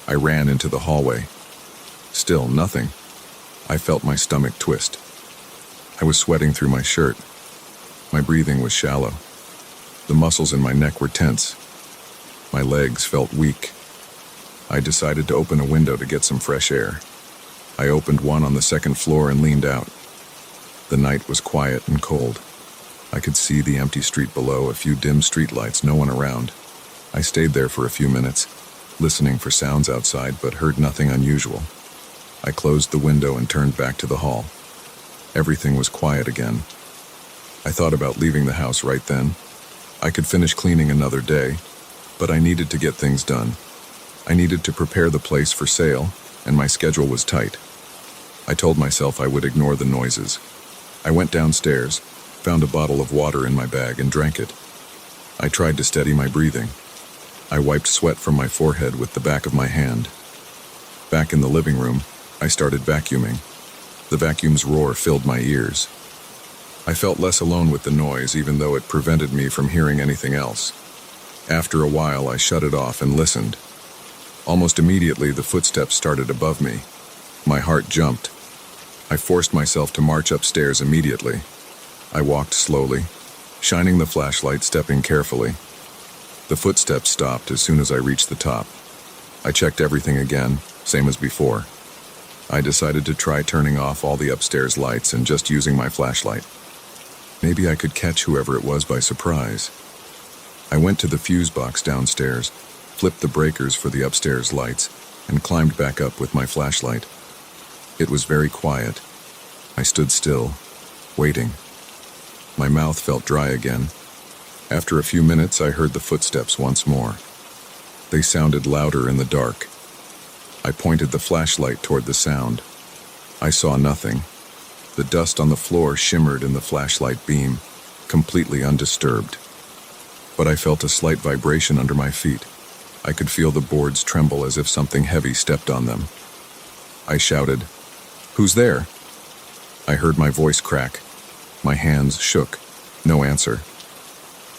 I ran into the hallway. Still nothing. I felt my stomach twist. I was sweating through my shirt. My breathing was shallow. The muscles in my neck were tense. My legs felt weak. I decided to open a window to get some fresh air. I opened one on the second floor and leaned out. The night was quiet and cold. I could see the empty street below, a few dim streetlights, no one around. I stayed there for a few minutes, listening for sounds outside, but heard nothing unusual. I closed the window and turned back to the hall. Everything was quiet again. I thought about leaving the house right then. I could finish cleaning another day, but I needed to get things done. I needed to prepare the place for sale, and my schedule was tight. I told myself I would ignore the noises. I went downstairs, found a bottle of water in my bag, and drank it. I tried to steady my breathing. I wiped sweat from my forehead with the back of my hand. Back in the living room, I started vacuuming. The vacuum's roar filled my ears. I felt less alone with the noise, even though it prevented me from hearing anything else. After a while, I shut it off and listened. Almost immediately, the footsteps started above me. My heart jumped. I forced myself to march upstairs immediately. I walked slowly, shining the flashlight, stepping carefully. The footsteps stopped as soon as I reached the top. I checked everything again, same as before. I decided to try turning off all the upstairs lights and just using my flashlight. Maybe I could catch whoever it was by surprise. I went to the fuse box downstairs, flipped the breakers for the upstairs lights, and climbed back up with my flashlight. It was very quiet. I stood still, waiting. My mouth felt dry again. After a few minutes, I heard the footsteps once more. They sounded louder in the dark. I pointed the flashlight toward the sound. I saw nothing. The dust on the floor shimmered in the flashlight beam, completely undisturbed. But I felt a slight vibration under my feet. I could feel the boards tremble as if something heavy stepped on them. I shouted, "Who's there?" I heard my voice crack. My hands shook. No answer.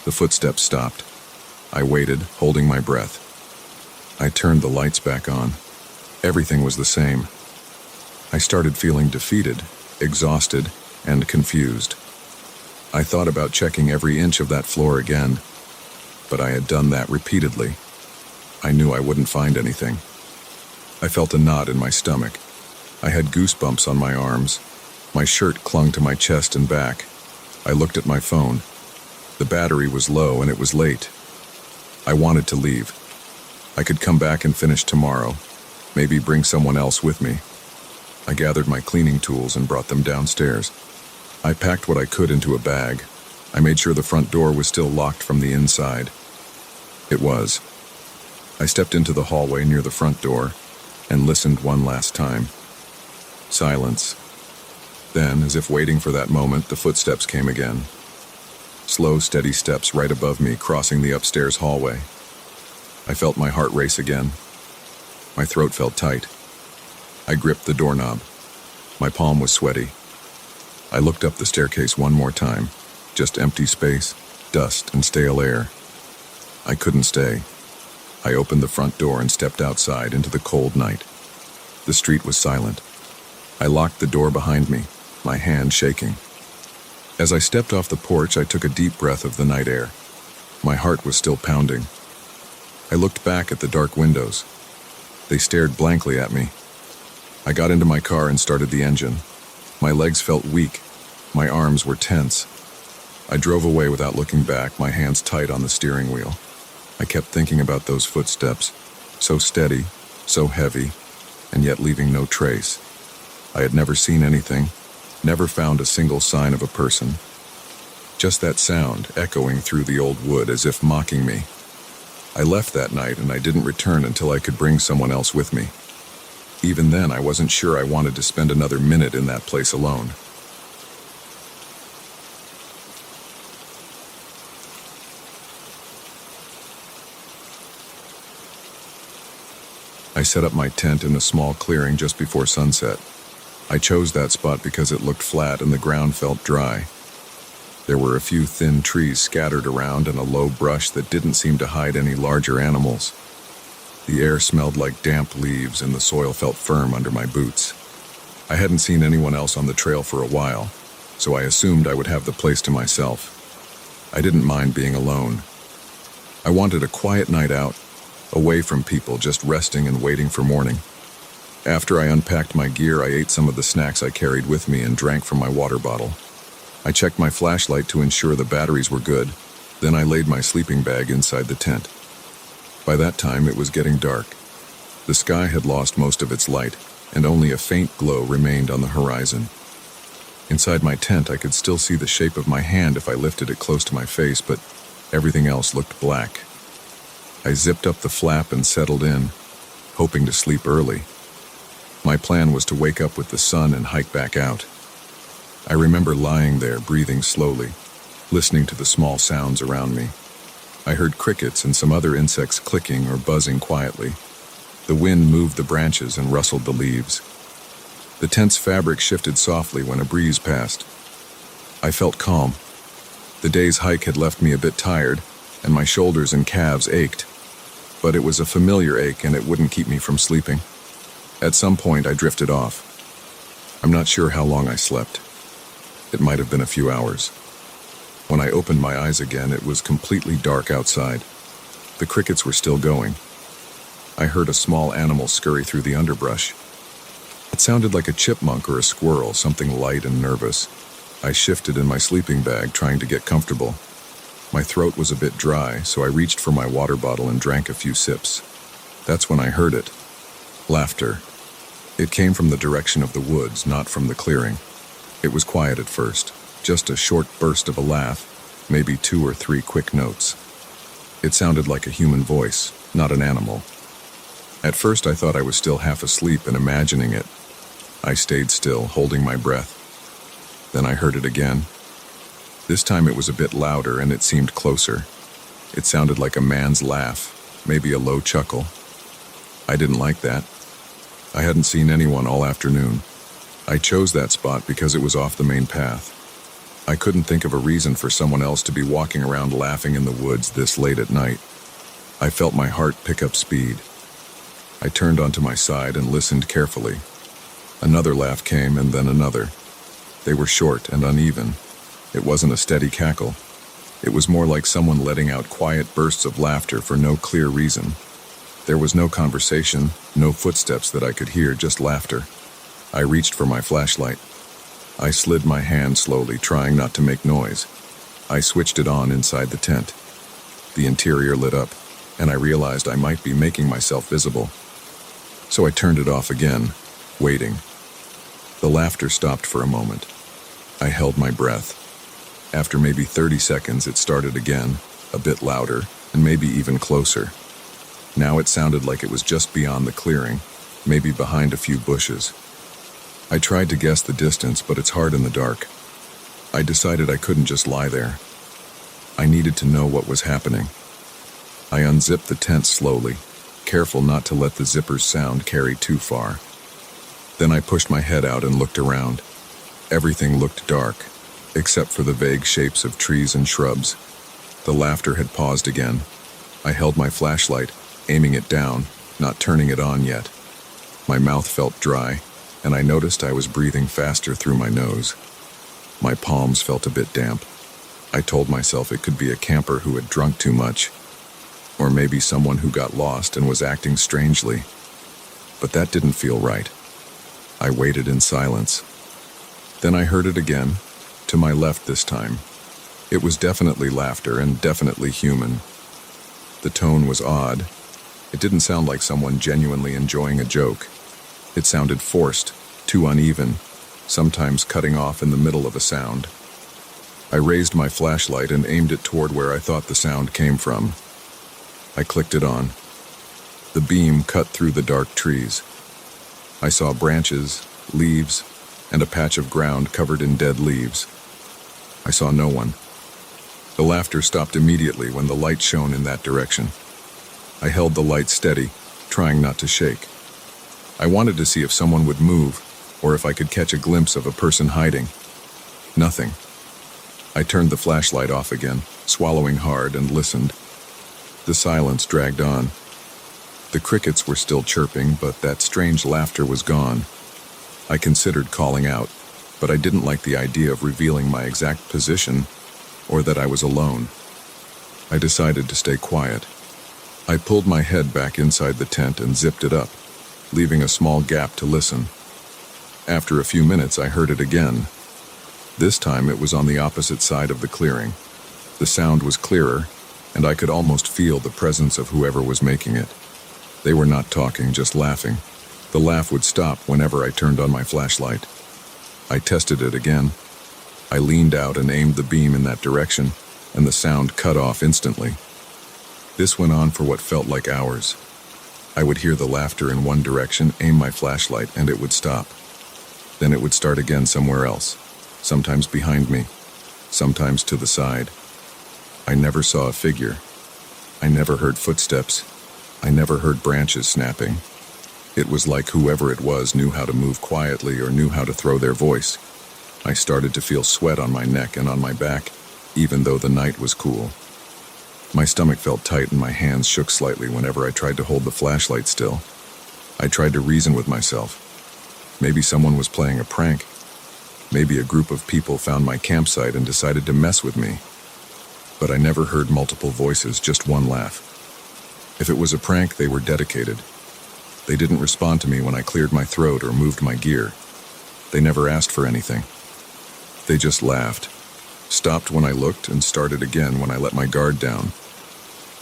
The footsteps stopped. I waited, holding my breath. I turned the lights back on. Everything was the same. I started feeling defeated, exhausted, and confused. I thought about checking every inch of that floor again, but I had done that repeatedly. I knew I wouldn't find anything. I felt a knot in my stomach. I had goosebumps on my arms. My shirt clung to my chest and back. I looked at my phone. The battery was low and it was late. I wanted to leave. I could come back and finish tomorrow. Maybe bring someone else with me. I gathered my cleaning tools and brought them downstairs. I packed what I could into a bag. I made sure the front door was still locked from the inside. It was. I stepped into the hallway near the front door and listened one last time. Silence. Then, as if waiting for that moment, the footsteps came again. Slow, steady steps right above me, crossing the upstairs hallway. I felt my heart race again. My throat felt tight. I gripped the doorknob. My palm was sweaty. I looked up the staircase one more time. Just empty space, dust, and stale air. I couldn't stay. I opened the front door and stepped outside into the cold night. The street was silent. I locked the door behind me, my hand shaking. As I stepped off the porch, I took a deep breath of the night air. My heart was still pounding. I looked back at the dark windows. They stared blankly at me. I got into my car and started the engine. My legs felt weak. My arms were tense. I drove away without looking back, my hands tight on the steering wheel. I kept thinking about those footsteps, so steady, so heavy, and yet leaving no trace. I had never seen anything, never found a single sign of a person. Just that sound echoing through the old wood as if mocking me. I left that night and I didn't return until I could bring someone else with me. Even then, I wasn't sure I wanted to spend another minute in that place alone. I set up my tent in a small clearing just before sunset. I chose that spot because it looked flat and the ground felt dry. There were a few thin trees scattered around and a low brush that didn't seem to hide any larger animals. The air smelled like damp leaves and the soil felt firm under my boots. I hadn't seen anyone else on the trail for a while, so I assumed I would have the place to myself. I didn't mind being alone. I wanted a quiet night out, away from people, just resting and waiting for morning. After I unpacked my gear, I ate some of the snacks I carried with me and drank from my water bottle. I checked my flashlight to ensure the batteries were good, then I laid my sleeping bag inside the tent. By that time, it was getting dark. The sky had lost most of its light, and only a faint glow remained on the horizon. Inside my tent, I could still see the shape of my hand if I lifted it close to my face, but everything else looked black. I zipped up the flap and settled in, hoping to sleep early. My plan was to wake up with the sun and hike back out. I remember lying there, breathing slowly, listening to the small sounds around me. I heard crickets and some other insects clicking or buzzing quietly. The wind moved the branches and rustled the leaves. The tent's fabric shifted softly when a breeze passed. I felt calm. The day's hike had left me a bit tired, and my shoulders and calves ached. But it was a familiar ache and it wouldn't keep me from sleeping. At some point, I drifted off. I'm not sure how long I slept. It might have been a few hours. When I opened my eyes again, it was completely dark outside. The crickets were still going. I heard a small animal scurry through the underbrush. It sounded like a chipmunk or a squirrel, something light and nervous. I shifted in my sleeping bag, trying to get comfortable. My throat was a bit dry, so I reached for my water bottle and drank a few sips. That's when I heard it. Laughter. It came from the direction of the woods, not from the clearing. It was quiet at first, just a short burst of a laugh, maybe 2 or 3 quick notes. It sounded like a human voice, not an animal. At first I thought I was still half asleep and imagining it. I stayed still, holding my breath. Then I heard it again. This time it was a bit louder and it seemed closer. It sounded like a man's laugh, maybe a low chuckle. I didn't like that. I hadn't seen anyone all afternoon. I chose that spot because it was off the main path. I couldn't think of a reason for someone else to be walking around laughing in the woods this late at night. I felt my heart pick up speed. I turned onto my side and listened carefully. Another laugh came and then another. They were short and uneven. It wasn't a steady cackle. It was more like someone letting out quiet bursts of laughter for no clear reason. There was no conversation, no footsteps that I could hear, just laughter. I reached for my flashlight. I slid my hand slowly, trying not to make noise. I switched it on inside the tent. The interior lit up, and I realized I might be making myself visible. So I turned it off again, waiting. The laughter stopped for a moment. I held my breath. After maybe 30 seconds, it started again, a bit louder, and maybe even closer. Now it sounded like it was just beyond the clearing, maybe behind a few bushes. I tried to guess the distance, but it's hard in the dark. I decided I couldn't just lie there. I needed to know what was happening. I unzipped the tent slowly, careful not to let the zipper's sound carry too far. Then I pushed my head out and looked around. Everything looked dark, except for the vague shapes of trees and shrubs. The laughter had paused again. I held my flashlight, aiming it down, not turning it on yet. My mouth felt dry, and I noticed I was breathing faster through my nose. My palms felt a bit damp. I told myself it could be a camper who had drunk too much, or maybe someone who got lost and was acting strangely. But that didn't feel right. I waited in silence. Then I heard it again, to my left this time. It was definitely laughter and definitely human. The tone was odd. It didn't sound like someone genuinely enjoying a joke. It sounded forced, too uneven, sometimes cutting off in the middle of a sound. I raised my flashlight and aimed it toward where I thought the sound came from. I clicked it on. The beam cut through the dark trees. I saw branches, leaves, and a patch of ground covered in dead leaves. I saw no one. The laughter stopped immediately when the light shone in that direction. I held the light steady, trying not to shake. I wanted to see if someone would move, or if I could catch a glimpse of a person hiding. Nothing. I turned the flashlight off again, swallowing hard, and listened. The silence dragged on. The crickets were still chirping, but that strange laughter was gone. I considered calling out, but I didn't like the idea of revealing my exact position, or that I was alone. I decided to stay quiet. I pulled my head back inside the tent and zipped it up, leaving a small gap to listen. After a few minutes, I heard it again. This time it was on the opposite side of the clearing. The sound was clearer, and I could almost feel the presence of whoever was making it. They were not talking, just laughing. The laugh would stop whenever I turned on my flashlight. I tested it again. I leaned out and aimed the beam in that direction, and the sound cut off instantly. This went on for what felt like hours. I would hear the laughter in one direction, aim my flashlight, and it would stop. Then it would start again somewhere else, sometimes behind me, sometimes to the side. I never saw a figure. I never heard footsteps. I never heard branches snapping. It was like whoever it was knew how to move quietly or knew how to throw their voice. I started to feel sweat on my neck and on my back, even though the night was cool. My stomach felt tight and my hands shook slightly whenever I tried to hold the flashlight still. I tried to reason with myself. Maybe someone was playing a prank. Maybe a group of people found my campsite and decided to mess with me. But I never heard multiple voices, just one laugh. If it was a prank, they were dedicated. They didn't respond to me when I cleared my throat or moved my gear. They never asked for anything. They just laughed, stopped when I looked, and started again when I let my guard down.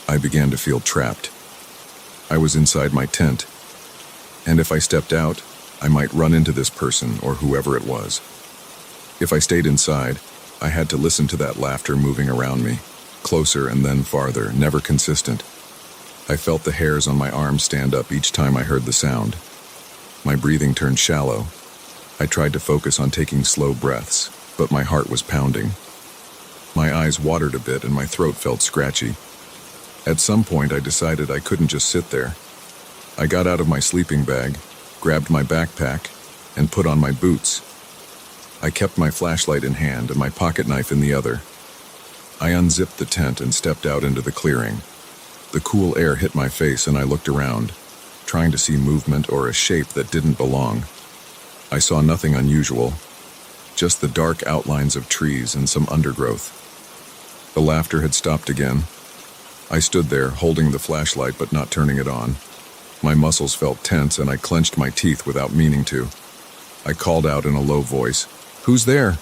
I began to feel trapped. I was inside my tent, and if I stepped out, I might run into this person or whoever it was. If I stayed inside, I had to listen to that laughter moving around me, closer and then farther, never consistent. I felt the hairs on my arms stand up each time I heard the sound. My breathing turned shallow. I tried to focus on taking slow breaths, but my heart was pounding. My eyes watered a bit and my throat felt scratchy. At some point, I decided I couldn't just sit there. I got out of my sleeping bag, grabbed my backpack, and put on my boots. I kept my flashlight in hand and my pocket knife in the other. I unzipped the tent and stepped out into the clearing. The cool air hit my face and I looked around, trying to see movement or a shape that didn't belong. I saw nothing unusual, just the dark outlines of trees and some undergrowth. The laughter had stopped again. I stood there, holding the flashlight but not turning it on. My muscles felt tense and I clenched my teeth without meaning to. I called out in a low voice, "Who's there?"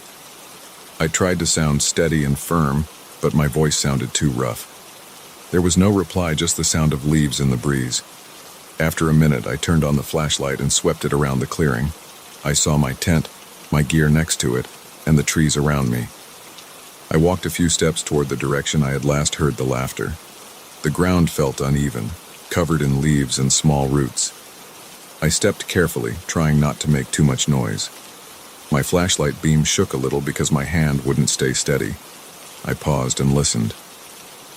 I tried to sound steady and firm, but my voice sounded too rough. There was no reply, just the sound of leaves in the breeze. After a minute, I turned on the flashlight and swept it around the clearing. I saw my tent, my gear next to it, and the trees around me. I walked a few steps toward the direction I had last heard the laughter. The ground felt uneven, covered in leaves and small roots. I stepped carefully, trying not to make too much noise. My flashlight beam shook a little because my hand wouldn't stay steady. I paused and listened.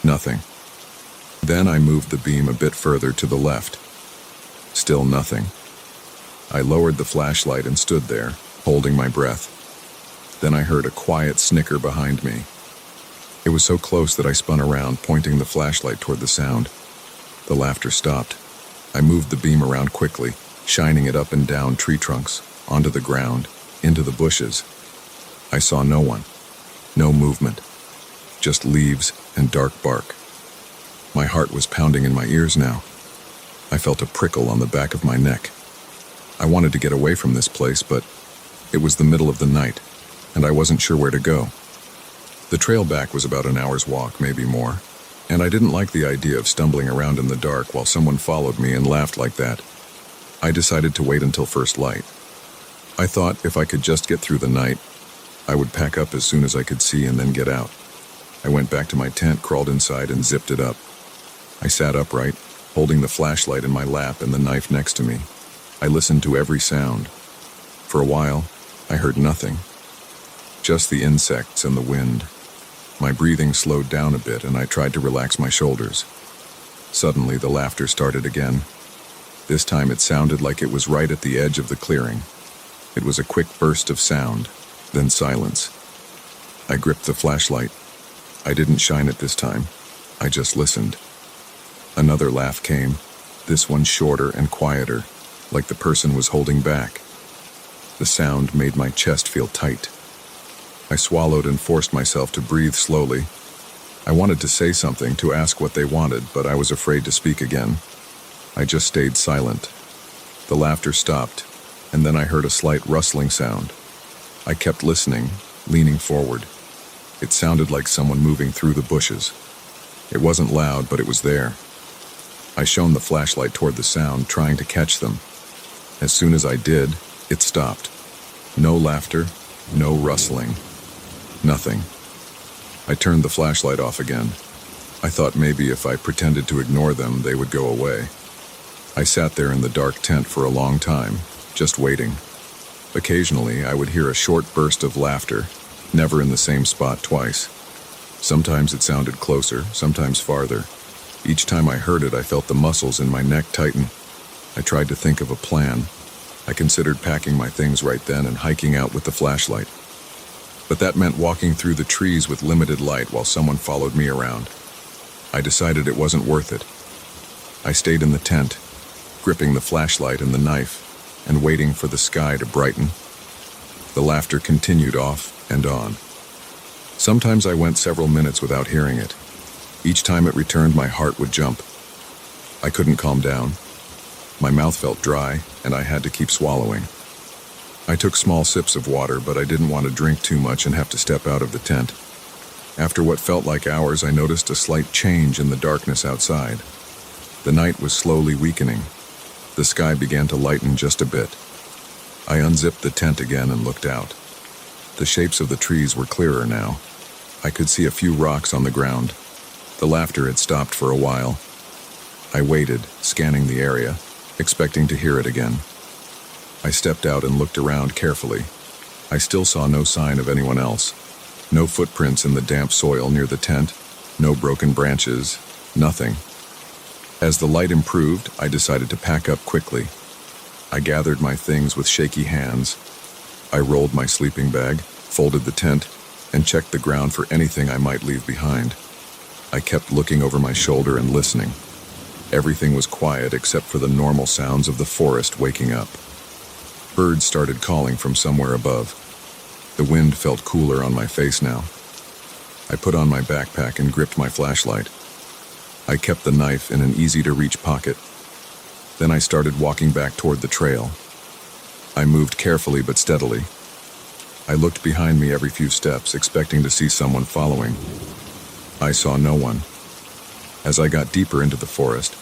Nothing. Then I moved the beam a bit further to the left. Still nothing. I lowered the flashlight and stood there, holding my breath. Then I heard a quiet snicker behind me. It was so close that I spun around, pointing the flashlight toward the sound. The laughter stopped. I moved the beam around quickly, shining it up and down tree trunks, onto the ground, into the bushes. I saw no one, no movement, just leaves and dark bark. My heart was pounding in my ears now. I felt a prickle on the back of my neck. I wanted to get away from this place, but it was the middle of the night, and I wasn't sure where to go. The trail back was about an hour's walk, maybe more, and I didn't like the idea of stumbling around in the dark while someone followed me and laughed like that. I decided to wait until first light. I thought if I could just get through the night, I would pack up as soon as I could see and then get out. I went back to my tent, crawled inside, and zipped it up. I sat upright, holding the flashlight in my lap and the knife next to me. I listened to every sound. For a while, I heard nothing. Just the insects and the wind. My breathing slowed down a bit, and I tried to relax my shoulders. Suddenly, the laughter started again. This time it sounded like it was right at the edge of the clearing. It was a quick burst of sound, then silence. I gripped the flashlight. I didn't shine it this time. I just listened. Another laugh came, this one shorter and quieter, like the person was holding back. The sound made my chest feel tight. I swallowed and forced myself to breathe slowly. I wanted to say something, to ask what they wanted, but I was afraid to speak again. I just stayed silent. The laughter stopped, and then I heard a slight rustling sound. I kept listening, leaning forward. It sounded like someone moving through the bushes. It wasn't loud, but it was there. I shone the flashlight toward the sound, trying to catch them. As soon as I did, it stopped. No laughter, no rustling. Nothing. I turned the flashlight off again. I thought maybe if I pretended to ignore them, they would go away. I sat there in the dark tent for a long time, just waiting. Occasionally, I would hear a short burst of laughter, never in the same spot twice. Sometimes it sounded closer, sometimes farther. Each time I heard it, I felt the muscles in my neck tighten. I tried to think of a plan. I considered packing my things right then and hiking out with the flashlight. But that meant walking through the trees with limited light while someone followed me around. I decided it wasn't worth it. I stayed in the tent, gripping the flashlight and the knife, and waiting for the sky to brighten. The laughter continued off and on. Sometimes I went several minutes without hearing it. Each time it returned, my heart would jump. I couldn't calm down. My mouth felt dry, and I had to keep swallowing. I took small sips of water, but I didn't want to drink too much and have to step out of the tent. After what felt like hours, I noticed a slight change in the darkness outside. The night was slowly weakening. The sky began to lighten just a bit. I unzipped the tent again and looked out. The shapes of the trees were clearer now. I could see a few rocks on the ground. The laughter had stopped for a while. I waited, scanning the area, expecting to hear it again. I stepped out and looked around carefully. I still saw no sign of anyone else. No footprints in the damp soil near the tent, no broken branches, nothing. As the light improved, I decided to pack up quickly. I gathered my things with shaky hands. I rolled my sleeping bag, folded the tent, and checked the ground for anything I might leave behind. I kept looking over my shoulder and listening. Everything was quiet except for the normal sounds of the forest waking up. Birds started calling from somewhere above. The wind felt cooler on my face now. I put on my backpack and gripped my flashlight. I kept the knife in an easy-to-reach pocket. Then I started walking back toward the trail. I moved carefully but steadily. I looked behind me every few steps, expecting to see someone following. I saw no one. As I got deeper into the forest,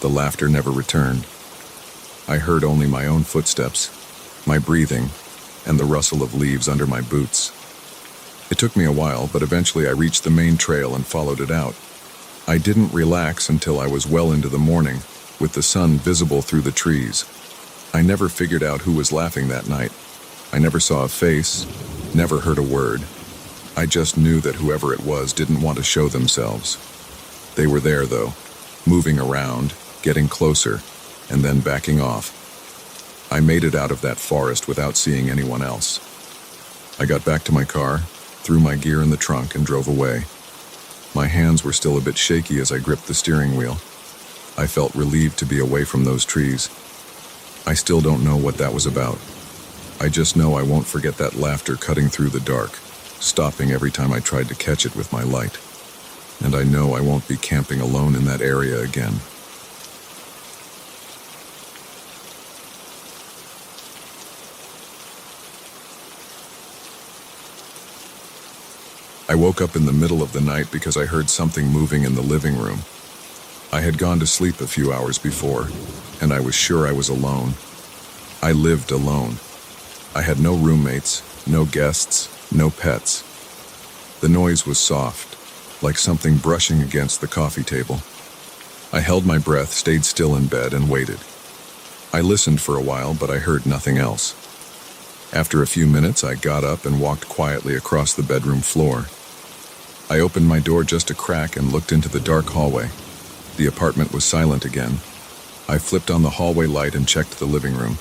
the laughter never returned. I heard only my own footsteps, my breathing, and the rustle of leaves under my boots. It took me a while, but eventually I reached the main trail and followed it out. I didn't relax until I was well into the morning, with the sun visible through the trees. I never figured out who was laughing that night. I never saw a face, never heard a word. I just knew that whoever it was didn't want to show themselves. They were there, though, moving around, getting closer, and then backing off. I made it out of that forest without seeing anyone else. I got back to my car, threw my gear in the trunk, and drove away. My hands were still a bit shaky as I gripped the steering wheel. I felt relieved to be away from those trees. I still don't know what that was about. I just know I won't forget that laughter cutting through the dark, stopping every time I tried to catch it with my light. And I know I won't be camping alone in that area again. I woke up in the middle of the night because I heard something moving in the living room. I had gone to sleep a few hours before, and I was sure I was alone. I lived alone. I had no roommates, no guests, no pets. The noise was soft, like something brushing against the coffee table. I held my breath, stayed still in bed, and waited. I listened for a while, but I heard nothing else. After a few minutes, I got up and walked quietly across the bedroom floor. I opened my door just a crack and looked into the dark hallway. The apartment was silent again. I flipped on the hallway light and checked the living room.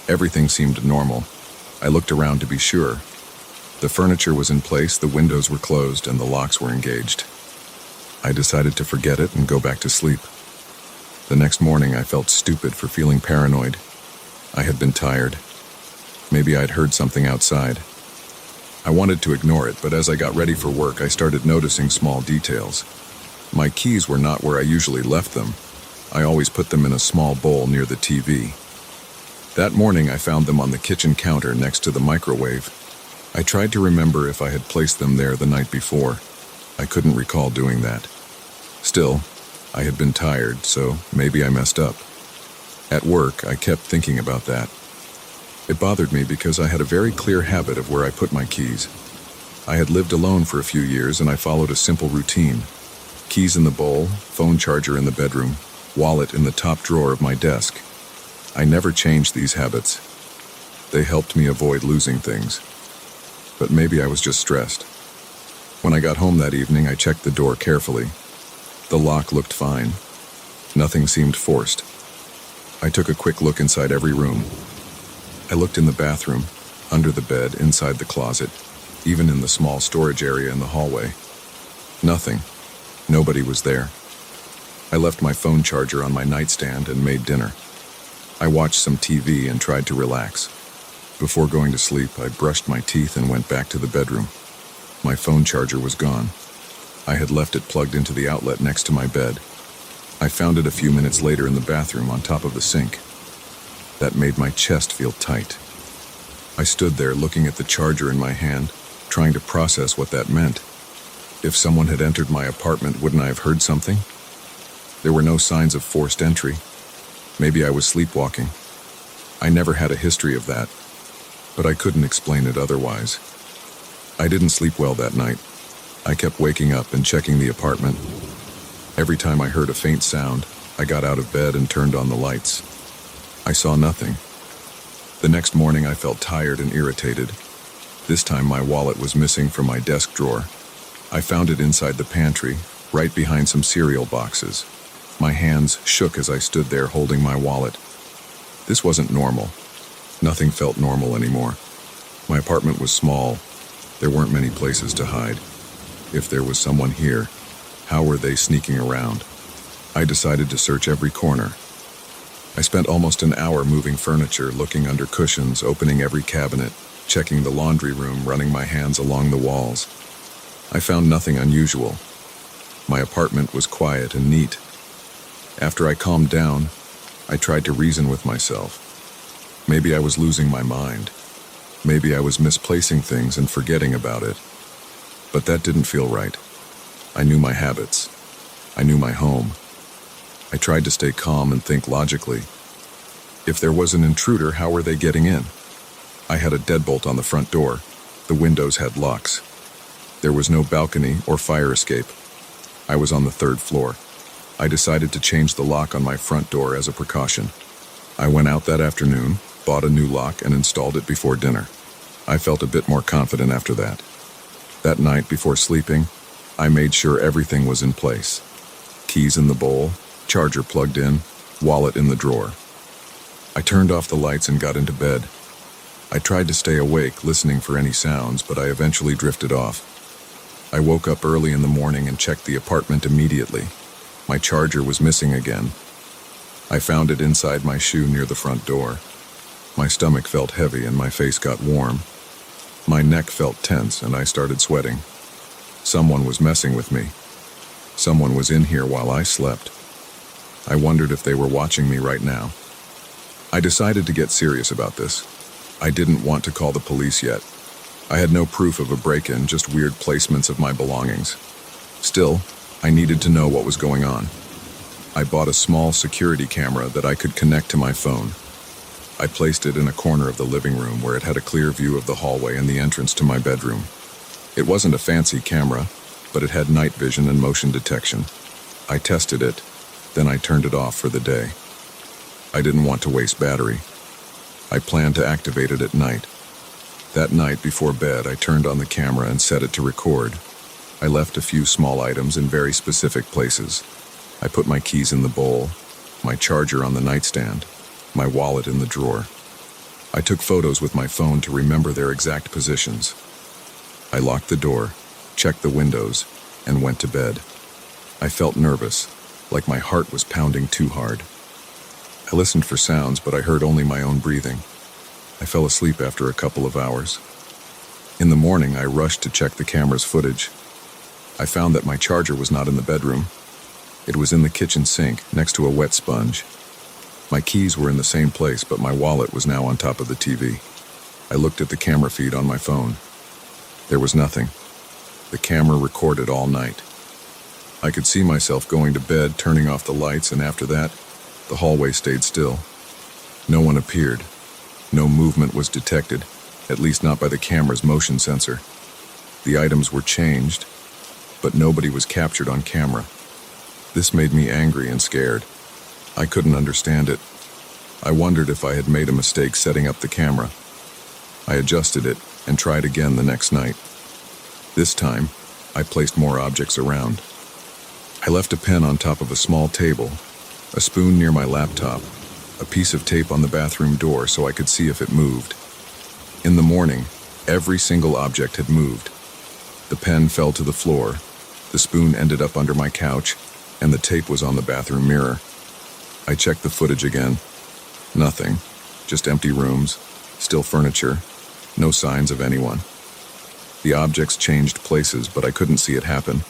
Everything seemed normal. I looked around to be sure. The furniture was in place, the windows were closed, and the locks were engaged. I decided to forget it and go back to sleep. The next morning, I felt stupid for feeling paranoid. I had been tired. Maybe I'd heard something outside. I wanted to ignore it, but as I got ready for work, I started noticing small details. My keys were not where I usually left them. I always put them in a small bowl near the TV. That morning, I found them on the kitchen counter next to the microwave. I tried to remember if I had placed them there the night before. I couldn't recall doing that. Still, I had been tired, so maybe I messed up. At work, I kept thinking about that. It bothered me because I had a very clear habit of where I put my keys. I had lived alone for a few years and I followed a simple routine. Keys in the bowl, phone charger in the bedroom, wallet in the top drawer of my desk. I never changed these habits. They helped me avoid losing things. But maybe I was just stressed. When I got home that evening, I checked the door carefully. The lock looked fine. Nothing seemed forced. I took a quick look inside every room. I looked in the bathroom, under the bed, inside the closet, even in the small storage area in the hallway. Nothing. Nobody was there. I left my phone charger on my nightstand and made dinner. I watched some TV and tried to relax. Before going to sleep, I brushed my teeth and went back to the bedroom. My phone charger was gone. I had left it plugged into the outlet next to my bed. I found it a few minutes later in the bathroom on top of the sink. That made my chest feel tight. I stood there looking at the charger in my hand, trying to process what that meant. If someone had entered my apartment, wouldn't I have heard something? There were no signs of forced entry. Maybe I was sleepwalking. I never had a history of that, but I couldn't explain it otherwise. I didn't sleep well that night. I kept waking up and checking the apartment. Every time I heard a faint sound, I got out of bed and turned on the lights. I saw nothing. The next morning I felt tired and irritated. This time my wallet was missing from my desk drawer. I found it inside the pantry, right behind some cereal boxes. My hands shook as I stood there holding my wallet. This wasn't normal. Nothing felt normal anymore. My apartment was small. There weren't many places to hide. If there was someone here, how were they sneaking around? I decided to search every corner. I spent almost an hour moving furniture, looking under cushions, opening every cabinet, checking the laundry room, running my hands along the walls. I found nothing unusual. My apartment was quiet and neat. After I calmed down, I tried to reason with myself. Maybe I was losing my mind. Maybe I was misplacing things and forgetting about it. But that didn't feel right. I knew my habits. I knew my home. I tried to stay calm and think logically. If there was an intruder, how were they getting in? I had a deadbolt on the front door. The windows had locks. There was no balcony or fire escape. I was on the 3rd floor. I decided to change the lock on my front door as a precaution. I went out that afternoon, bought a new lock, and installed it before dinner. I felt a bit more confident after that. That night before sleeping, I made sure everything was in place. Keys in the bowl, charger plugged in, wallet in the drawer. I turned off the lights and got into bed. I tried to stay awake, listening for any sounds, but I eventually drifted off. I woke up early in the morning and checked the apartment immediately. My charger was missing again. I found it inside my shoe near the front door. My stomach felt heavy and my face got warm. My neck felt tense and I started sweating. Someone was messing with me. Someone was in here while I slept. I wondered if they were watching me right now. I decided to get serious about this. I didn't want to call the police yet. I had no proof of a break-in, just weird placements of my belongings. Still, I needed to know what was going on. I bought a small security camera that I could connect to my phone. I placed it in a corner of the living room where it had a clear view of the hallway and the entrance to my bedroom. It wasn't a fancy camera, but it had night vision and motion detection. I tested it, then I turned it off for the day. I didn't want to waste battery. I planned to activate it at night. That night before bed, I turned on the camera and set it to record. I left a few small items in very specific places. I put my keys in the bowl, my charger on the nightstand, my wallet in the drawer. I took photos with my phone to remember their exact positions. I locked the door, checked the windows, and went to bed. I felt nervous, like my heart was pounding too hard. I listened for sounds, but I heard only my own breathing. I fell asleep after a couple of hours. In the morning, I rushed to check the camera's footage. I found that my charger was not in the bedroom. It was in the kitchen sink, next to a wet sponge. My keys were in the same place, but my wallet was now on top of the TV. I looked at the camera feed on my phone. There was nothing. The camera recorded all night. I could see myself going to bed, turning off the lights, and after that, the hallway stayed still. No one appeared. No movement was detected, at least not by the camera's motion sensor. The items were changed, but nobody was captured on camera. This made me angry and scared. I couldn't understand it. I wondered if I had made a mistake setting up the camera. I adjusted it and tried again the next night. This time, I placed more objects around. I left a pen on top of a small table, a spoon near my laptop, a piece of tape on the bathroom door so I could see if it moved. In the morning, every single object had moved. The pen fell to the floor, the spoon ended up under my couch, and the tape was on the bathroom mirror. I checked the footage again. Nothing. Just empty rooms, still furniture, no signs of anyone. The objects changed places, but I couldn't see it happen.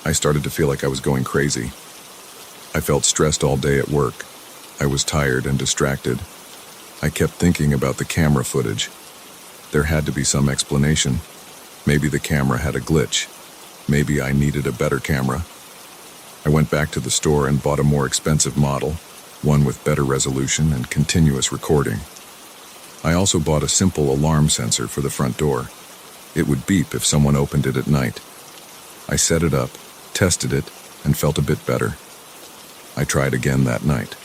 I started to feel like I was going crazy. I felt stressed all day at work. I was tired and distracted. I kept thinking about the camera footage. There had to be some explanation. Maybe the camera had a glitch. Maybe I needed a better camera. I went back to the store and bought a more expensive model, one with better resolution and continuous recording. I also bought a simple alarm sensor for the front door. It would beep if someone opened it at night. I set it up, tested it, and felt a bit better. I tried again that night.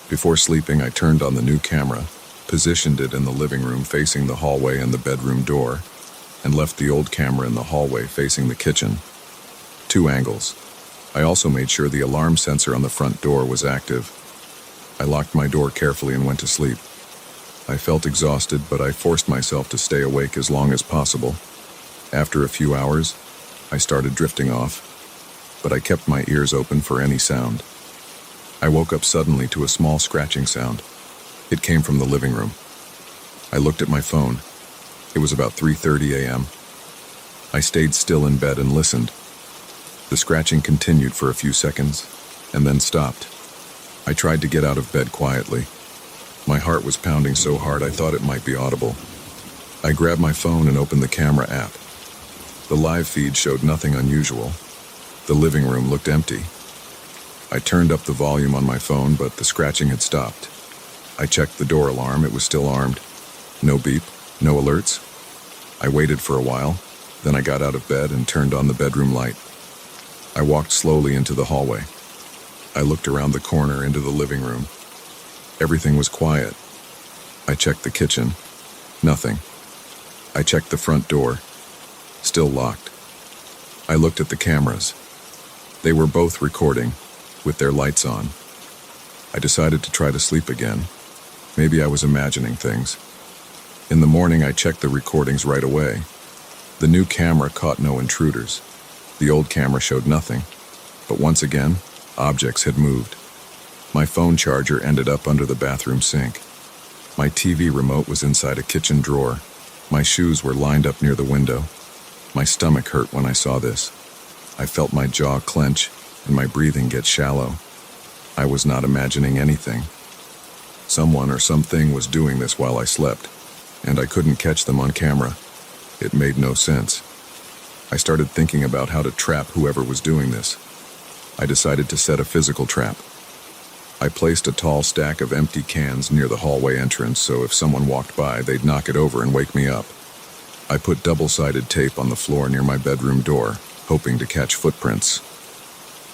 Before sleeping, I turned on the new camera, positioned it in the living room facing the hallway and the bedroom door, and left the old camera in the hallway facing the kitchen. 2 angles. I also made sure the alarm sensor on the front door was active. I locked my door carefully and went to sleep. I felt exhausted, but I forced myself to stay awake as long as possible. After a few hours, I started drifting off, but I kept my ears open for any sound. I woke up suddenly to a small scratching sound. It came from the living room. I looked at my phone. It was about 3:30 a.m. I stayed still in bed and listened. The scratching continued for a few seconds, and then stopped. I tried to get out of bed quietly. My heart was pounding so hard I thought it might be audible. I grabbed my phone and opened the camera app. The live feed showed nothing unusual. The living room looked empty. I turned up the volume on my phone, but the scratching had stopped. I checked the door alarm. It was still armed. No beep, no alerts. I waited for a while, then I got out of bed and turned on the bedroom light. I walked slowly into the hallway. I looked around the corner into the living room. Everything was quiet. I checked the kitchen. Nothing. I checked the front door. Still locked. I looked at the cameras. They were both recording, with their lights on. I decided to try to sleep again. Maybe I was imagining things. In the morning, I checked the recordings right away. The new camera caught no intruders. The old camera showed nothing. But once again, objects had moved. My phone charger ended up under the bathroom sink. My TV remote was inside a kitchen drawer. My shoes were lined up near the window. My stomach hurt when I saw this. I felt my jaw clench and my breathing get shallow. I was not imagining anything. Someone or something was doing this while I slept, and I couldn't catch them on camera. It made no sense. I started thinking about how to trap whoever was doing this. I decided to set a physical trap. I placed a tall stack of empty cans near the hallway entrance so if someone walked by, they'd knock it over and wake me up. I put double-sided tape on the floor near my bedroom door, hoping to catch footprints.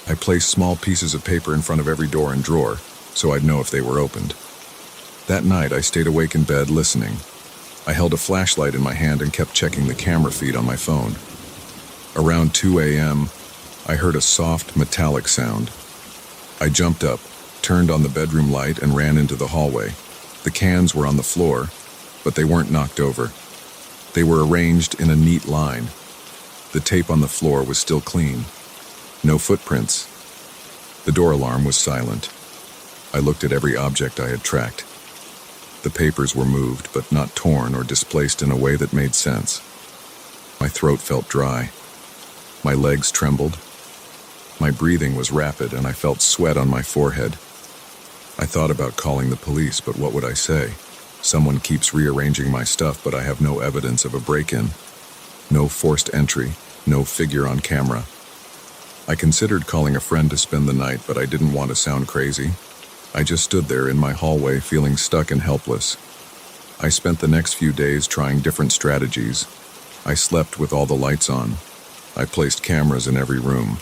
I placed small pieces of paper in front of every door and drawer, so I'd know if they were opened. That night, I stayed awake in bed listening. I held a flashlight in my hand and kept checking the camera feed on my phone. Around 2 a.m., I heard a soft, metallic sound. I jumped up, turned on the bedroom light, and ran into the hallway. The cans were on the floor, but they weren't knocked over. They were arranged in a neat line. The tape on the floor was still clean. No footprints. The door alarm was silent. I looked at every object I had tracked. The papers were moved, but not torn or displaced in a way that made sense. My throat felt dry. My legs trembled. My breathing was rapid, and I felt sweat on my forehead. I thought about calling the police, but what would I say? Someone keeps rearranging my stuff, but I have no evidence of a break-in. No forced entry, no figure on camera. I considered calling a friend to spend the night, but I didn't want to sound crazy. I just stood there in my hallway feeling stuck and helpless. I spent the next few days trying different strategies. I slept with all the lights on. I placed cameras in every room.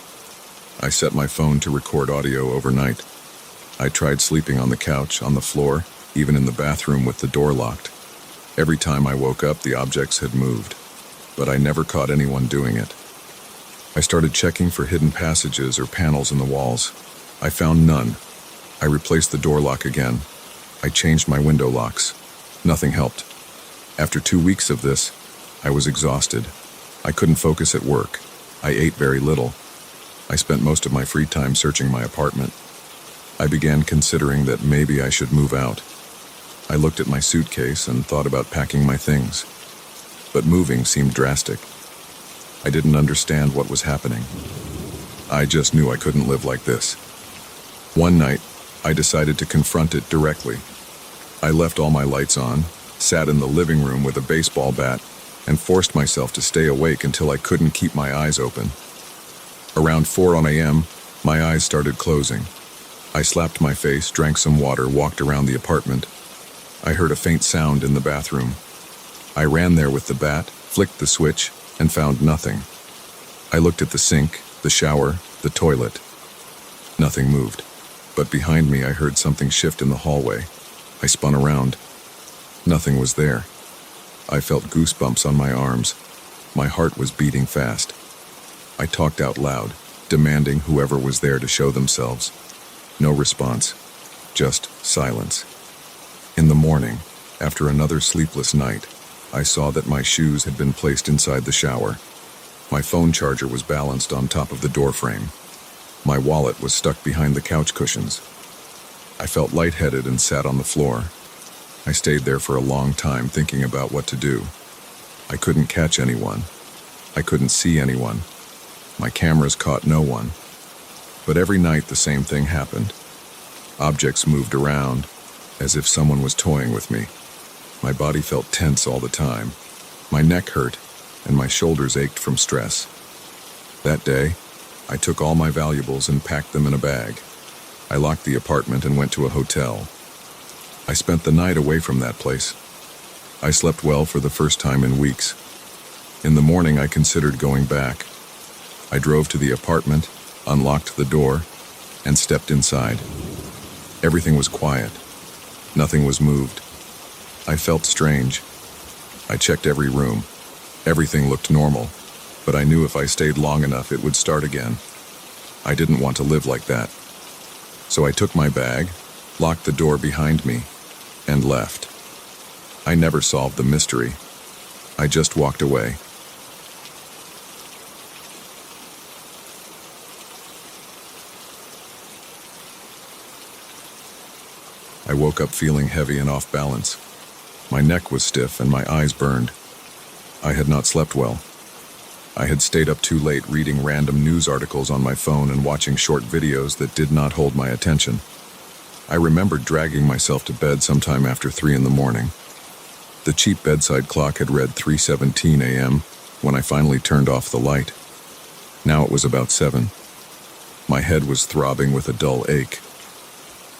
I set my phone to record audio overnight. I tried sleeping on the couch, on the floor, even in the bathroom with the door locked. Every time I woke up, the objects had moved, but I never caught anyone doing it. I started checking for hidden passages or panels in the walls. I found none. I replaced the door lock again. I changed my window locks. Nothing helped. After 2 weeks of this, I was exhausted. I couldn't focus at work. I ate very little. I spent most of my free time searching my apartment. I began considering that maybe I should move out. I looked at my suitcase and thought about packing my things. But moving seemed drastic. I didn't understand what was happening. I just knew I couldn't live like this. One night, I decided to confront it directly. I left all my lights on, sat in the living room with a baseball bat, and forced myself to stay awake until I couldn't keep my eyes open. Around 4 a.m., my eyes started closing. I slapped my face, drank some water, walked around the apartment. I heard a faint sound in the bathroom. I ran there with the bat, flicked the switch, and found nothing. I looked at the sink, the shower, the toilet. Nothing moved. But behind me, I heard something shift in the hallway. I spun around. Nothing was there. I felt goosebumps on my arms. My heart was beating fast. I talked out loud, demanding whoever was there to show themselves. No response. Just silence. In the morning, after another sleepless night, I saw that my shoes had been placed inside the shower. My phone charger was balanced on top of the door frame. My wallet was stuck behind the couch cushions. I felt lightheaded and sat on the floor. I stayed there for a long time thinking about what to do. I couldn't catch anyone. I couldn't see anyone. My cameras caught no one. But every night the same thing happened. Objects moved around, as if someone was toying with me. My body felt tense all the time. My neck hurt, and my shoulders ached from stress. That day, I took all my valuables and packed them in a bag. I locked the apartment and went to a hotel. I spent the night away from that place. I slept well for the first time in weeks. In the morning, I considered going back. I drove to the apartment, unlocked the door, and stepped inside. Everything was quiet. Nothing was moved. I felt strange. I checked every room. Everything looked normal, but I knew if I stayed long enough, it would start again. I didn't want to live like that. So I took my bag, locked the door behind me, and left. I never solved the mystery. I just walked away. I woke up feeling heavy and off balance. My neck was stiff and my eyes burned. I had not slept well. I had stayed up too late reading random news articles on my phone and watching short videos that did not hold my attention. I remembered dragging myself to bed sometime after 3 in the morning. The cheap bedside clock had read 3:17 a.m. when I finally turned off the light. Now it was about 7. My head was throbbing with a dull ache.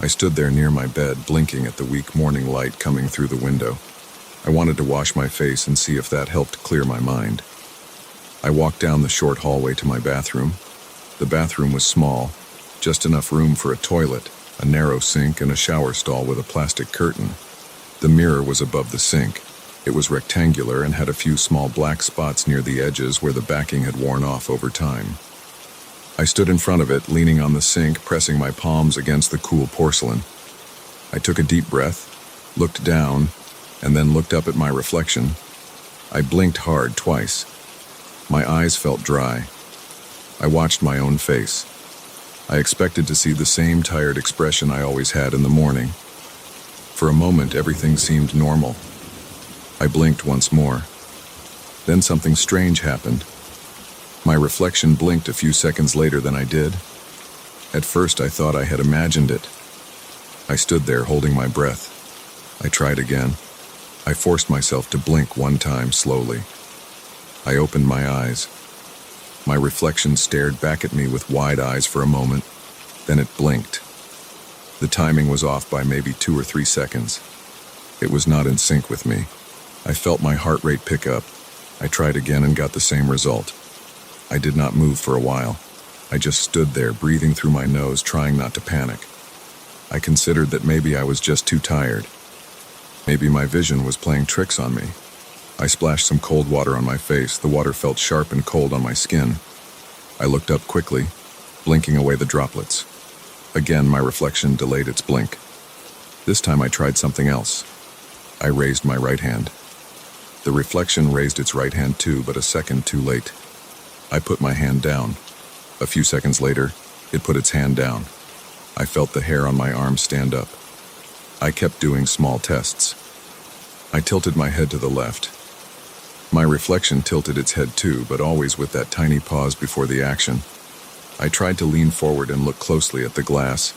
I stood there near my bed, blinking at the weak morning light coming through the window. I wanted to wash my face and see if that helped clear my mind. I walked down the short hallway to my bathroom. The bathroom was small, just enough room for a toilet, a narrow sink, and a shower stall with a plastic curtain. The mirror was above the sink. It was rectangular and had a few small black spots near the edges where the backing had worn off over time. I stood in front of it, leaning on the sink, pressing my palms against the cool porcelain. I took a deep breath, looked down, and then looked up at my reflection. I blinked hard twice. My eyes felt dry. I watched my own face. I expected to see the same tired expression I always had in the morning. For a moment, everything seemed normal. I blinked once more. Then something strange happened. My reflection blinked a few seconds later than I did. At first, I thought I had imagined it. I stood there holding my breath. I tried again. I forced myself to blink one time slowly. I opened my eyes. My reflection stared back at me with wide eyes for a moment. Then it blinked. The timing was off by maybe 2 or 3 seconds. It was not in sync with me. I felt my heart rate pick up. I tried again and got the same result. I did not move for a while. I just stood there, breathing through my nose, trying not to panic. I considered that maybe I was just too tired. Maybe my vision was playing tricks on me. I splashed some cold water on my face. The water felt sharp and cold on my skin. I looked up quickly, blinking away the droplets. Again, my reflection delayed its blink. This time I tried something else. I raised my right hand. The reflection raised its right hand too, but a second too late. I put my hand down. A few seconds later, it put its hand down. I felt the hair on my arm stand up. I kept doing small tests. I tilted my head to the left. My reflection tilted its head too, but always with that tiny pause before the action. I tried to lean forward and look closely at the glass.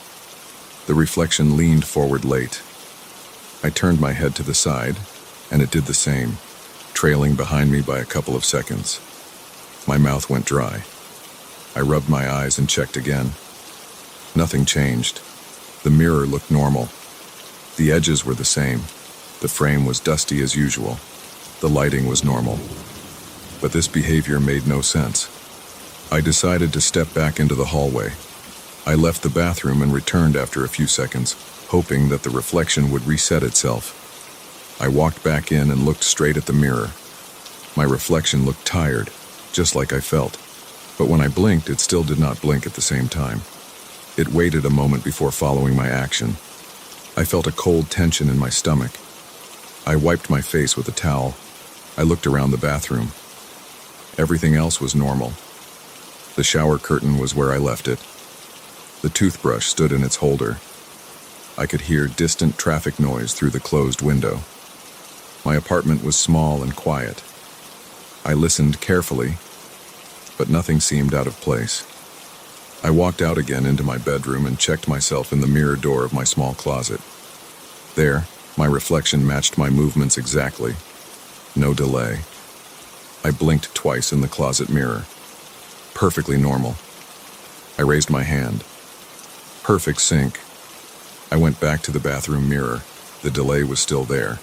The reflection leaned forward late. I turned my head to the side, and it did the same, trailing behind me by a couple of seconds. My mouth went dry. I rubbed my eyes and checked again. Nothing changed. The mirror looked normal. The edges were the same. The frame was dusty as usual. The lighting was normal. But this behavior made no sense. I decided to step back into the hallway. I left the bathroom and returned after a few seconds, hoping that the reflection would reset itself. I walked back in and looked straight at the mirror. My reflection looked tired, just like I felt. But when I blinked, it still did not blink at the same time. It waited a moment before following my action. I felt a cold tension in my stomach. I wiped my face with a towel. I looked around the bathroom. Everything else was normal. The shower curtain was where I left it. The toothbrush stood in its holder. I could hear distant traffic noise through the closed window. My apartment was small and quiet. I listened carefully, but nothing seemed out of place. I walked out again into my bedroom and checked myself in the mirror door of my small closet. There, my reflection matched my movements exactly. No delay. I blinked twice in the closet mirror. Perfectly normal. I raised my hand. Perfect sync. I went back to the bathroom mirror. The delay was still there.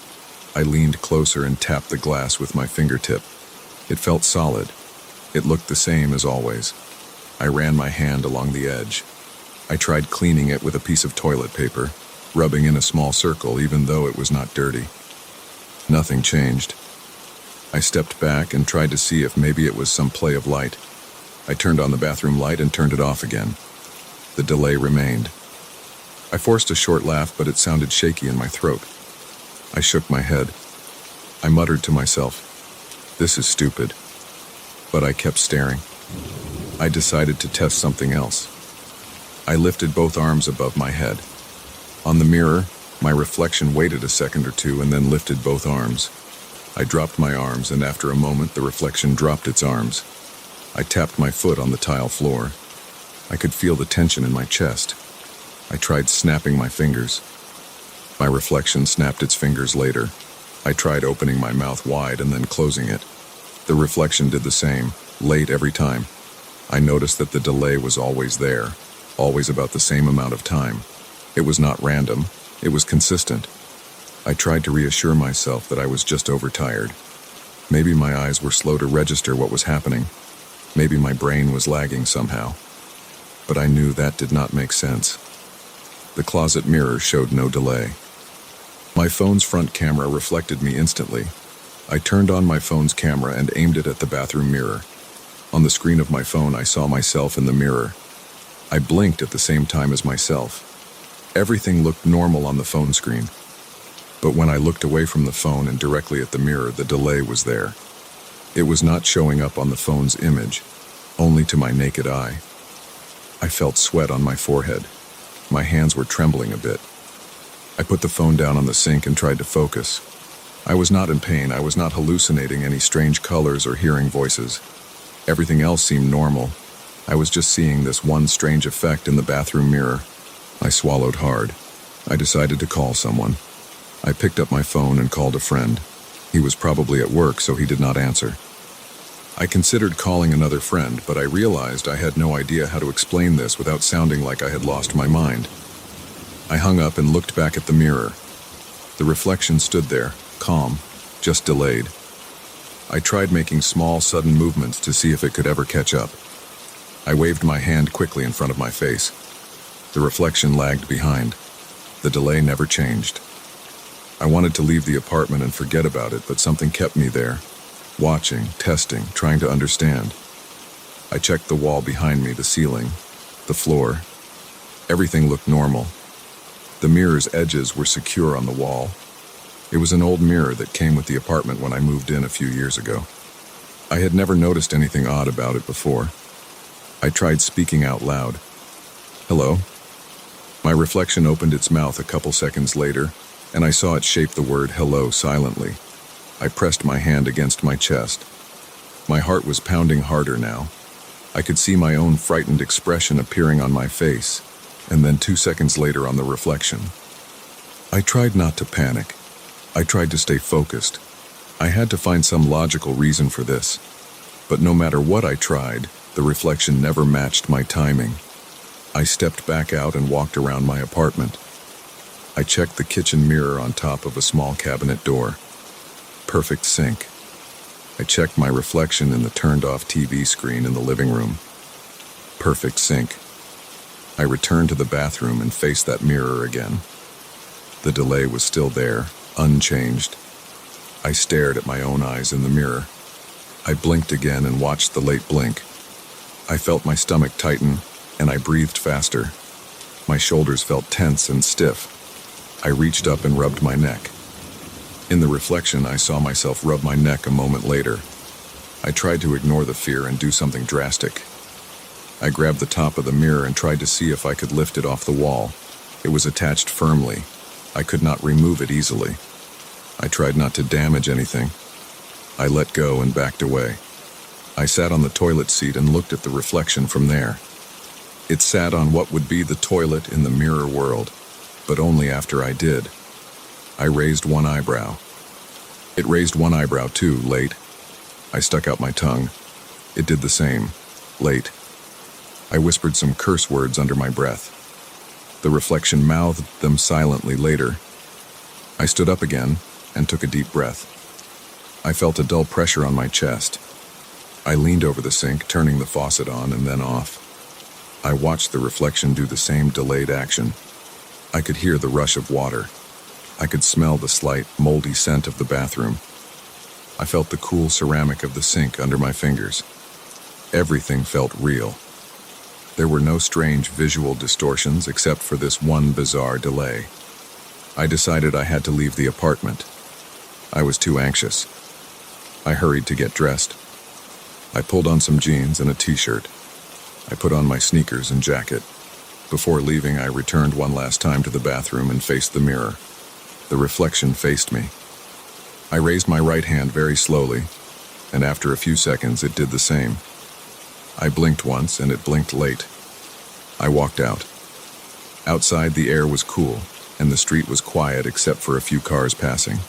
I leaned closer and tapped the glass with my fingertip. It felt solid. It looked the same as always. I ran my hand along the edge. I tried cleaning it with a piece of toilet paper, rubbing in a small circle even though it was not dirty. Nothing changed. I stepped back and tried to see if maybe it was some play of light. I turned on the bathroom light and turned it off again. The delay remained. I forced a short laugh, but it sounded shaky in my throat. I shook my head. I muttered to myself, "This is stupid." But I kept staring. I decided to test something else. I lifted both arms above my head. On the mirror, my reflection waited a second or two and then lifted both arms. I dropped my arms, and after a moment, the reflection dropped its arms. I tapped my foot on the tile floor. I could feel the tension in my chest. I tried snapping my fingers. My reflection snapped its fingers later. I tried opening my mouth wide and then closing it. The reflection did the same, late every time. I noticed that the delay was always there, always about the same amount of time. It was not random, it was consistent. I tried to reassure myself that I was just overtired. Maybe my eyes were slow to register what was happening. Maybe my brain was lagging somehow. But I knew that did not make sense. The closet mirror showed no delay. My phone's front camera reflected me instantly. I turned on my phone's camera and aimed it at the bathroom mirror. On the screen of my phone, I saw myself in the mirror. I blinked at the same time as myself. Everything looked normal on the phone screen. But when I looked away from the phone and directly at the mirror, the delay was there. It was not showing up on the phone's image, only to my naked eye. I felt sweat on my forehead. My hands were trembling a bit. I put the phone down on the sink and tried to focus. I was not in pain. I was not hallucinating any strange colors or hearing voices. Everything else seemed normal. I was just seeing this one strange effect in the bathroom mirror. I swallowed hard. I decided to call someone. I picked up my phone and called a friend. He was probably at work, so he did not answer. I considered calling another friend, but I realized I had no idea how to explain this without sounding like I had lost my mind. I hung up and looked back at the mirror. The reflection stood there, calm, just delayed. I tried making small, sudden movements to see if it could ever catch up. I waved my hand quickly in front of my face. The reflection lagged behind. The delay never changed. I wanted to leave the apartment and forget about it, but something kept me there, watching, testing, trying to understand. I checked the wall behind me, the ceiling, the floor. Everything looked normal. The mirror's edges were secure on the wall. It was an old mirror that came with the apartment when I moved in a few years ago. I had never noticed anything odd about it before. I tried speaking out loud. "Hello?" My reflection opened its mouth a couple seconds later, and I saw it shape the word hello silently. I pressed my hand against my chest. My heart was pounding harder now. I could see my own frightened expression appearing on my face, and then 2 seconds later on the reflection. I tried not to panic. I tried to stay focused. I had to find some logical reason for this. But no matter what I tried, the reflection never matched my timing. I stepped back out and walked around my apartment. I checked the kitchen mirror on top of a small cabinet door. Perfect sink. I checked my reflection in the turned-off TV screen in the living room. Perfect sink. I returned to the bathroom and faced that mirror again. The delay was still there, unchanged. I stared at my own eyes in the mirror. I blinked again and watched the late blink. I felt my stomach tighten, and I breathed faster. My shoulders felt tense and stiff. I reached up and rubbed my neck. In the reflection, I saw myself rub my neck a moment later. I tried to ignore the fear and do something drastic. I grabbed the top of the mirror and tried to see if I could lift it off the wall. It was attached firmly. I could not remove it easily. I tried not to damage anything. I let go and backed away. I sat on the toilet seat and looked at the reflection from there. It sat on what would be the toilet in the mirror world, but only after I did. I raised one eyebrow. It raised one eyebrow too, late. I stuck out my tongue. It did the same, late. I whispered some curse words under my breath. The reflection mouthed them silently later. I stood up again and took a deep breath. I felt a dull pressure on my chest. I leaned over the sink, turning the faucet on and then off. I watched the reflection do the same delayed action. I could hear the rush of water. I could smell the slight, moldy scent of the bathroom. I felt the cool ceramic of the sink under my fingers. Everything felt real. There were no strange visual distortions except for this one bizarre delay. I decided I had to leave the apartment. I was too anxious. I hurried to get dressed. I pulled on some jeans and a t-shirt. I put on my sneakers and jacket. Before leaving, I returned one last time to the bathroom and faced the mirror. The reflection faced me. I raised my right hand very slowly, and after a few seconds it did the same. I blinked once and it blinked late. I walked out. Outside the air was cool, and the street was quiet except for a few cars passing.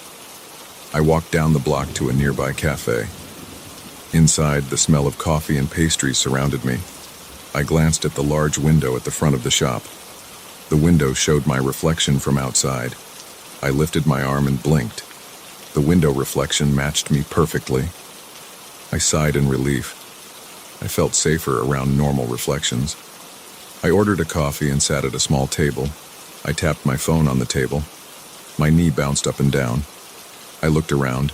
I walked down the block to a nearby cafe. Inside, the smell of coffee and pastries surrounded me. I glanced at the large window at the front of the shop. The window showed my reflection from outside. I lifted my arm and blinked. The window reflection matched me perfectly. I sighed in relief. I felt safer around normal reflections. I ordered a coffee and sat at a small table. I tapped my phone on the table. My knee bounced up and down. I looked around.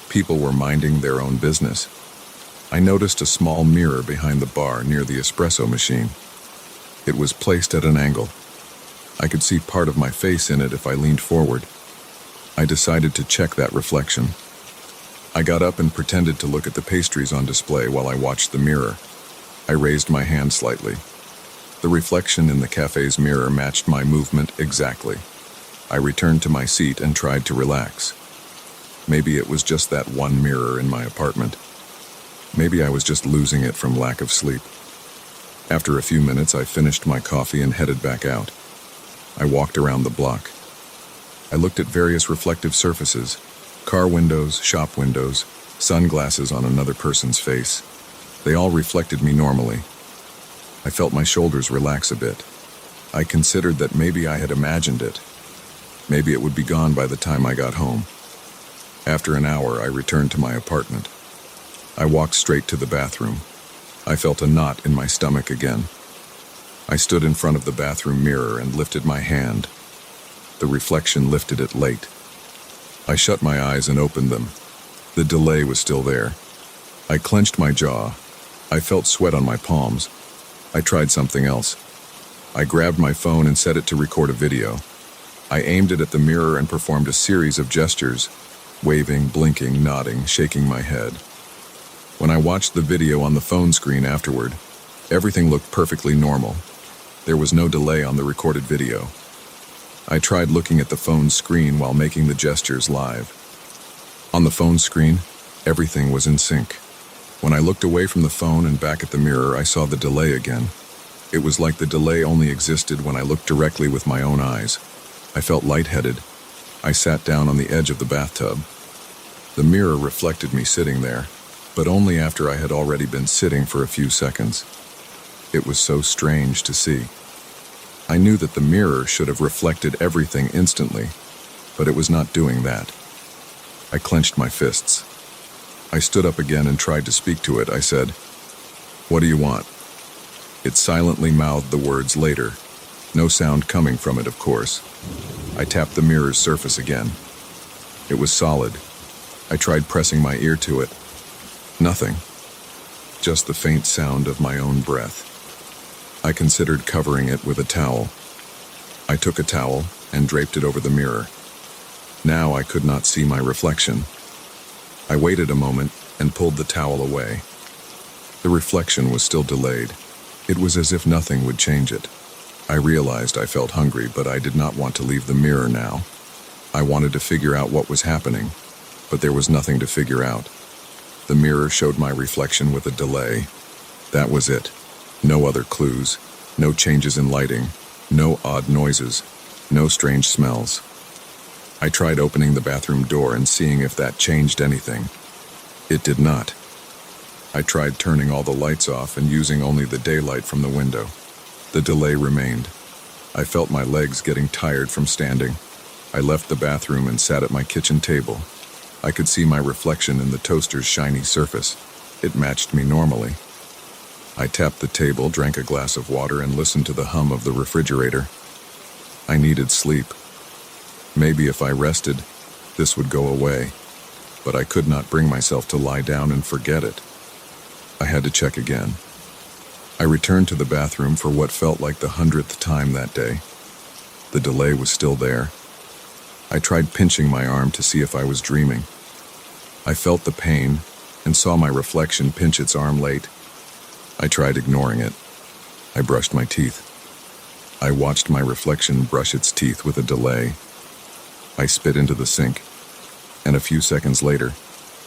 People were minding their own business. I noticed a small mirror behind the bar near the espresso machine. It was placed at an angle. I could see part of my face in it if I leaned forward. I decided to check that reflection. I got up and pretended to look at the pastries on display while I watched the mirror. I raised my hand slightly. The reflection in the cafe's mirror matched my movement exactly. I returned to my seat and tried to relax. Maybe it was just that one mirror in my apartment. Maybe I was just losing it from lack of sleep. After a few minutes, I finished my coffee and headed back out. I walked around the block. I looked at various reflective surfaces, car windows, shop windows, sunglasses on another person's face. They all reflected me normally. I felt my shoulders relax a bit. I considered that maybe I had imagined it. Maybe it would be gone by the time I got home. After an hour, I returned to my apartment. I walked straight to the bathroom. I felt a knot in my stomach again. I stood in front of the bathroom mirror and lifted my hand. The reflection lifted it late. I shut my eyes and opened them. The delay was still there. I clenched my jaw. I felt sweat on my palms. I tried something else. I grabbed my phone and set it to record a video. I aimed it at the mirror and performed a series of gestures, waving, blinking, nodding, shaking my head. When I watched the video on the phone screen afterward, everything looked perfectly normal. There was no delay on the recorded video. I tried looking at the phone screen while making the gestures live. On the phone screen, everything was in sync. When I looked away from the phone and back at the mirror, I saw the delay again. It was like the delay only existed when I looked directly with my own eyes. I felt lightheaded. I sat down on the edge of the bathtub. The mirror reflected me sitting there, but only after I had already been sitting for a few seconds. It was so strange to see. I knew that the mirror should have reflected everything instantly, but it was not doing that. I clenched my fists. I stood up again and tried to speak to it. I said, "What do you want?" It silently mouthed the words later, no sound coming from it, of course. I tapped the mirror's surface again. It was solid. I tried pressing my ear to it. Nothing. Just the faint sound of my own breath. I considered covering it with a towel. I took a towel and draped it over the mirror. Now I could not see my reflection. I waited a moment and pulled the towel away. The reflection was still delayed. It was as if nothing would change it. I realized I felt hungry, but I did not want to leave the mirror now. I wanted to figure out what was happening, but there was nothing to figure out. The mirror showed my reflection with a delay. That was it. No other clues, no changes in lighting, no odd noises, no strange smells. I tried opening the bathroom door and seeing if that changed anything. It did not. I tried turning all the lights off and using only the daylight from the window. The delay remained. I felt my legs getting tired from standing. I left the bathroom and sat at my kitchen table. I could see my reflection in the toaster's shiny surface. It matched me normally. I tapped the table, drank a glass of water, and listened to the hum of the refrigerator. I needed sleep. Maybe if I rested, this would go away, but I could not bring myself to lie down and forget it. I had to check again. I returned to the bathroom for what felt like the 100th time that day. The delay was still there. I tried pinching my arm to see if I was dreaming. I felt the pain and saw my reflection pinch its arm late. I tried ignoring it. I brushed my teeth. I watched my reflection brush its teeth with a delay. I spit into the sink, and a few seconds later,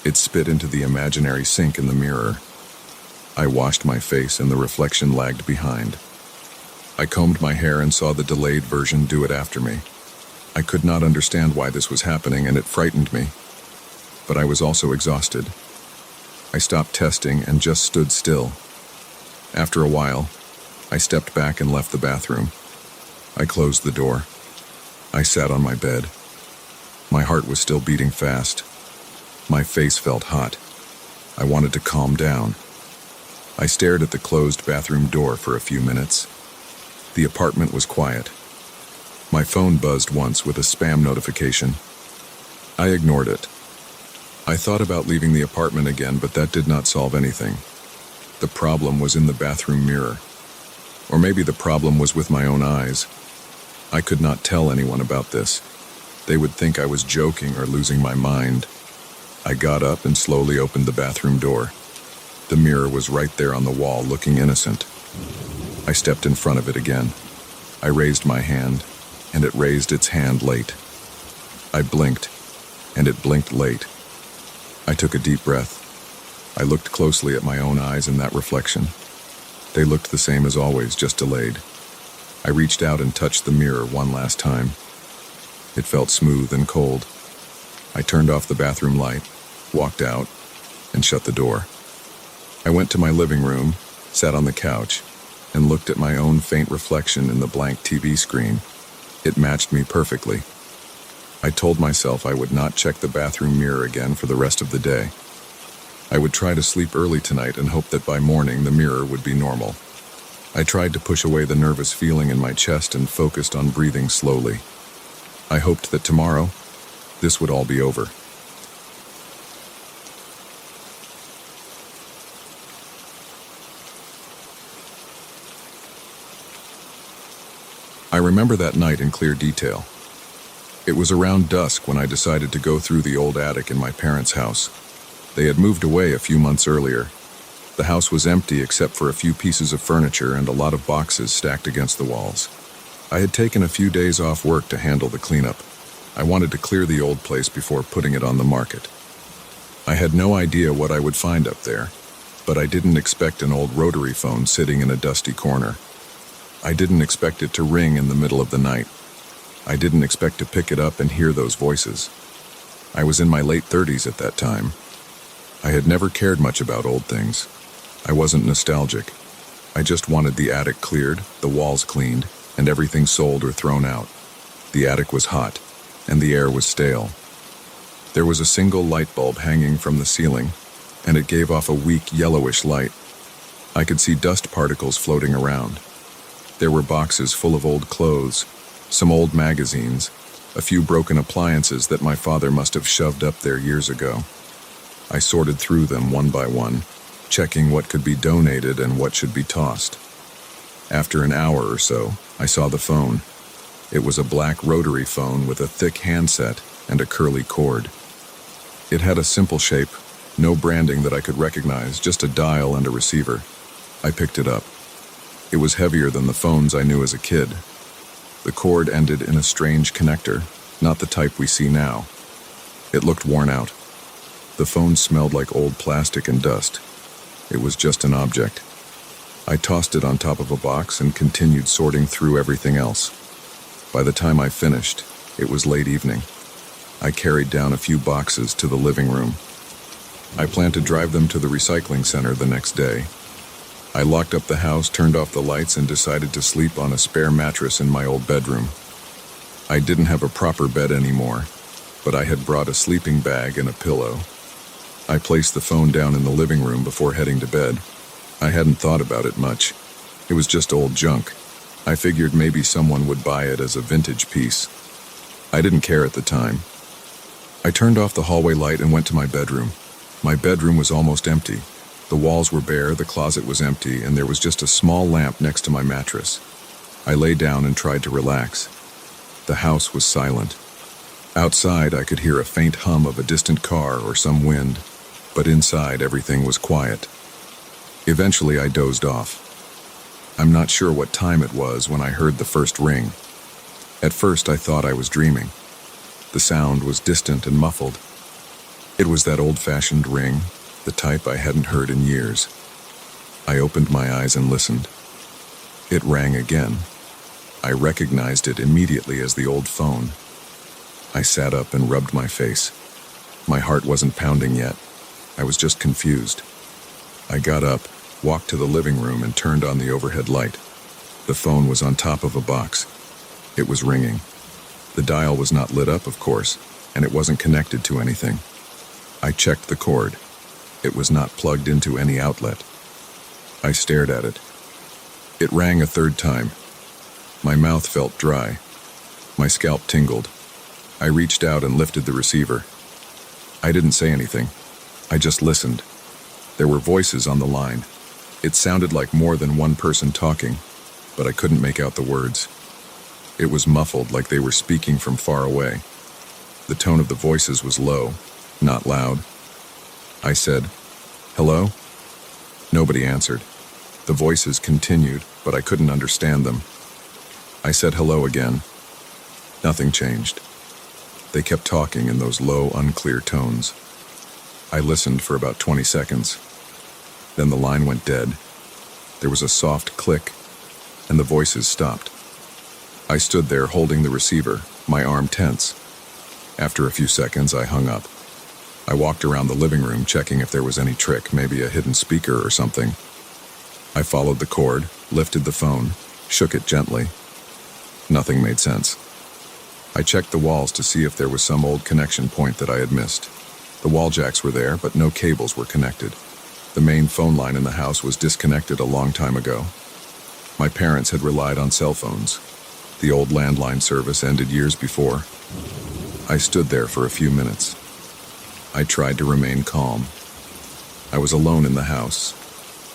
it spit into the imaginary sink in the mirror. I washed my face and the reflection lagged behind. I combed my hair and saw the delayed version do it after me. I could not understand why this was happening, and it frightened me. But I was also exhausted. I stopped testing and just stood still. After a while, I stepped back and left the bathroom. I closed the door. I sat on my bed. My heart was still beating fast. My face felt hot. I wanted to calm down. I stared at the closed bathroom door for a few minutes. The apartment was quiet. My phone buzzed once with a spam notification. I ignored it. I thought about leaving the apartment again, but that did not solve anything. The problem was in the bathroom mirror. Or maybe the problem was with my own eyes. I could not tell anyone about this. They would think I was joking or losing my mind. I got up and slowly opened the bathroom door. The mirror was right there on the wall, looking innocent. I stepped in front of it again. I raised my hand, and it raised its hand late. I blinked, and it blinked late. I took a deep breath. I looked closely at my own eyes in that reflection. They looked the same as always, just delayed. I reached out and touched the mirror one last time. It felt smooth and cold. I turned off the bathroom light, walked out, and shut the door. I went to my living room, sat on the couch, and looked at my own faint reflection in the blank TV screen. It matched me perfectly. I told myself I would not check the bathroom mirror again for the rest of the day. I would try to sleep early tonight and hope that by morning the mirror would be normal. I tried to push away the nervous feeling in my chest and focused on breathing slowly. I hoped that tomorrow, this would all be over. I remember that night in clear detail. It was around dusk when I decided to go through the old attic in my parents' house. They had moved away a few months earlier. The house was empty except for a few pieces of furniture and a lot of boxes stacked against the walls. I had taken a few days off work to handle the cleanup. I wanted to clear the old place before putting it on the market. I had no idea what I would find up there, but I didn't expect an old rotary phone sitting in a dusty corner. I didn't expect it to ring in the middle of the night. I didn't expect to pick it up and hear those voices. I was in my late 30s at that time. I had never cared much about old things. I wasn't nostalgic. I just wanted the attic cleared, the walls cleaned, and everything sold or thrown out. The attic was hot, and the air was stale. There was a single light bulb hanging from the ceiling, and it gave off a weak yellowish light. I could see dust particles floating around. There were boxes full of old clothes, some old magazines, a few broken appliances that my father must have shoved up there years ago. I sorted through them one by one, checking what could be donated and what should be tossed. After an hour or so, I saw the phone. It was a black rotary phone with a thick handset and a curly cord. It had a simple shape, no branding that I could recognize, just a dial and a receiver. I picked it up. It was heavier than the phones I knew as a kid. The cord ended in a strange connector, not the type we see now. It looked worn out. The phone smelled like old plastic and dust. It was just an object. I tossed it on top of a box and continued sorting through everything else. By the time I finished, it was late evening. I carried down a few boxes to the living room. I planned to drive them to the recycling center the next day. I locked up the house, turned off the lights, and decided to sleep on a spare mattress in my old bedroom. I didn't have a proper bed anymore, but I had brought a sleeping bag and a pillow. I placed the phone down in the living room before heading to bed. I hadn't thought about it much. It was just old junk. I figured maybe someone would buy it as a vintage piece. I didn't care at the time. I turned off the hallway light and went to my bedroom. My bedroom was almost empty. The walls were bare, the closet was empty, and there was just a small lamp next to my mattress. I lay down and tried to relax. The house was silent. Outside, I could hear a faint hum of a distant car or some wind, but inside, everything was quiet. Eventually, I dozed off. I'm not sure what time it was when I heard the first ring. At first, I thought I was dreaming. The sound was distant and muffled. It was that old-fashioned ring, the type I hadn't heard in years. I opened my eyes and listened. It rang again. I recognized it immediately as the old phone. I sat up and rubbed my face. My heart wasn't pounding yet. I was just confused. I got up, walked to the living room, and turned on the overhead light. The phone was on top of a box. It was ringing. The dial was not lit up, of course, and it wasn't connected to anything. I checked the cord. It was not plugged into any outlet. I stared at it. It rang a third time. My mouth felt dry. My scalp tingled. I reached out and lifted the receiver. I didn't say anything. I just listened. There were voices on the line. It sounded like more than one person talking, but I couldn't make out the words. It was muffled, like they were speaking from far away. The tone of the voices was low, not loud. I said, "Hello?" Nobody answered. The voices continued, but I couldn't understand them. I said hello again. Nothing changed. They kept talking in those low, unclear tones. I listened for about 20 seconds. Then the line went dead. There was a soft click, and the voices stopped. I stood there holding the receiver, my arm tense. After a few seconds, I hung up. I walked around the living room checking if there was any trick, maybe a hidden speaker or something. I followed the cord, lifted the phone, shook it gently. Nothing made sense. I checked the walls to see if there was some old connection point that I had missed. The wall jacks were there, but no cables were connected. The main phone line in the house was disconnected a long time ago. My parents had relied on cell phones. The old landline service ended years before. I stood there for a few minutes. I tried to remain calm. I was alone in the house,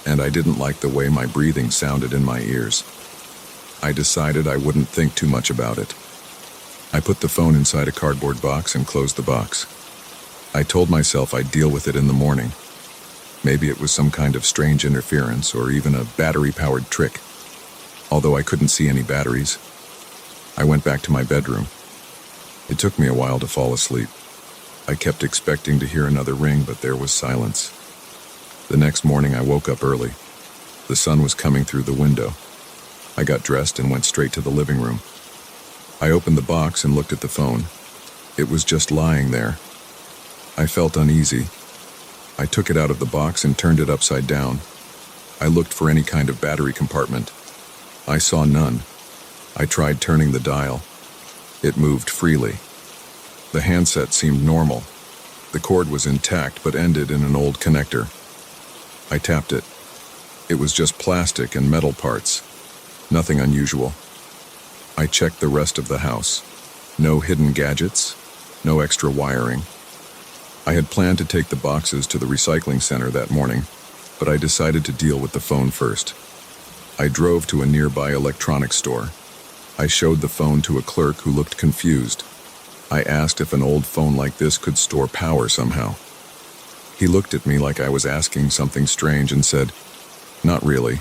and I didn't like the way my breathing sounded in my ears. I decided I wouldn't think too much about it. I put the phone inside a cardboard box and closed the box. I told myself I'd deal with it in the morning. Maybe it was some kind of strange interference or even a battery-powered trick. Although I couldn't see any batteries, I went back to my bedroom. It took me a while to fall asleep. I kept expecting to hear another ring, but there was silence. The next morning I woke up early. The sun was coming through the window. I got dressed and went straight to the living room. I opened the box and looked at the phone. It was just lying there. I felt uneasy. I took it out of the box and turned it upside down. I looked for any kind of battery compartment. I saw none. I tried turning the dial. It moved freely. The handset seemed normal. The cord was intact but ended in an old connector. I tapped it. It was just plastic and metal parts. Nothing unusual. I checked the rest of the house. No hidden gadgets, no extra wiring. I had planned to take the boxes to the recycling center that morning, but I decided to deal with the phone first. I drove to a nearby electronics store. I showed the phone to a clerk who looked confused. I asked if an old phone like this could store power somehow. He looked at me like I was asking something strange and said, "Not really."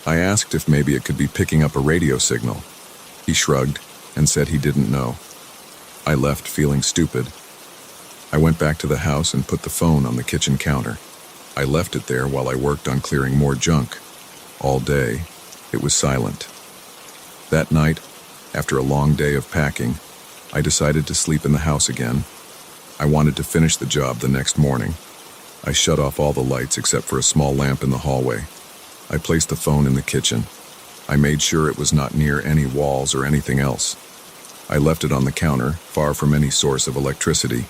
I asked if maybe it could be picking up a radio signal. He shrugged and said he didn't know. I left feeling stupid. I went back to the house and put the phone on the kitchen counter. I left it there while I worked on clearing more junk. All day, it was silent. That night, after a long day of packing, I decided to sleep in the house again. I wanted to finish the job the next morning. I shut off all the lights except for a small lamp in the hallway. I placed the phone in the kitchen. I made sure it was not near any walls or anything else. I left it on the counter, far from any source of electricity.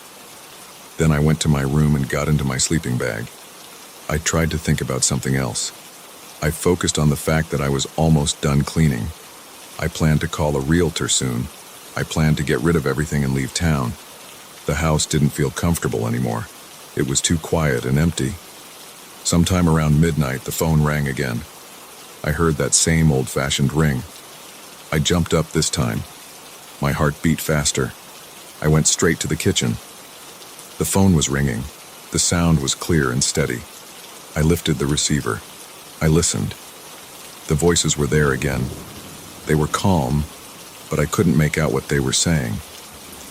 Then I went to my room and got into my sleeping bag. I tried to think about something else. I focused on the fact that I was almost done cleaning. I planned to call a realtor soon. I planned to get rid of everything and leave town. The house didn't feel comfortable anymore. It was too quiet and empty. Sometime around midnight, the phone rang again. I heard that same old-fashioned ring. I jumped up this time. My heart beat faster. I went straight to the kitchen. The phone was ringing. The sound was clear and steady. I lifted the receiver. I listened. The voices were there again. They were calm, but I couldn't make out what they were saying.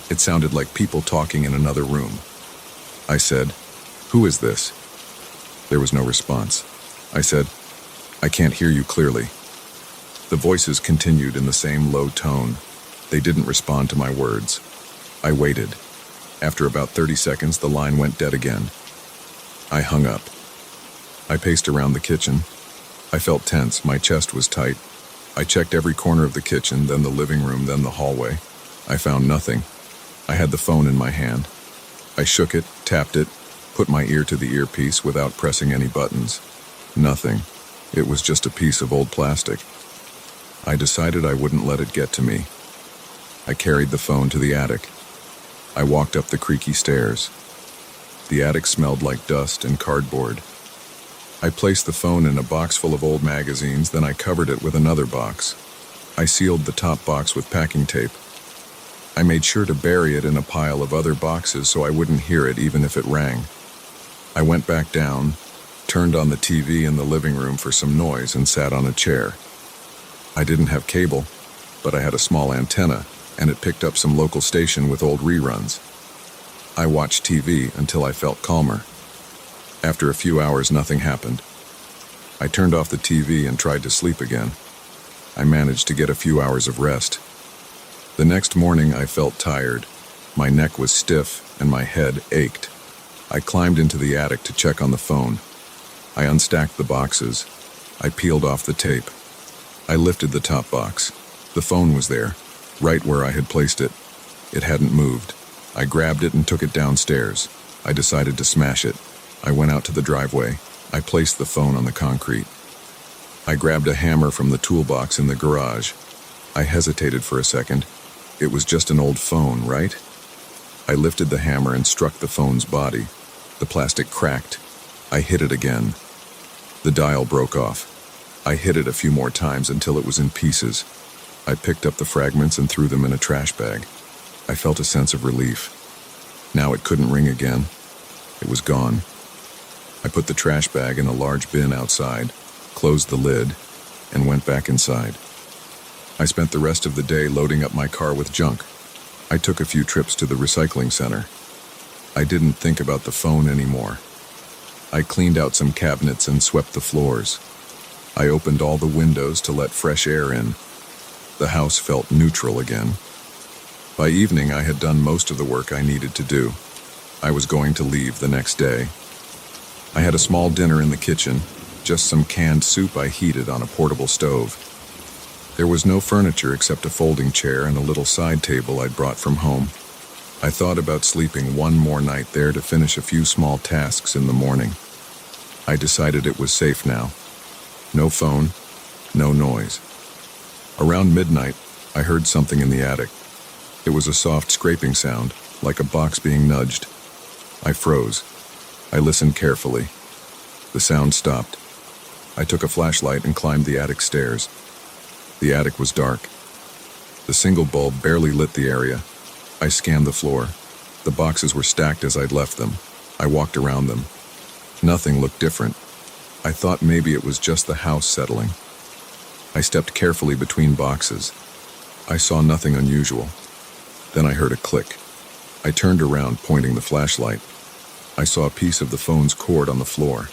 It sounded like people talking in another room. I said, "Who is this?" There was no response. I said, "I can't hear you clearly." The voices continued in the same low tone. They didn't respond to my words. I waited. After about 30 seconds, the line went dead again. I hung up. I paced around the kitchen. I felt tense. My chest was tight. I checked every corner of the kitchen, then the living room, then the hallway. I found nothing. I had the phone in my hand. I shook it, tapped it, put my ear to the earpiece without pressing any buttons. Nothing. It was just a piece of old plastic. I decided I wouldn't let it get to me. I carried the phone to the attic. I walked up the creaky stairs. The attic smelled like dust and cardboard. I placed the phone in a box full of old magazines, then I covered it with another box. I sealed the top box with packing tape. I made sure to bury it in a pile of other boxes so I wouldn't hear it even if it rang. I went back down, turned on the TV in the living room for some noise, and sat on a chair. I didn't have cable, but I had a small antenna, and it picked up some local station with old reruns. I watched TV until I felt calmer. After a few hours, nothing happened. I turned off the TV and tried to sleep again. I managed to get a few hours of rest. The next morning, I felt tired. My neck was stiff and my head ached. I climbed into the attic to check on the phone. I unstacked the boxes. I peeled off the tape. I lifted the top box. The phone was there, right where I had placed it. It hadn't moved. I grabbed it and took it downstairs. I decided to smash it. I went out to the driveway. I placed the phone on the concrete. I grabbed a hammer from the toolbox in the garage. I hesitated for a second. It was just an old phone, right? I lifted the hammer and struck the phone's body. The plastic cracked. I hit it again. The dial broke off. I hit it a few more times until it was in pieces. I picked up the fragments and threw them in a trash bag. I felt a sense of relief. Now it couldn't ring again. It was gone. I put the trash bag in a large bin outside, closed the lid, and went back inside. I spent the rest of the day loading up my car with junk. I took a few trips to the recycling center. I didn't think about the phone anymore. I cleaned out some cabinets and swept the floors. I opened all the windows to let fresh air in. The house felt neutral again. By evening, I had done most of the work I needed to do. I was going to leave the next day. I had a small dinner in the kitchen, just some canned soup I heated on a portable stove. There was no furniture except a folding chair and a little side table I'd brought from home. I thought about sleeping one more night there to finish a few small tasks in the morning. I decided it was safe now. No phone, no noise. Around midnight, I heard something in the attic. It was a soft scraping sound, like a box being nudged. I froze. I listened carefully. The sound stopped. I took a flashlight and climbed the attic stairs. The attic was dark. The single bulb barely lit the area. I scanned the floor. The boxes were stacked as I'd left them. I walked around them. Nothing looked different. I thought maybe it was just the house settling. I stepped carefully between boxes. I saw nothing unusual. Then I heard a click. I turned around, pointing the flashlight. I saw a piece of the phone's cord on the floor.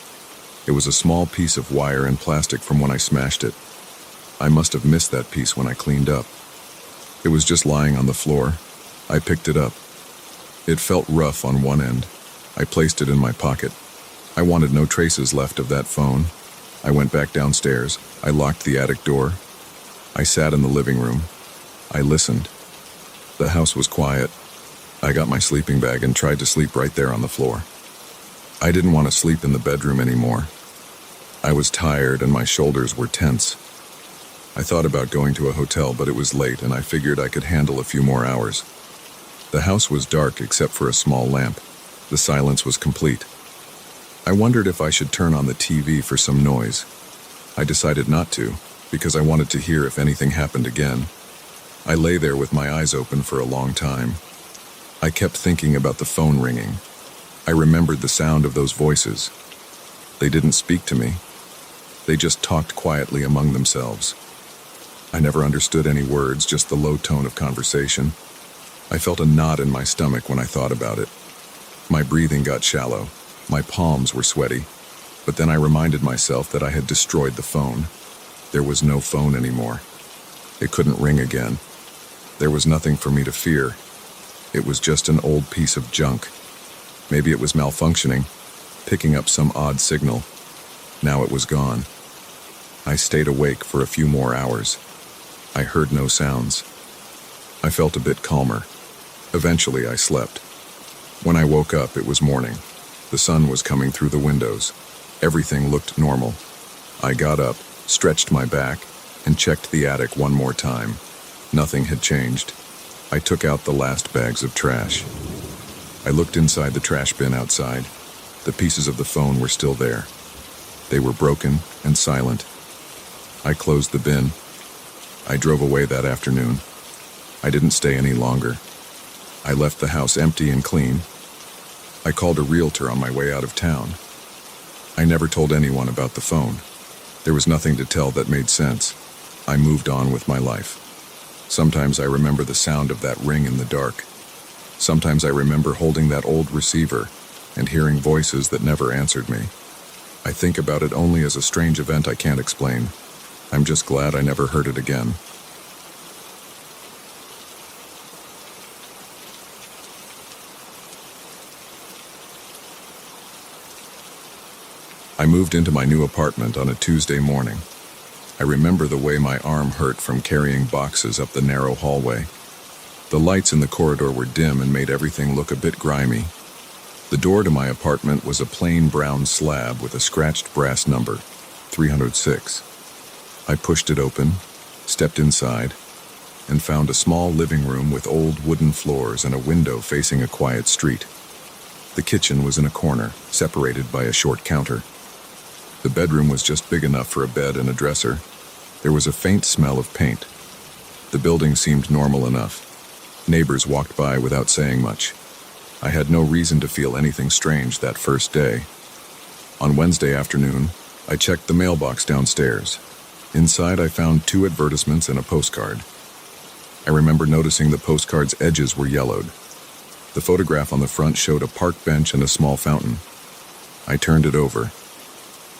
It was a small piece of wire and plastic from when I smashed it. I must have missed that piece when I cleaned up. It was just lying on the floor. I picked it up. It felt rough on one end. I placed it in my pocket. I wanted no traces left of that phone. I went back downstairs. I locked the attic door. I sat in the living room. I listened. The house was quiet. I got my sleeping bag and tried to sleep right there on the floor. I didn't want to sleep in the bedroom anymore. I was tired and my shoulders were tense. I thought about going to a hotel, but it was late and I figured I could handle a few more hours. The house was dark except for a small lamp. The silence was complete. I wondered if I should turn on the TV for some noise. I decided not to, because I wanted to hear if anything happened again. I lay there with my eyes open for a long time. I kept thinking about the phone ringing. I remembered the sound of those voices. They didn't speak to me. They just talked quietly among themselves. I never understood any words, just the low tone of conversation. I felt a knot in my stomach when I thought about it. My breathing got shallow. My palms were sweaty. But then I reminded myself that I had destroyed the phone. There was no phone anymore. It couldn't ring again. There was nothing for me to fear. It was just an old piece of junk. Maybe it was malfunctioning, picking up some odd signal. Now it was gone. I stayed awake for a few more hours. I heard no sounds. I felt a bit calmer. Eventually I slept. When I woke up, it was morning. The sun was coming through the windows. Everything looked normal. I got up, stretched my back, and checked the attic one more time. Nothing had changed. I took out the last bags of trash. I looked inside the trash bin outside. The pieces of the phone were still there. They were broken and silent. I closed the bin. I drove away that afternoon. I didn't stay any longer. I left the house empty and clean. I called a realtor on my way out of town. I never told anyone about the phone. There was nothing to tell that made sense. I moved on with my life. Sometimes I remember the sound of that ring in the dark. Sometimes I remember holding that old receiver and hearing voices that never answered me. I think about it only as a strange event I can't explain. I'm just glad I never heard it again. I moved into my new apartment on a Tuesday morning. I remember the way my arm hurt from carrying boxes up the narrow hallway. The lights in the corridor were dim and made everything look a bit grimy. The door to my apartment was a plain brown slab with a scratched brass number, 306. I pushed it open, stepped inside, and found a small living room with old wooden floors and a window facing a quiet street. The kitchen was in a corner, separated by a short counter. The bedroom was just big enough for a bed and a dresser. There was a faint smell of paint. The building seemed normal enough. Neighbors walked by without saying much. I had no reason to feel anything strange that first day. On Wednesday afternoon, I checked the mailbox downstairs. Inside, I found 2 advertisements and a postcard. I remember noticing the postcard's edges were yellowed. The photograph on the front showed a park bench and a small fountain. I turned it over.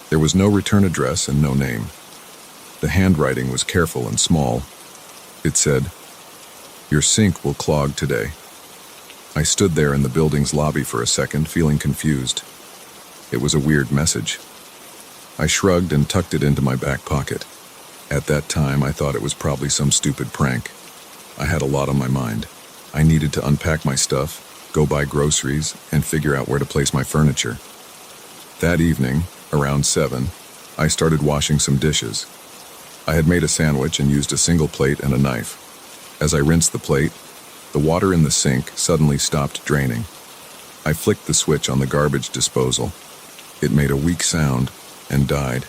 There was no return address and no name. The handwriting was careful and small. It said, "Your sink will clog today." I stood there in the building's lobby for a second, feeling confused. It was a weird message. I shrugged and tucked it into my back pocket. At that time, I thought it was probably some stupid prank. I had a lot on my mind. I needed to unpack my stuff, go buy groceries, and figure out where to place my furniture. That evening, around 7, I started washing some dishes. I had made a sandwich and used a single plate and a knife. As I rinsed the plate, the water in the sink suddenly stopped draining. I flicked the switch on the garbage disposal. It made a weak sound and died.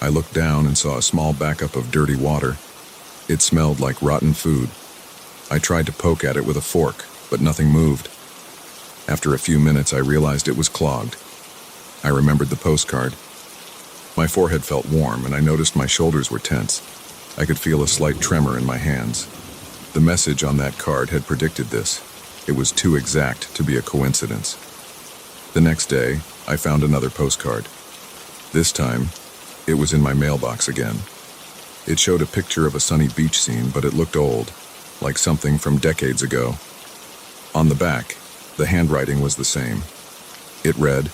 I looked down and saw a small backup of dirty water. It smelled like rotten food. I tried to poke at it with a fork, but nothing moved. After a few minutes, I realized it was clogged. I remembered the postcard. My forehead felt warm, and I noticed my shoulders were tense. I could feel a slight tremor in my hands. The message on that card had predicted this. It was too exact to be a coincidence. The next day, I found another postcard. This time, it was in my mailbox again. It showed a picture of a sunny beach scene, but it looked old, like something from decades ago. On the back, the handwriting was the same. It read,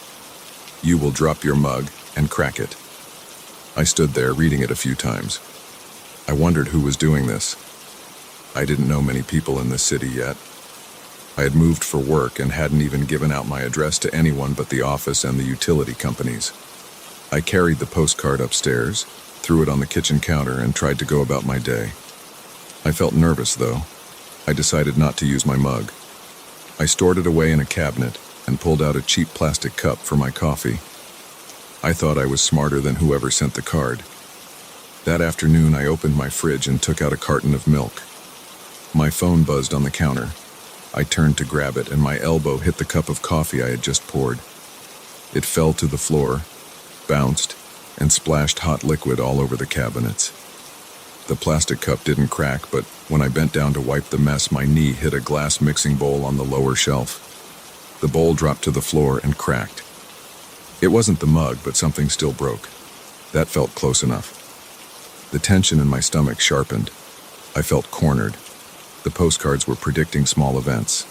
"You will drop your mug and crack it." I stood there reading it a few times. I wondered who was doing this. I didn't know many people in the city yet. I had moved for work and hadn't even given out my address to anyone but the office and the utility companies. I carried the postcard upstairs, threw it on the kitchen counter, and tried to go about my day. I felt nervous, though. I decided not to use my mug. I stored it away in a cabinet and pulled out a cheap plastic cup for my coffee. I thought I was smarter than whoever sent the card. That afternoon, I opened my fridge and took out a carton of milk. My phone buzzed on the counter. I turned to grab it, and my elbow hit the cup of coffee I had just poured. It fell to the floor, bounced, and splashed hot liquid all over the cabinets. The plastic cup didn't crack, but when I bent down to wipe the mess, my knee hit a glass mixing bowl on the lower shelf. The bowl dropped to the floor and cracked. It wasn't the mug, but something still broke. That felt close enough. The tension in my stomach sharpened. I felt cornered. The postcards were predicting small events.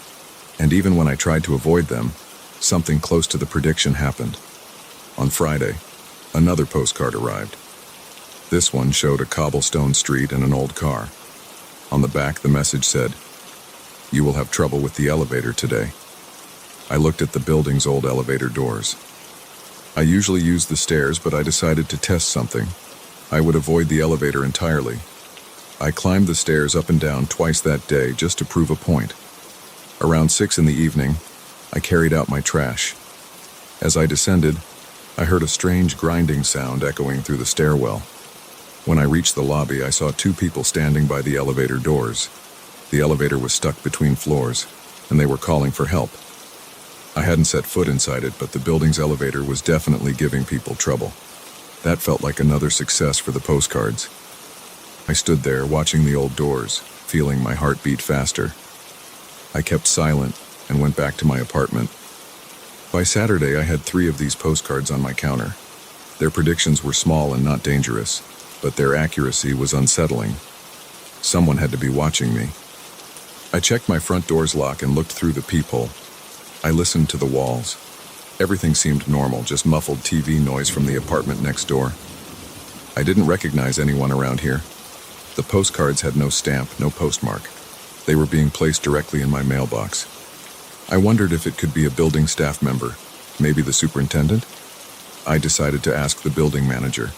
And even when I tried to avoid them, something close to the prediction happened. On Friday, another postcard arrived. This one showed a cobblestone street and an old car. On the back, the message said, "You will have trouble with the elevator today." I looked at the building's old elevator doors. I usually use the stairs, but I decided to test something. I would avoid the elevator entirely. I climbed the stairs up and down twice that day just to prove a point. Around 6 in the evening, I carried out my trash. As I descended, I heard a strange grinding sound echoing through the stairwell. When I reached the lobby, I saw 2 people standing by the elevator doors. The elevator was stuck between floors, and they were calling for help. I hadn't set foot inside it, but the building's elevator was definitely giving people trouble. That felt like another success for the postcards. I stood there, watching the old doors, feeling my heart beat faster. I kept silent and went back to my apartment. By Saturday, I had 3 of these postcards on my counter. Their predictions were small and not dangerous, but their accuracy was unsettling. Someone had to be watching me. I checked my front door's lock and looked through the peephole. I listened to the walls. Everything seemed normal, just muffled TV noise from the apartment next door. I didn't recognize anyone around here. The postcards had no stamp, no postmark. They were being placed directly in my mailbox. I wondered if it could be a building staff member, maybe the superintendent. I decided to ask the building manager.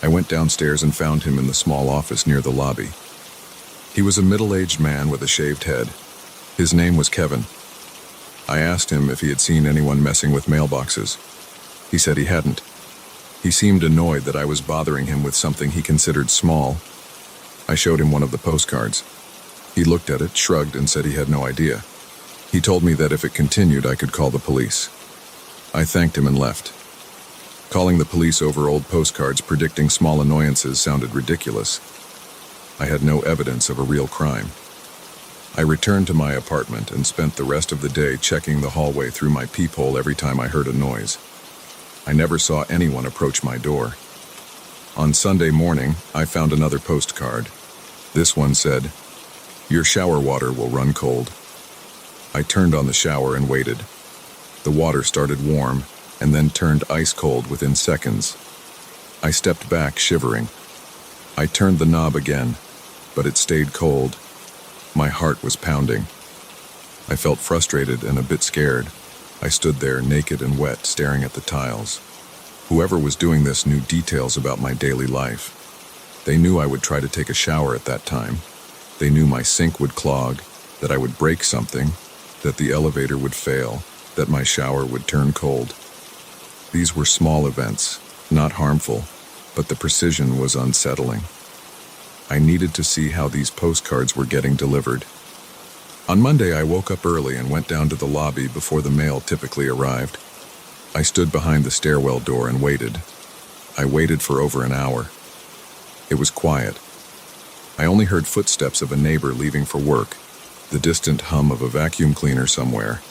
I went downstairs and found him in the small office near the lobby. He was a middle-aged man with a shaved head. His name was Kevin. I asked him if he had seen anyone messing with mailboxes. He said he hadn't. He seemed annoyed that I was bothering him with something he considered small. I showed him one of the postcards. He looked at it, shrugged, and said he had no idea. He told me that if it continued, I could call the police. I thanked him and left. Calling the police over old postcards predicting small annoyances sounded ridiculous. I had no evidence of a real crime. I returned to my apartment and spent the rest of the day checking the hallway through my peephole every time I heard a noise. I never saw anyone approach my door. On Sunday morning, I found another postcard. This one said, "Your shower water will run cold." I turned on the shower and waited. The water started warm and then turned ice cold within seconds. I stepped back, shivering. I turned the knob again, but it stayed cold. My heart was pounding. I felt frustrated and a bit scared. I stood there, naked and wet, staring at the tiles. Whoever was doing this knew details about my daily life. They knew I would try to take a shower at that time. They knew my sink would clog, that I would break something, that the elevator would fail, that my shower would turn cold. These were small events, not harmful, but the precision was unsettling. I needed to see how these postcards were getting delivered. On Monday, I woke up early and went down to the lobby before the mail typically arrived. I stood behind the stairwell door and waited. I waited for over an hour. It was quiet. I only heard footsteps of a neighbor leaving for work, the distant hum of a vacuum cleaner somewhere,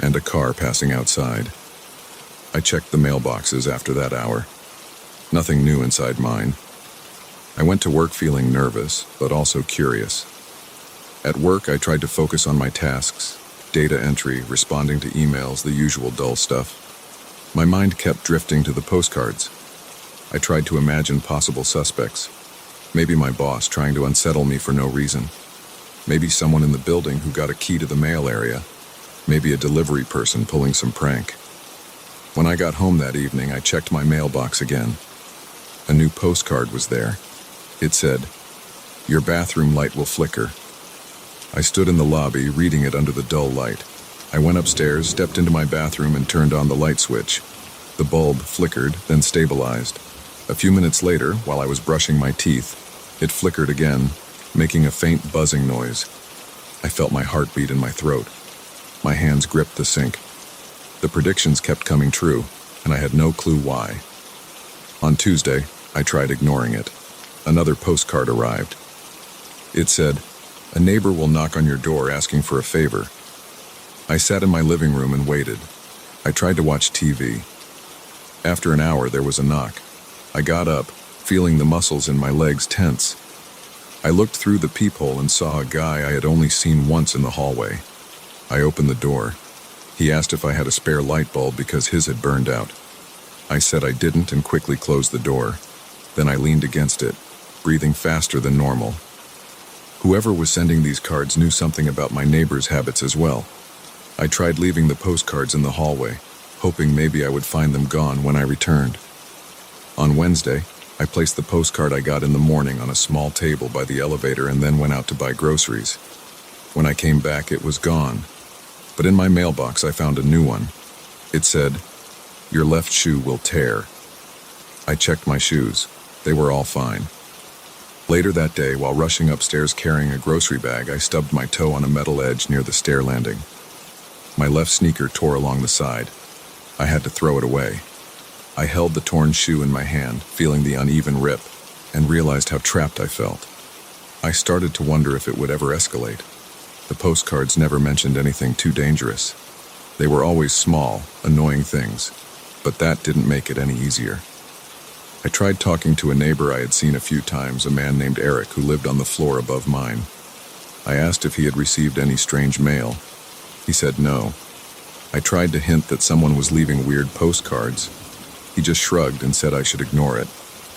and a car passing outside. I checked the mailboxes after that hour. Nothing new inside mine. I went to work feeling nervous, but also curious. At work, I tried to focus on my tasks, data entry, responding to emails, the usual dull stuff. My mind kept drifting to the postcards. I tried to imagine possible suspects. Maybe my boss trying to unsettle me for no reason. Maybe someone in the building who got a key to the mail area. Maybe a delivery person pulling some prank. When I got home that evening, I checked my mailbox again. A new postcard was there. It said, "Your bathroom light will flicker." I stood in the lobby, reading it under the dull light. I went upstairs, stepped into my bathroom, and turned on the light switch. The bulb flickered, then stabilized. A few minutes later, while I was brushing my teeth, it flickered again, making a faint buzzing noise. I felt my heartbeat in my throat. My hands gripped the sink. The predictions kept coming true, and I had no clue why. On Tuesday, I tried ignoring it. Another postcard arrived. It said, "A neighbor will knock on your door asking for a favor." I sat in my living room and waited. I tried to watch TV. After an hour, there was a knock. I got up, feeling the muscles in my legs tense. I looked through the peephole and saw a guy I had only seen once in the hallway. I opened the door. He asked if I had a spare light bulb because his had burned out. I said I didn't and quickly closed the door. Then I leaned against it, breathing faster than normal. Whoever was sending these cards knew something about my neighbor's habits as well. I tried leaving the postcards in the hallway, hoping maybe I would find them gone when I returned. On Wednesday, I placed the postcard I got in the morning on a small table by the elevator and then went out to buy groceries. When I came back, it was gone. But in my mailbox, I found a new one. It said, "Your left shoe will tear." I checked my shoes. They were all fine. Later that day, while rushing upstairs carrying a grocery bag, I stubbed my toe on a metal edge near the stair landing. My left sneaker tore along the side. I had to throw it away. I held the torn shoe in my hand, feeling the uneven rip, and realized how trapped I felt. I started to wonder if it would ever escalate. The postcards never mentioned anything too dangerous. They were always small, annoying things, but that didn't make it any easier. I tried talking to a neighbor I had seen a few times, a man named Eric who lived on the floor above mine. I asked if he had received any strange mail. He said no. I tried to hint that someone was leaving weird postcards. He just shrugged and said I should ignore it.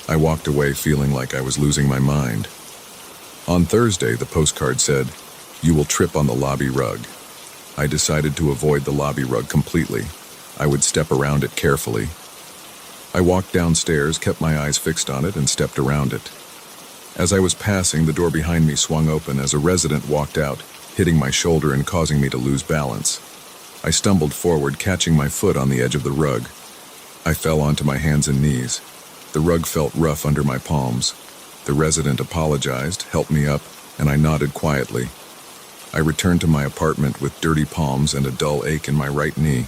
I walked away feeling like I was losing my mind. On Thursday, the postcard said, "You will trip on the lobby rug." I decided to avoid the lobby rug completely. I would step around it carefully. I walked downstairs, kept my eyes fixed on it, and stepped around it. As I was passing, the door behind me swung open as a resident walked out, hitting my shoulder and causing me to lose balance. I stumbled forward, catching my foot on the edge of the rug. I fell onto my hands and knees. The rug felt rough under my palms. The resident apologized, helped me up, and I nodded quietly. I returned to my apartment with dirty palms and a dull ache in my right knee.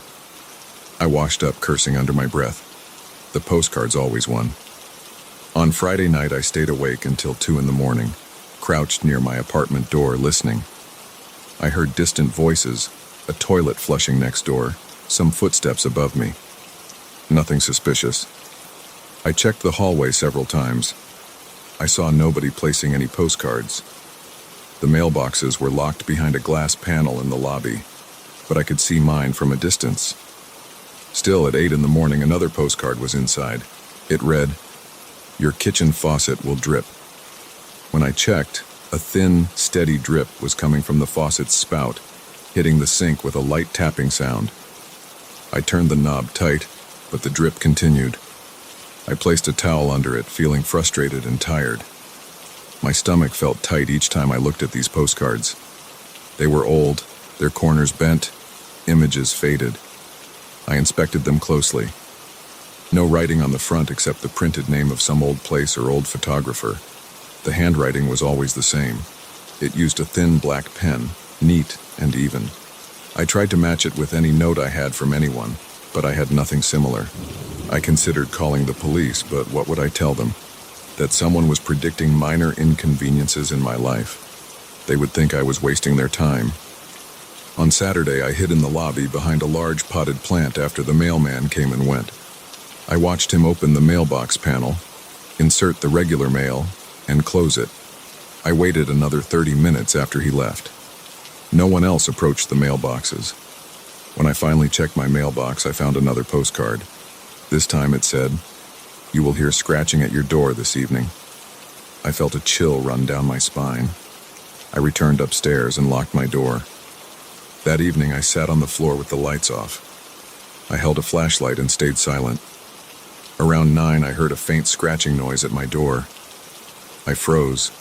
I washed up, cursing under my breath. The postcards always won. On Friday night, I stayed awake until 2 in the morning, crouched near my apartment door, listening. I heard distant voices, a toilet flushing next door, some footsteps above me. Nothing suspicious. I checked the hallway several times. I saw nobody placing any postcards. The mailboxes were locked behind a glass panel in the lobby, but I could see mine from a distance. Still, at 8 in the morning, another postcard was inside. It read, "Your kitchen faucet will drip." When I checked, a thin, steady drip was coming from the faucet's spout, hitting the sink with a light tapping sound. I turned the knob tight, but the drip continued. I placed a towel under it, feeling frustrated and tired. My stomach felt tight each time I looked at these postcards. They were old, their corners bent, images faded. I inspected them closely. No writing on the front except the printed name of some old place or old photographer. The handwriting was always the same. It used a thin black pen, neat and even. I tried to match it with any note I had from anyone, but I had nothing similar. I considered calling the police, but what would I tell them? That someone was predicting minor inconveniences in my life. They would think I was wasting their time. On Saturday, I hid in the lobby behind a large potted plant after the mailman came and went. I watched him open the mailbox panel, insert the regular mail, and close it. I waited another 30 minutes after he left. No one else approached the mailboxes. When I finally checked my mailbox, I found another postcard. This time it said, "You will hear scratching at your door this evening." I felt a chill run down my spine. I returned upstairs and locked my door. That evening, I sat on the floor with the lights off. I held a flashlight and stayed silent. Around 9, I heard a faint scratching noise at my door. I froze.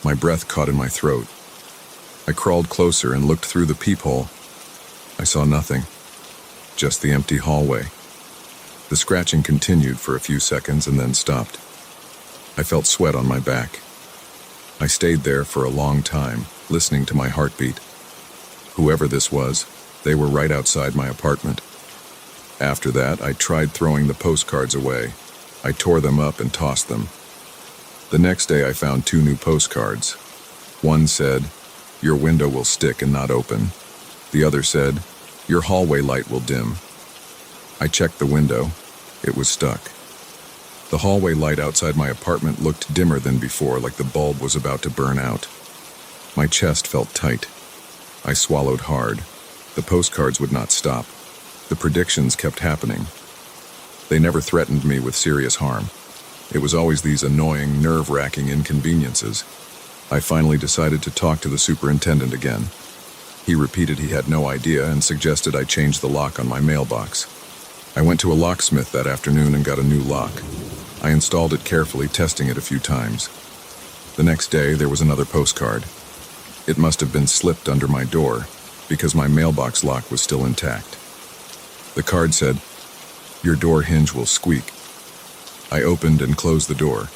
My breath caught in my throat. I crawled closer and looked through the peephole. I saw nothing, just the empty hallway. The scratching continued for a few seconds and then stopped. I felt sweat on my back. I stayed there for a long time, listening to my heartbeat. Whoever this was, they were right outside my apartment. After that, I tried throwing the postcards away. I tore them up and tossed them. The next day, I found 2 new postcards. One said, "Your window will stick and not open." The other said, "Your hallway light will dim." I checked the window. It was stuck. The hallway light outside my apartment looked dimmer than before, like the bulb was about to burn out. My chest felt tight. I swallowed hard. The postcards would not stop. The predictions kept happening. They never threatened me with serious harm. It was always these annoying, nerve-wracking inconveniences. I finally decided to talk to the superintendent again. He repeated he had no idea and suggested I change the lock on my mailbox. I went to a locksmith that afternoon and got a new lock. I installed it carefully, testing it a few times. The next day, there was another postcard. It must have been slipped under my door, because my mailbox lock was still intact. The card said, "Your door hinge will squeak." I opened and closed the door.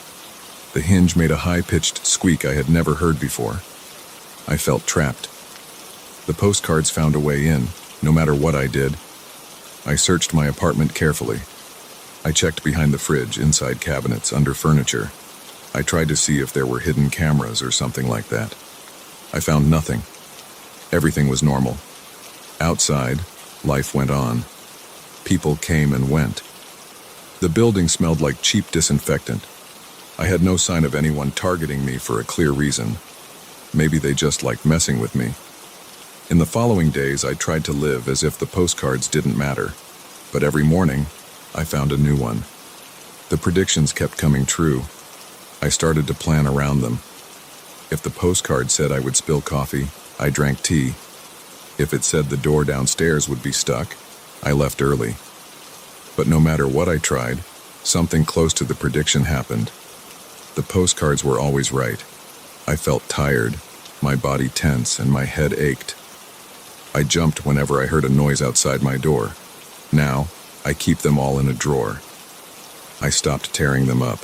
The hinge made a high-pitched squeak I had never heard before. I felt trapped. The postcards found a way in, no matter what I did. I searched my apartment carefully. I checked behind the fridge, inside cabinets, under furniture. I tried to see if there were hidden cameras or something like that. I found nothing. Everything was normal. Outside, life went on. People came and went. The building smelled like cheap disinfectant. I had no sign of anyone targeting me for a clear reason. Maybe they just liked messing with me. In the following days, I tried to live as if the postcards didn't matter. But every morning, I found a new one. The predictions kept coming true. I started to plan around them. If the postcard said I would spill coffee, I drank tea. If it said the door downstairs would be stuck, I left early. But no matter what I tried, something close to the prediction happened. The postcards were always right. I felt tired, my body tense, and my head ached. I jumped whenever I heard a noise outside my door. Now, I keep them all in a drawer. I stopped tearing them up.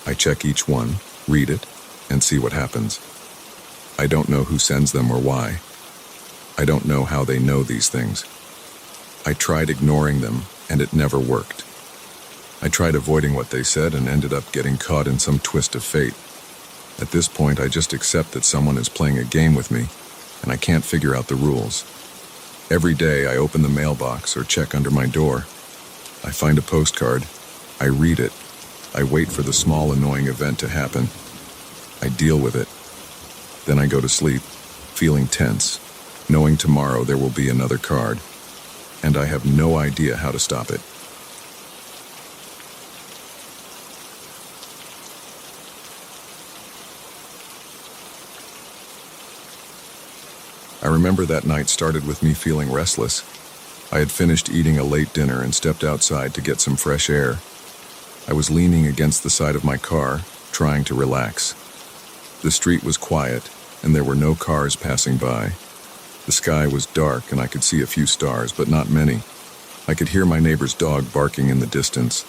I check each one, read it, and see what happens. I don't know who sends them or why. I don't know how they know these things. I tried ignoring them, and it never worked. I tried avoiding what they said and ended up getting caught in some twist of fate. At this point, I just accept that someone is playing a game with me, and I can't figure out the rules. Every day, I open the mailbox or check under my door. I find a postcard. I read it. I wait for the small, annoying event to happen. I deal with it. Then I go to sleep, feeling tense, knowing tomorrow there will be another card, and I have no idea how to stop it. I remember that night started with me feeling restless. I had finished eating a late dinner and stepped outside to get some fresh air. I was leaning against the side of my car, trying to relax. The street was quiet, and there were no cars passing by. The sky was dark, and I could see a few stars, but not many. I could hear my neighbor's dog barking in the distance.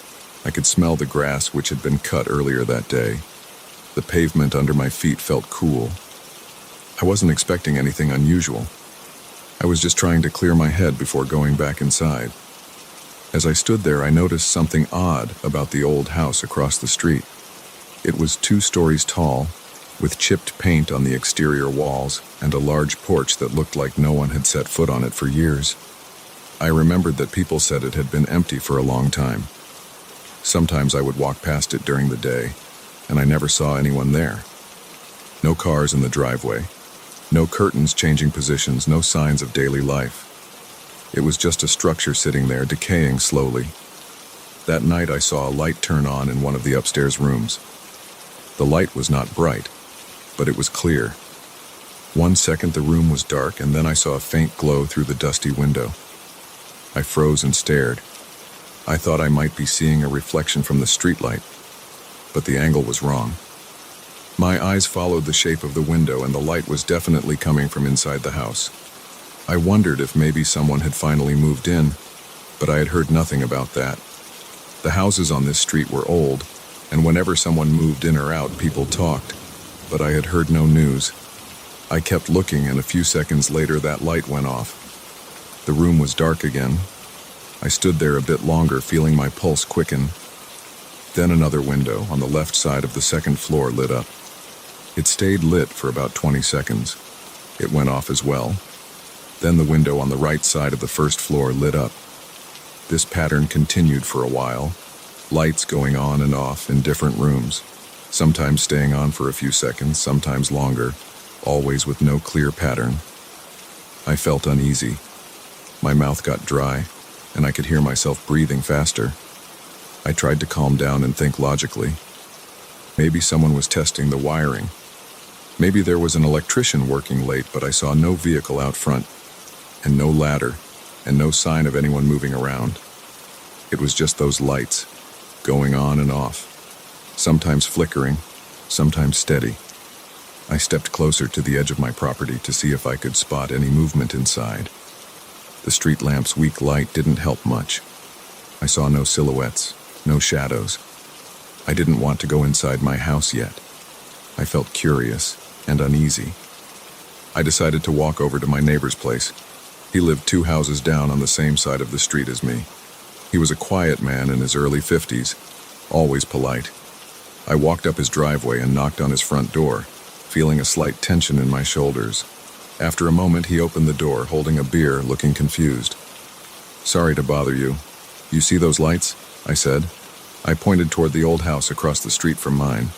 I could smell the grass which had been cut earlier that day. The pavement under my feet felt cool. I wasn't expecting anything unusual. I was just trying to clear my head before going back inside. As I stood there, I noticed something odd about the old house across the street. It was 2 stories tall, with chipped paint on the exterior walls and a large porch that looked like no one had set foot on it for years. I remembered that people said it had been empty for a long time. Sometimes I would walk past it during the day, and I never saw anyone there. No cars in the driveway. No curtains changing positions, no signs of daily life. It was just a structure sitting there, decaying slowly. That night I saw a light turn on in one of the upstairs rooms. The light was not bright, but it was clear. 1 second the room was dark, and then I saw a faint glow through the dusty window. I froze and stared. I thought I might be seeing a reflection from the streetlight, but the angle was wrong. My eyes followed the shape of the window, and the light was definitely coming from inside the house. I wondered if maybe someone had finally moved in, but I had heard nothing about that. The houses on this street were old, and whenever someone moved in or out, people talked, but I had heard no news. I kept looking, and a few seconds later that light went off. The room was dark again. I stood there a bit longer, feeling my pulse quicken. Then another window on the left side of the second floor lit up. It stayed lit for about 20 seconds. It went off as well. Then the window on the right side of the first floor lit up. This pattern continued for a while, lights going on and off in different rooms, sometimes staying on for a few seconds, sometimes longer, always with no clear pattern. I felt uneasy. My mouth got dry, and I could hear myself breathing faster. I tried to calm down and think logically. Maybe someone was testing the wiring. Maybe there was an electrician working late, but I saw no vehicle out front, and no ladder, and no sign of anyone moving around. It was just those lights, going on and off, sometimes flickering, sometimes steady. I stepped closer to the edge of my property to see if I could spot any movement inside. The street lamp's weak light didn't help much. I saw no silhouettes, no shadows. I didn't want to go inside my house yet. I felt curious and uneasy. I decided to walk over to my neighbor's place. He lived 2 houses down on the same side of the street as me. He was a quiet man in his early 50s, always polite. I walked up his driveway and knocked on his front door, feeling a slight tension in my shoulders. After a moment, he opened the door, holding a beer, looking confused. "Sorry to bother you. You see those lights?" I said. I pointed toward the old house across the street from mine.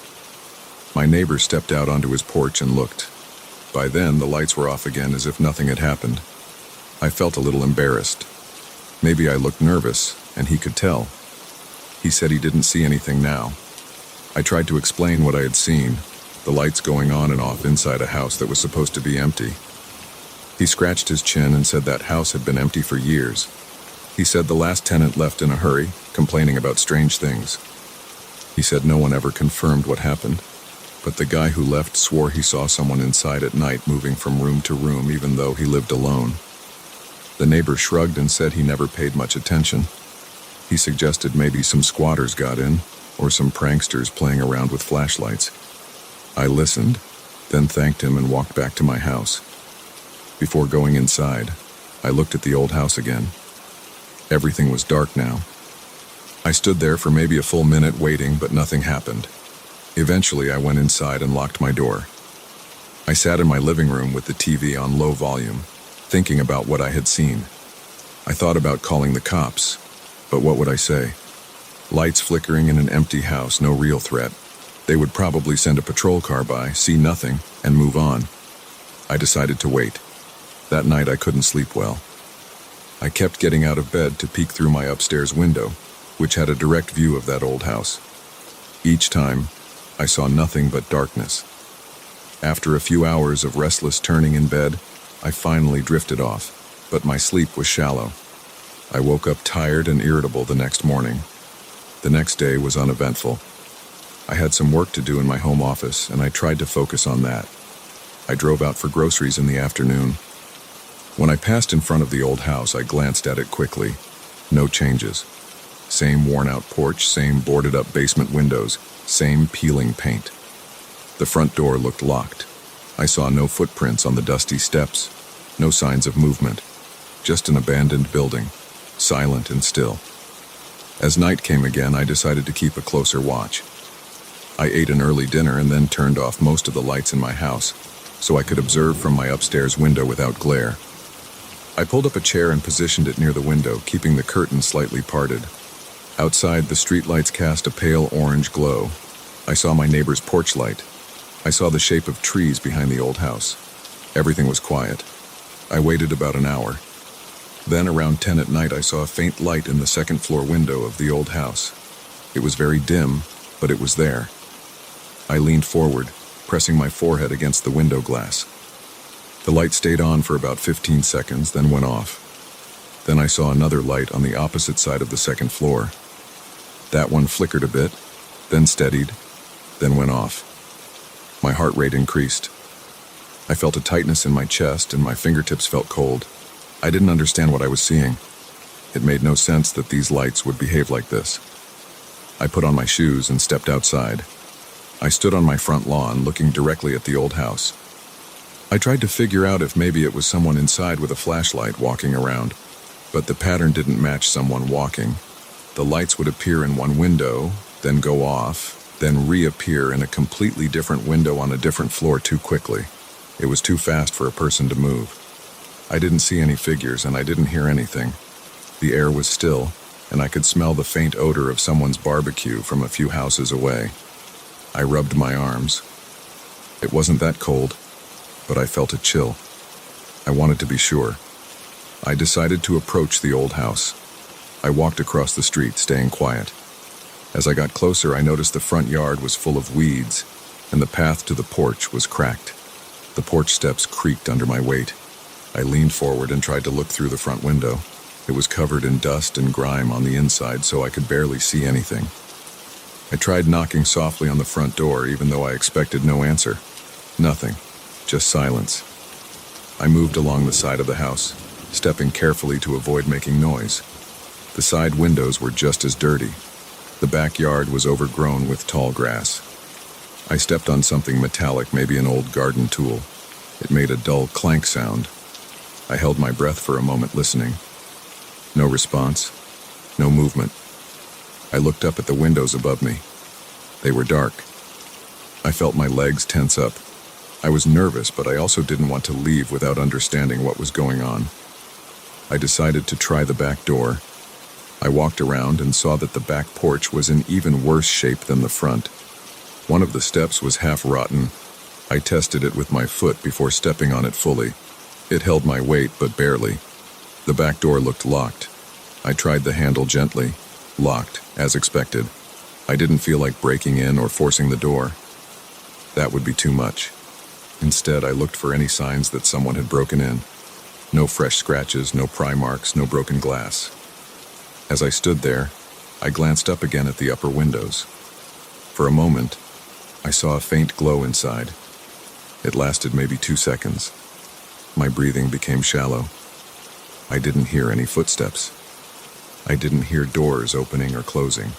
My neighbor stepped out onto his porch and looked. By then, the lights were off again, as if nothing had happened. I felt a little embarrassed. Maybe I looked nervous, and he could tell. He said he didn't see anything now. I tried to explain what I had seen, the lights going on and off inside a house that was supposed to be empty. He scratched his chin and said that house had been empty for years. He said the last tenant left in a hurry, complaining about strange things. He said no one ever confirmed what happened, but the guy who left swore he saw someone inside at night moving from room to room, even though he lived alone. The neighbor shrugged and said he never paid much attention. He suggested maybe some squatters got in, or some pranksters playing around with flashlights. I listened, then thanked him and walked back to my house. Before going inside, I looked at the old house again. Everything was dark now. I stood there for maybe a full minute waiting, but nothing happened. Eventually, I went inside and locked my door. I sat in my living room with the TV on low volume, thinking about what I had seen. I thought about calling the cops, but what would I say? Lights flickering in an empty house, no real threat. They would probably send a patrol car by, see nothing, and move on. I decided to wait. That night I couldn't sleep well. I kept getting out of bed to peek through my upstairs window, which had a direct view of that old house. Each time, I saw nothing but darkness. After a few hours of restless turning in bed, I finally drifted off, but my sleep was shallow. I woke up tired and irritable the next morning. The next day was uneventful. I had some work to do in my home office, and I tried to focus on that. I drove out for groceries in the afternoon. When I passed in front of the old house, I glanced at it quickly. No changes. Same worn-out porch, same boarded-up basement windows, same peeling paint. The front door looked locked. I saw no footprints on the dusty steps, no signs of movement, just an abandoned building, silent and still. As night came again, I decided to keep a closer watch. I ate an early dinner and then turned off most of the lights in my house, so I could observe from my upstairs window without glare. I pulled up a chair and positioned it near the window, keeping the curtain slightly parted. Outside, the streetlights cast a pale orange glow. I saw my neighbor's porch light. I saw the shape of trees behind the old house. Everything was quiet. I waited about an hour. Then, around 10 at night, I saw a faint light in the second-floor window of the old house. It was very dim, but it was there. I leaned forward, pressing my forehead against the window glass. The light stayed on for about 15 seconds, then went off. Then I saw another light on the opposite side of the second floor. That one flickered a bit, then steadied, then went off. My heart rate increased. I felt a tightness in my chest and my fingertips felt cold. I didn't understand what I was seeing. It made no sense that these lights would behave like this. I put on my shoes and stepped outside. I stood on my front lawn looking directly at the old house. I tried to figure out if maybe it was someone inside with a flashlight walking around, but the pattern didn't match someone walking. The lights would appear in one window, then go off, then reappear in a completely different window on a different floor too quickly. It was too fast for a person to move. I didn't see any figures and I didn't hear anything. The air was still, and I could smell the faint odor of someone's barbecue from a few houses away. I rubbed my arms. It wasn't that cold, but I felt a chill. I wanted to be sure. I decided to approach the old house. I walked across the street, staying quiet. As I got closer, I noticed the front yard was full of weeds, and the path to the porch was cracked. The porch steps creaked under my weight. I leaned forward and tried to look through the front window. It was covered in dust and grime on the inside, so I could barely see anything. I tried knocking softly on the front door, even though I expected no answer. Nothing, just silence. I moved along the side of the house, stepping carefully to avoid making noise. The side windows were just as dirty. The backyard was overgrown with tall grass. I stepped on something metallic, maybe an old garden tool. It made a dull clank sound. I held my breath for a moment, listening. No response, no movement. I looked up at the windows above me. They were dark. I felt my legs tense up. I was nervous, but I also didn't want to leave without understanding what was going on. I decided to try the back door. I walked around and saw that the back porch was in even worse shape than the front. One of the steps was half rotten. I tested it with my foot before stepping on it fully. It held my weight, but barely. The back door looked locked. I tried the handle gently. Locked, as expected. I didn't feel like breaking in or forcing the door. That would be too much. Instead, I looked for any signs that someone had broken in. No fresh scratches, no pry marks, no broken glass. As I stood there, I glanced up again at the upper windows. For a moment, I saw a faint glow inside. It lasted maybe 2 seconds. My breathing became shallow. I didn't hear any footsteps. I didn't hear doors opening or closing.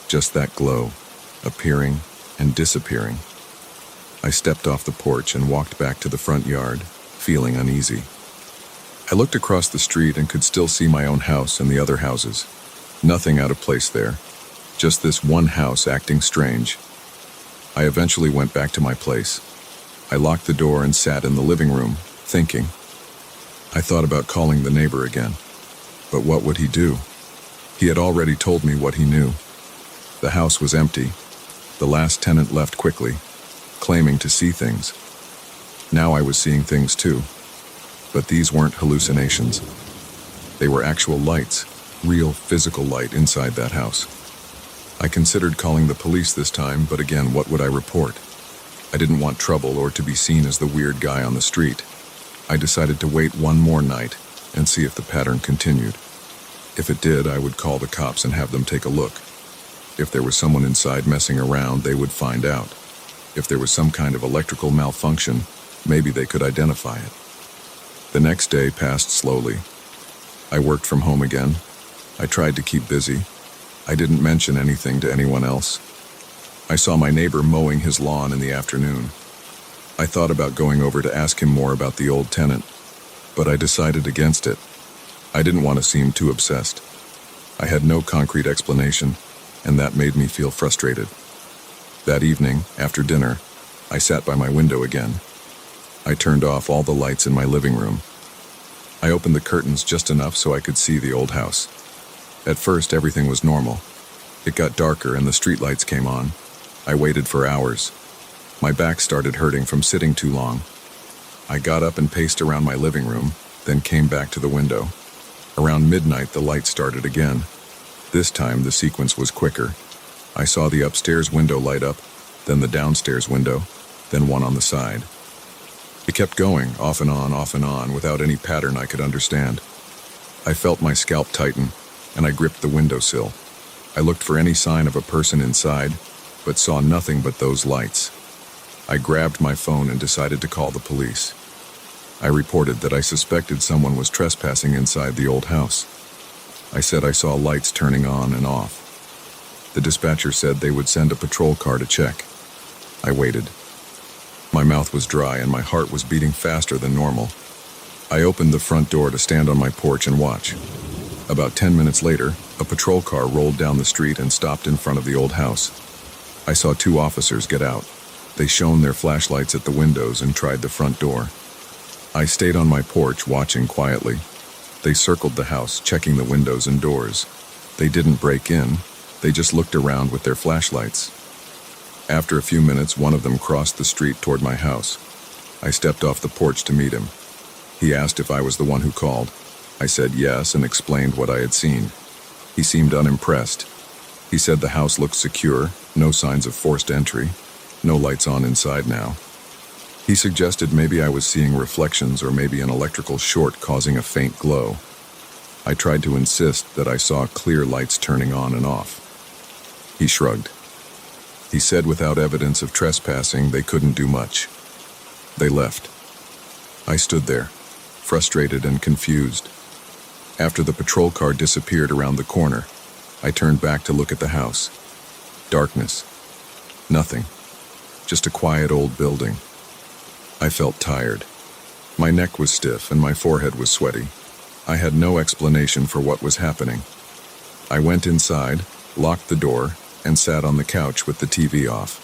Just that glow, appearing and disappearing. I stepped off the porch and walked back to the front yard, feeling uneasy. I looked across the street and could still see my own house and the other houses. Nothing out of place there. Just this one house acting strange. I eventually went back to my place. I locked the door and sat in the living room, thinking. I thought about calling the neighbor again. But what would he do? He had already told me what he knew. The house was empty. The last tenant left quickly, claiming to see things. Now I was seeing things too. But these weren't hallucinations. They were actual lights, real physical light inside that house. I considered calling the police this time, but again, what would I report? I didn't want trouble or to be seen as the weird guy on the street. I decided to wait one more night and see if the pattern continued. If it did, I would call the cops and have them take a look. If there was someone inside messing around, they would find out. If there was some kind of electrical malfunction, maybe they could identify it. The next day passed slowly. I worked from home again. I tried to keep busy. I didn't mention anything to anyone else. I saw my neighbor mowing his lawn in the afternoon. I thought about going over to ask him more about the old tenant, but I decided against it. I didn't want to seem too obsessed. I had no concrete explanation, and that made me feel frustrated. That evening, after dinner, I sat by my window again. I turned off all the lights in my living room. I opened the curtains just enough so I could see the old house. At first, everything was normal. It got darker and the streetlights came on. I waited for hours. My back started hurting from sitting too long. I got up and paced around my living room, then came back to the window. Around midnight, the light started again. This time, the sequence was quicker. I saw the upstairs window light up, then the downstairs window, then one on the side. It kept going, off and on, without any pattern I could understand. I felt my scalp tighten, and I gripped the windowsill. I looked for any sign of a person inside, but saw nothing but those lights. I grabbed my phone and decided to call the police. I reported that I suspected someone was trespassing inside the old house. I said I saw lights turning on and off. The dispatcher said they would send a patrol car to check. I waited. My mouth was dry and my heart was beating faster than normal. I opened the front door to stand on my porch and watch. About 10 minutes later, a patrol car rolled down the street and stopped in front of the old house. I saw 2 officers get out. They shone their flashlights at the windows and tried the front door. I stayed on my porch watching quietly. They circled the house, checking the windows and doors. They didn't break in, they just looked around with their flashlights. After a few minutes, one of them crossed the street toward my house. I stepped off the porch to meet him. He asked if I was the one who called. I said yes and explained what I had seen. He seemed unimpressed. He said the house looked secure, no signs of forced entry, no lights on inside now. He suggested maybe I was seeing reflections or maybe an electrical short causing a faint glow. I tried to insist that I saw clear lights turning on and off. He shrugged. He said without evidence of trespassing, they couldn't do much. They left. I stood there, frustrated and confused. After the patrol car disappeared around the corner, I turned back to look at the house. Darkness. Nothing. Just a quiet old building. I felt tired. My neck was stiff and my forehead was sweaty. I had no explanation for what was happening. I went inside, locked the door, and sat on the couch with the TV off.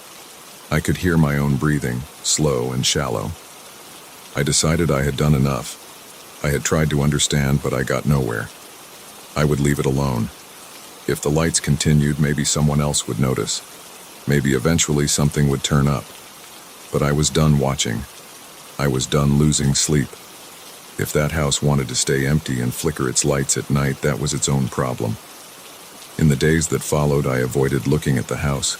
I could hear my own breathing, slow and shallow. I decided I had done enough. I had tried to understand, but I got nowhere. I would leave it alone. If the lights continued, maybe someone else would notice. Maybe eventually something would turn up. But I was done watching. I was done losing sleep. If that house wanted to stay empty and flicker its lights at night, that was its own problem. In the days that followed, I avoided looking at the house.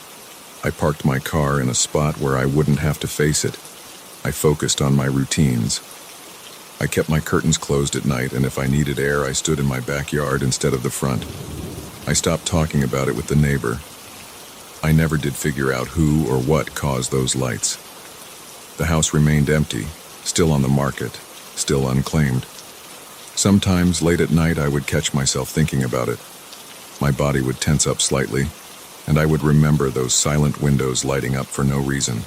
I parked my car in a spot where I wouldn't have to face it. I focused on my routines. I kept my curtains closed at night, and if I needed air, I stood in my backyard instead of the front. I stopped talking about it with the neighbor. I never did figure out who or what caused those lights. The house remained empty, still on the market, still unclaimed. Sometimes, late at night, I would catch myself thinking about it. My body would tense up slightly, and I would remember those silent windows lighting up for no reason.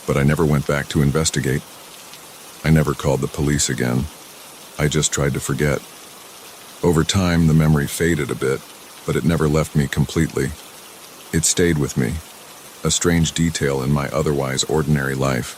But I never went back to investigate. I never called the police again. I just tried to forget. Over time, the memory faded a bit, but it never left me completely. It stayed with me, a strange detail in my otherwise ordinary life.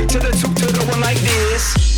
to the two to the one like this.